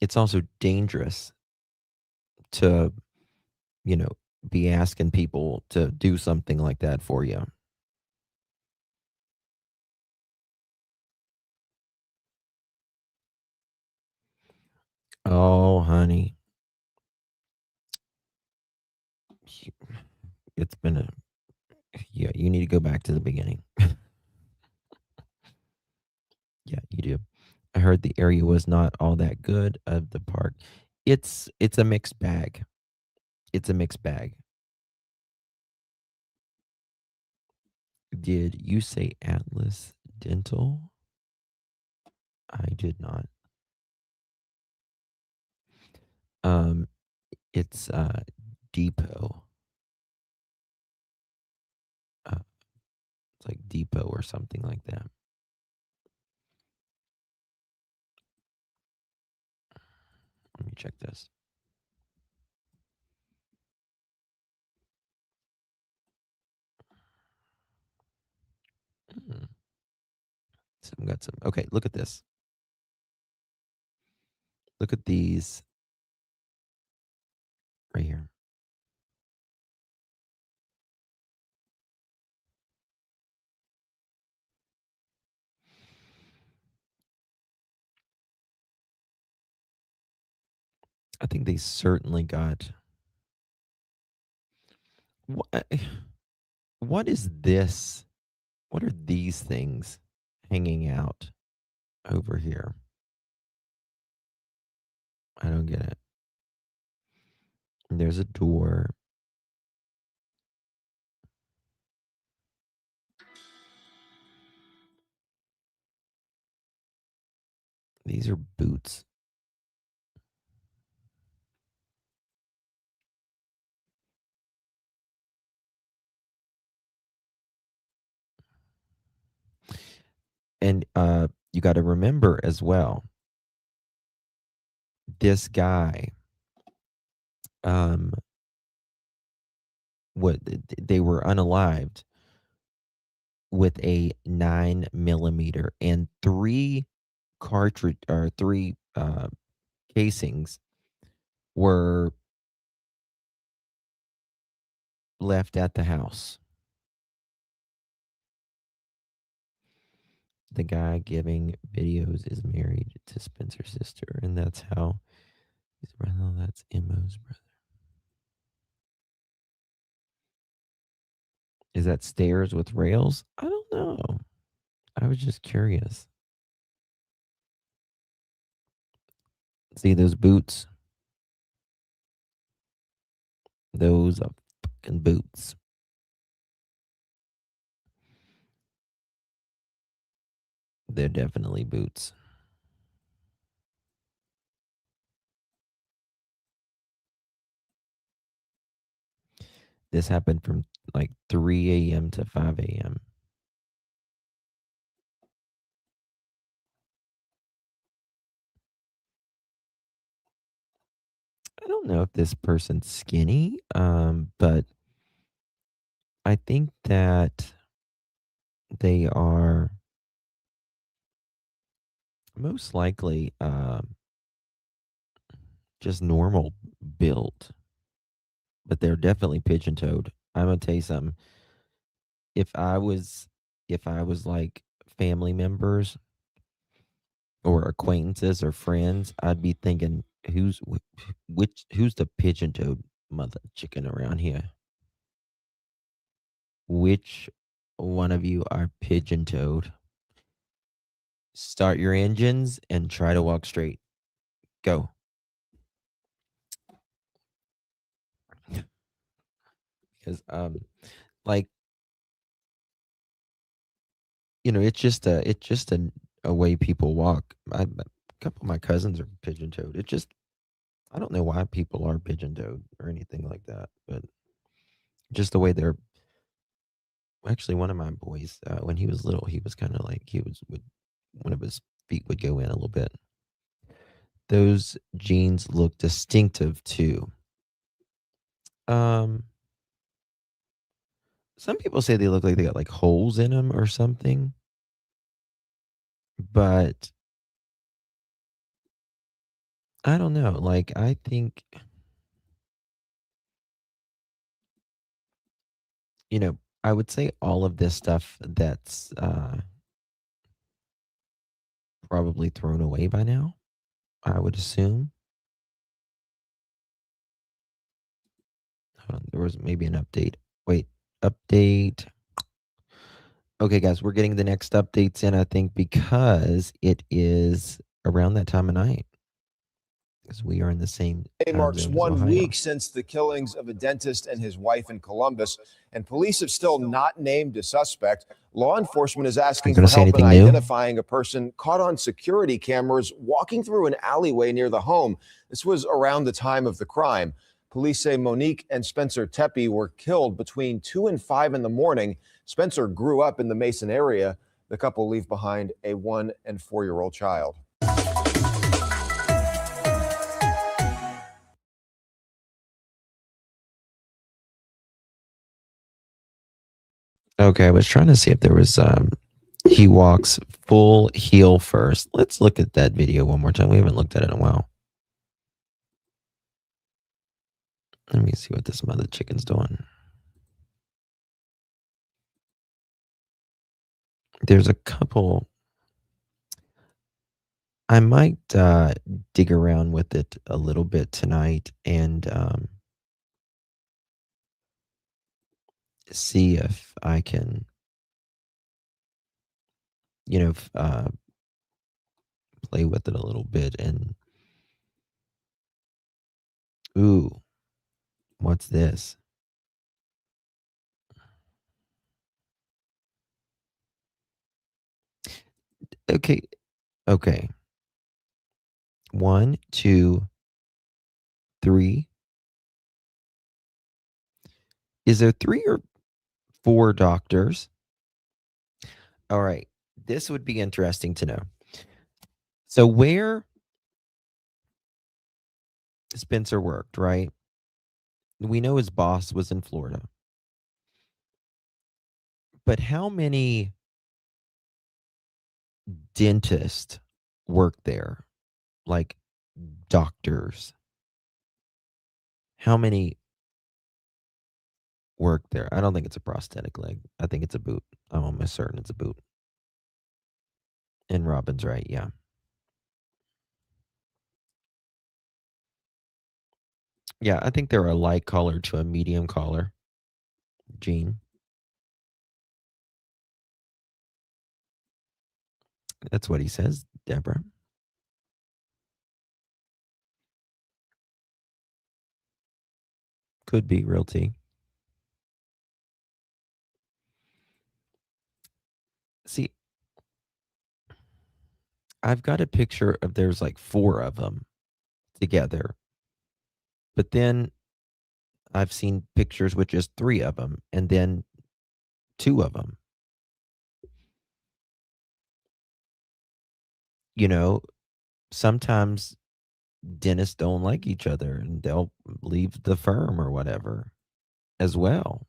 it's also dangerous to, be asking people to do something like that for you. Oh, honey. It's been yeah, you need to go back to the beginning. Yeah, you do. I heard the area was not all that good of the park. It's a mixed bag. It's a mixed bag. Did you say Atlas Dental? I did not. It's Depot. It's like Depot or something like that. Let me check this. Some got some. Okay, look at this. Look at these right here. I think they certainly got. What is this? What are these things hanging out over here? I don't get it. There's a door. These are boots. And you got to remember as well, this guy, what they were unalived with a 9mm and three cartridge or three casings were left at the house. The guy giving videos is married to Spencer's sister, and that's how his brother. That's Emo's brother. Is that stairs with rails? I don't know. I was just curious. See those boots? Those are fucking boots. They're definitely boots. This happened from like 3 a.m. to 5 a.m. I don't know if this person's skinny, but I think that they are most likely just normal built, but they're definitely pigeon-toed. I'm gonna tell you something. If I was like family members or acquaintances or friends, I'd be thinking, who's the pigeon-toed mother chicken around here? Which one of you are pigeon-toed? Start your engines and try to walk straight. Go. Because like, it's just a way people walk. A couple of my cousins are pigeon-toed. It just, I don't know why people are pigeon-toed or anything like that, but just the way they're. Actually, one of my boys, when he was little, he was kind of like one of his feet would go in a little bit. Those jeans look distinctive too. Um, some people say they look like they got like holes in them or something, but I don't know. Like, I think, I would say all of this stuff that's probably thrown away by now, I would assume. Hold on, there was maybe an update. Wait, update. Okay, guys, we're getting the next updates in, I think, because it is around that time of night. Because we are in the same It time marks zone as 1 Ohio. week since the killings of a dentist and his wife in Columbus, and police have still not named a suspect. Law enforcement is asking for Say help in anything new? identifying a person caught on security cameras walking through an alleyway near the home. This was around the time of the crime. Police say Monique and Spencer Tepe were killed between 2 and 5 in the morning. Spencer grew up in the Mason area. The couple leave behind a 1 and 4-year-old child. Okay, I was trying to see if there was he walks full heel first. Let's look at that video one more time. We haven't looked at it in a while. Let me see what this mother chicken's doing. There's a couple. I might dig around with it a little bit tonight and see if I can, play with it a little bit. And ooh, what's this? Okay, 1, 2, 3. Is there 3 or 4 doctors? All right. This would be interesting to know. So where Spencer worked, right? We know his boss was in Florida. But how many dentists work there? Like doctors? How many work there? I don't think it's a prosthetic leg. I think it's a boot. I'm almost certain it's a boot. And Robin's right, yeah. Yeah, I think they're a light collar to a medium collar. Gene. That's what he says, Deborah. Could be realty. See, I've got a picture of there's like 4 of them together. But then I've seen pictures with just 3 of them and then 2 of them. You know, sometimes dentists don't like each other and they'll leave the firm or whatever as well.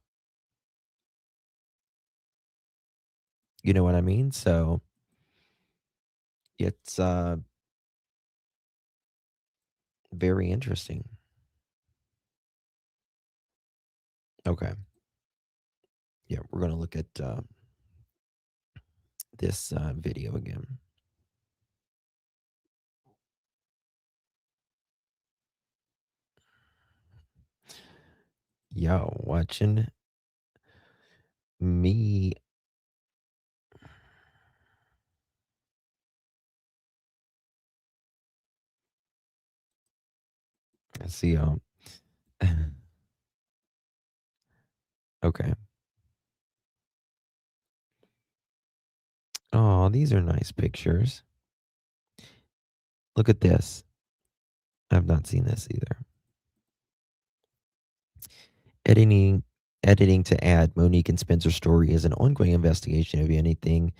You know what I mean? So it's very interesting. Okay. Yeah, we're going to look at this video again. Yo, watching me. I see. Okay. Oh, these are nice pictures. Look at this. I've not seen this either. Editing editing to add Monique and Spencer's story is an ongoing investigation of anything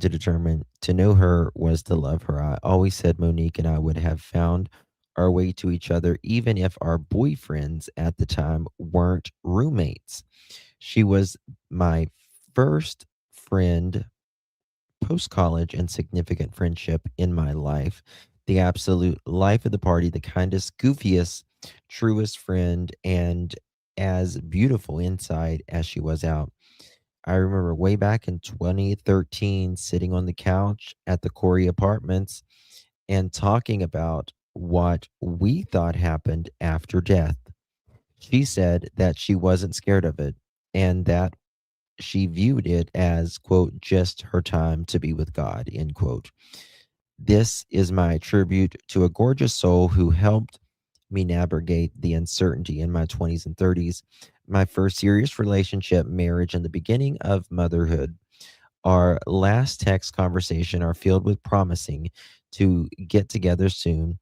to determine. To know her was to love her. I always said Monique and I would have found our way to each other even if our boyfriends at the time weren't roommates. She was my first friend post college and significant friendship in my life. The absolute life of the party, the kindest, goofiest, truest friend, and as beautiful inside as she was out. I remember way back in 2013 sitting on the couch at the Corey Apartments and talking about what we thought happened after death. She said that she wasn't scared of it and that she viewed it as, quote, just her time to be with God, end quote. This is my tribute to a gorgeous soul who helped me navigate the uncertainty in my 20s and 30s, my first serious relationship, marriage, and the beginning of motherhood. Our last text conversation are filled with promising to get together soon.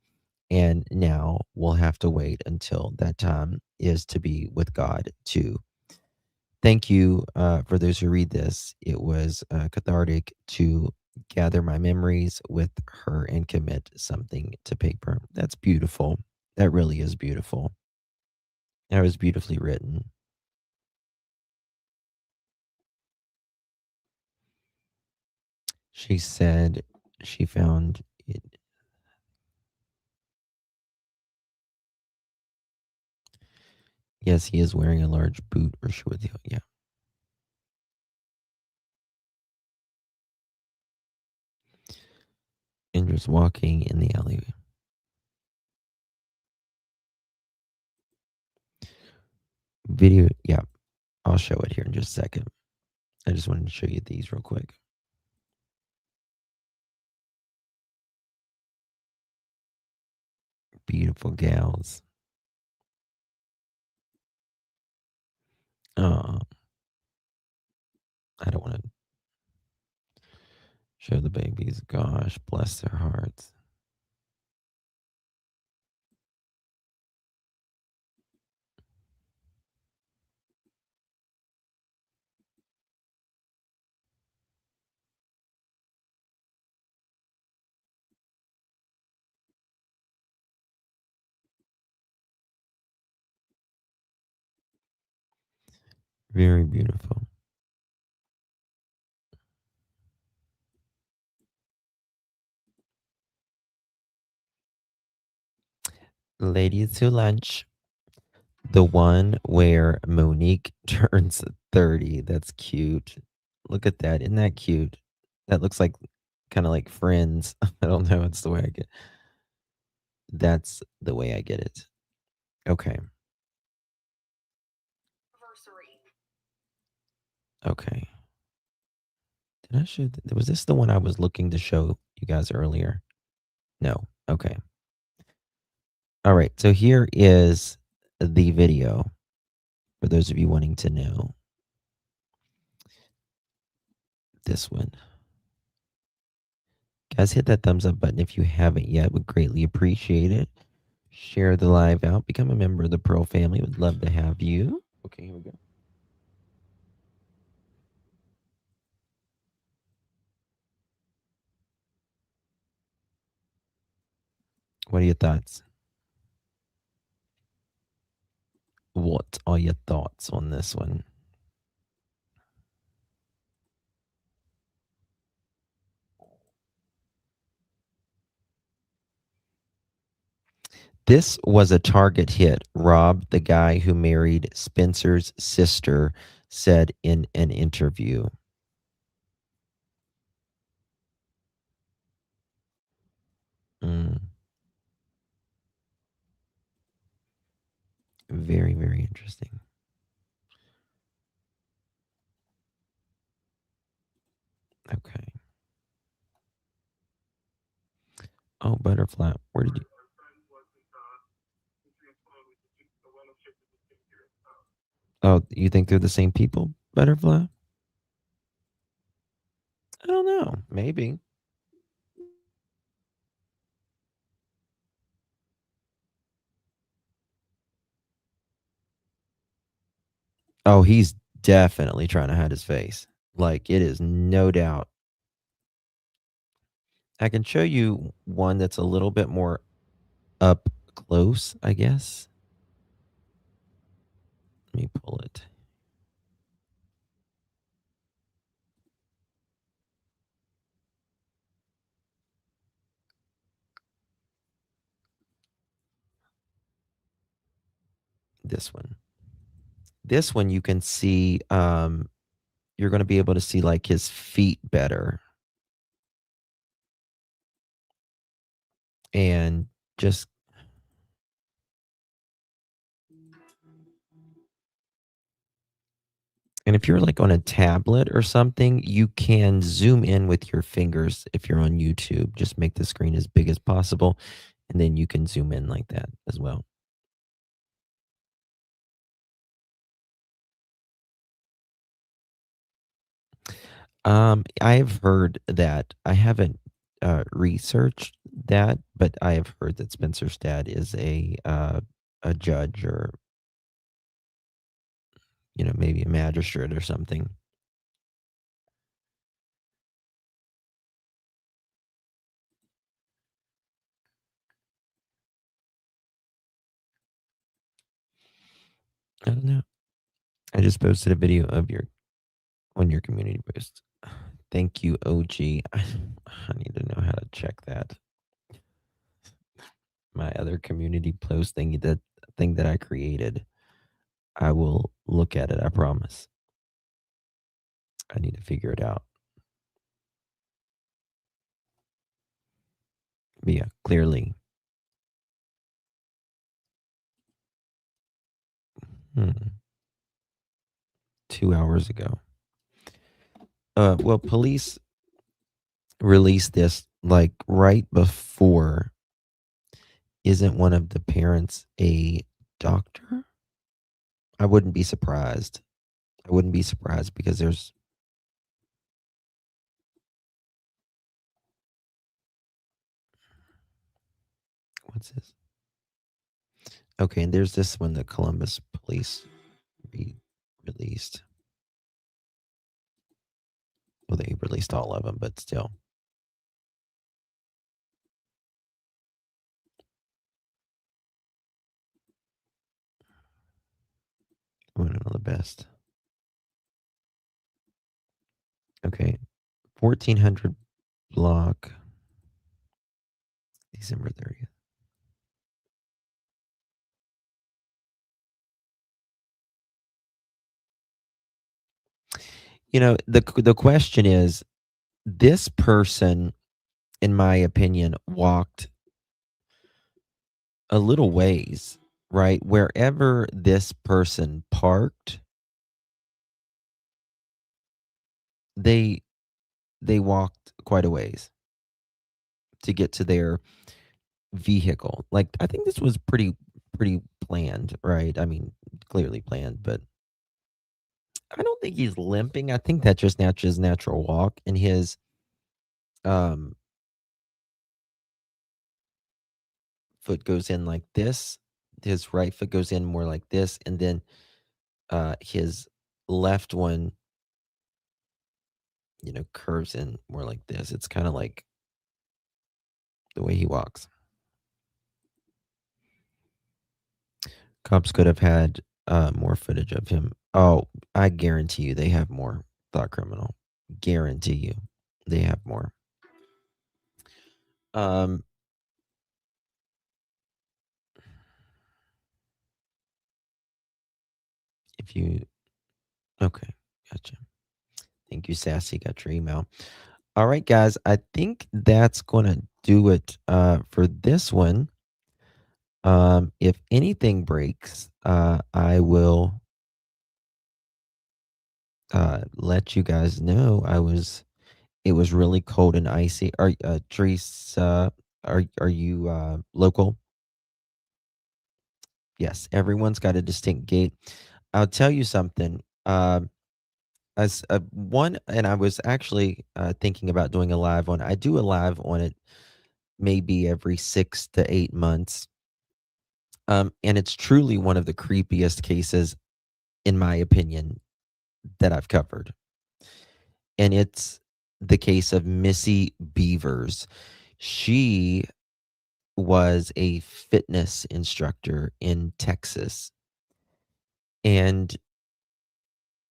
And now we'll have to wait until that time is to be with God too. Thank you for those who read this. It was cathartic to gather my memories with her and commit something to paper. That's beautiful. That really is beautiful. That was beautifully written. She said she found it. Yes, he is wearing a large boot or shoe with you. Yeah. And just walking in the alleyway. Video. Yeah. I'll show it here in just a second. I just wanted to show you these real quick. Beautiful gals. Oh, I don't want to show the babies. Gosh, bless their hearts. Very beautiful. Ladies to lunch. The one where Monique turns 30. That's cute. Look at that. Isn't that cute? That looks like kind of like Friends. I don't know. It's the way I get. That's the way I get it. Okay. Okay. Did I show? Was this the one I was looking to show you guys earlier? No. Okay. All right. So here is the video for those of you wanting to know. This one. Guys, hit that thumbs up button if you haven't yet. Would greatly appreciate it. Share the live out. Become a member of the Pearl family. Would love to have you. Okay, here we go. What are your thoughts? What are your thoughts on this one? This was a target hit. Rob, the guy who married Spencer's sister, said in an interview. Very, very interesting. Okay. Oh, Butterfly. Where did you? Oh, you think they're the same people, Butterfly? I don't know. Maybe. Oh, he's definitely trying to hide his face. Like, it is no doubt. I can show you one that's a little bit more up close, I guess. Let me pull it. This one. This one you can see, you're going to be able to see like his feet better. And just and if you're like on a tablet or something, you can zoom in with your fingers if you're on YouTube. Just make the screen as big as possible, and then you can zoom in like that as well. I've heard that. I haven't researched that, but I have heard that Spencer's dad is a judge or maybe a magistrate or something. I don't know. I just posted a video of on your community post. Thank you, OG. I need to know how to check that. My other community post thing that I created. I will look at it, I promise. I need to figure it out. But yeah, clearly. 2 hours ago. Well, police released this like right before. Isn't one of the parents a doctor? I wouldn't be surprised. I wouldn't be surprised because there's what's this? Okay, and there's this one that Columbus police released. Well, they released all of them, but still. One of the best. Okay. 1400 block. December 30th. You know, the question is, this person, in my opinion, walked a little ways, right? Wherever this person parked, they they walked quite a ways to get to their vehicle. Like, I think this was pretty planned, right? I mean, clearly planned, but I don't think he's limping. I think that just his natural walk, and his um foot goes in like this. His right foot goes in more like this, and then his left one, curves in more like this. It's kind of like the way he walks. Cops could have had more footage of him. Oh, I guarantee you they have more. Thought criminal. Guarantee you they have more. Um, if you okay, gotcha. Thank you, Sassy. Got your email. All right, guys. I think that's gonna do it for this one. If anything breaks, I will let you guys know. It was really cold and icy. Are Teresa, are you local? Yes, everyone's got a distinct gait. I'll tell you something. As one, and I was actually thinking about doing a live one. I do a live on it maybe every 6 to 8 months. And it's truly one of the creepiest cases, in my opinion, that I've covered. And it's the case of Missy Beavers. She was a fitness instructor in Texas, and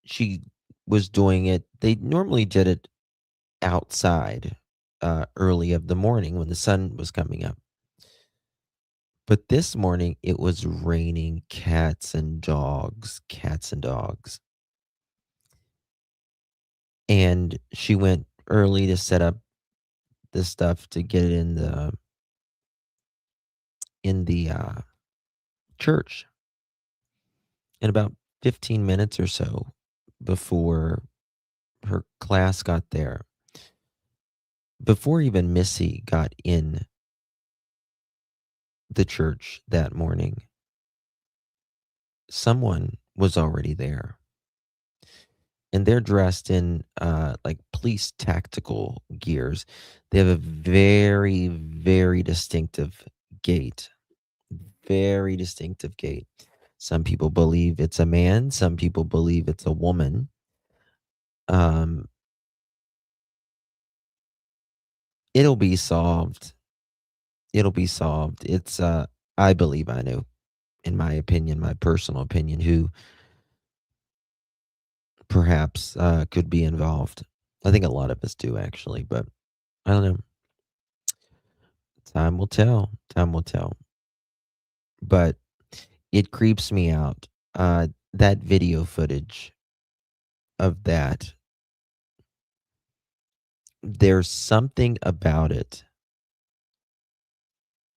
she was doing it. They normally did it outside early of the morning when the sun was coming up. But this morning it was raining cats and dogs, cats and dogs. And she went early to set up the stuff to get it in the church. And about 15 minutes or so before her class got there, before even Missy got in the church that morning, someone was already there. And they're dressed in like police tactical gears. They have a very, very distinctive gait. Very distinctive gait. Some people believe it's a man, some people believe it's a woman. Um, it'll be solved. It'll be solved. It's I believe I know, in my opinion, my personal opinion, who perhaps could be involved. I think a lot of us do, actually, but I don't know. Time will tell. Time will tell. But it creeps me out. That video footage of that, there's something about it,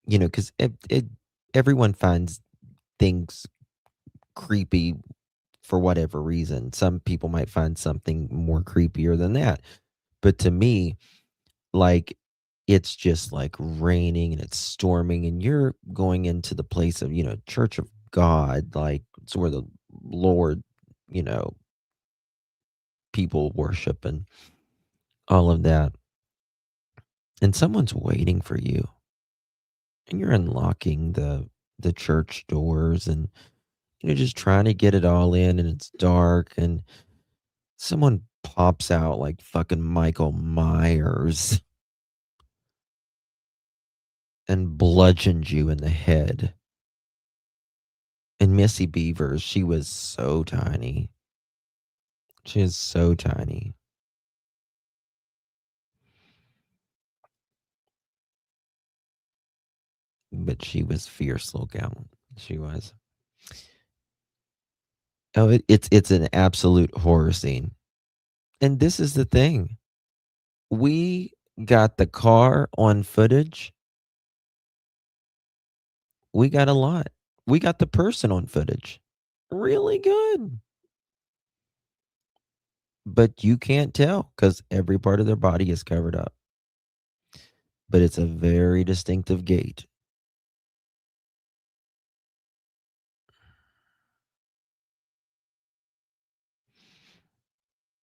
because everyone finds things creepy for whatever reason. Some people might find something more creepier than that. But to me, like, it's just like raining and it's storming, and you're going into the place of, Church of God, like it's where the Lord, you know, people worship and all of that. And someone's waiting for you, and you're unlocking the church doors, and just trying to get it all in, and it's dark, and someone pops out like fucking Michael Myers and bludgeons you in the head. And Missy Beavers, she was so tiny. She is so tiny. but she was fierce little gal. She was. Oh, it's an absolute horror scene. And this is the thing. We got the car on footage. We got a lot. We got the person on footage. Really good. But you can't tell because every part of their body is covered up. But it's a very distinctive gait.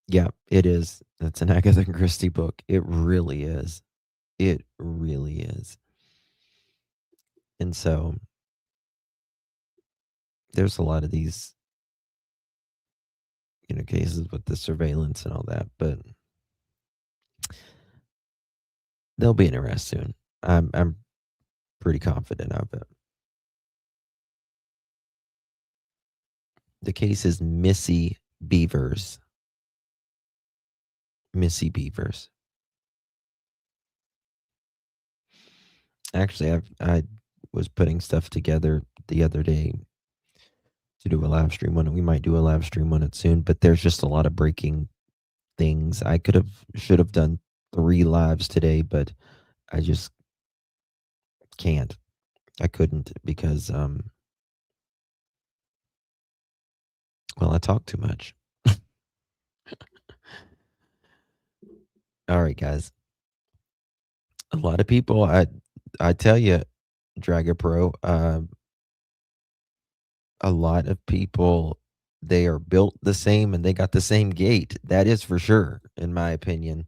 Yeah, it is. That's an Agatha Christie book. It really is. It really is. And so there's a lot of these, cases with the surveillance and all that, but there'll be an arrest soon. I'm pretty confident of it. The case is Missy Beavers. Missy Beavers. Actually, I was putting stuff together the other day to do a live stream on it. We might do a live stream on it soon, but there's just a lot of breaking things. I should have done 3 lives today, but I just can't. I couldn't because I talk too much. All right, guys. A lot of people, I tell you, Draga Pro, a lot of people, they are built the same and they got the same gait. That is for sure, in my opinion.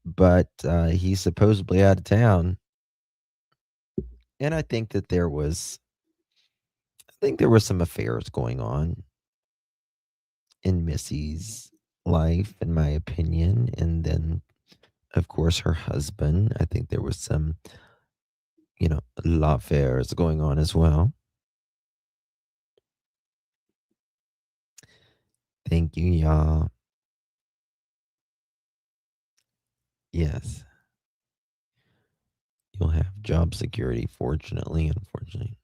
But he's supposedly out of town. And I think that there was some affairs going on in Missy's life, in my opinion. And then, of course, her husband. I think there was some, love affairs going on as well. Thank you, y'all. Yes. You'll have job security, fortunately, unfortunately.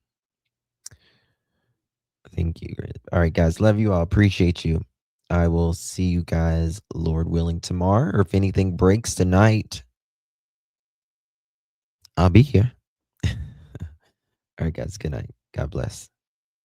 Thank you. All right, guys. Love you all. Appreciate you. I will see you guys, Lord willing, tomorrow. Or if anything breaks tonight, I'll be here. All right, guys. Good night. God bless.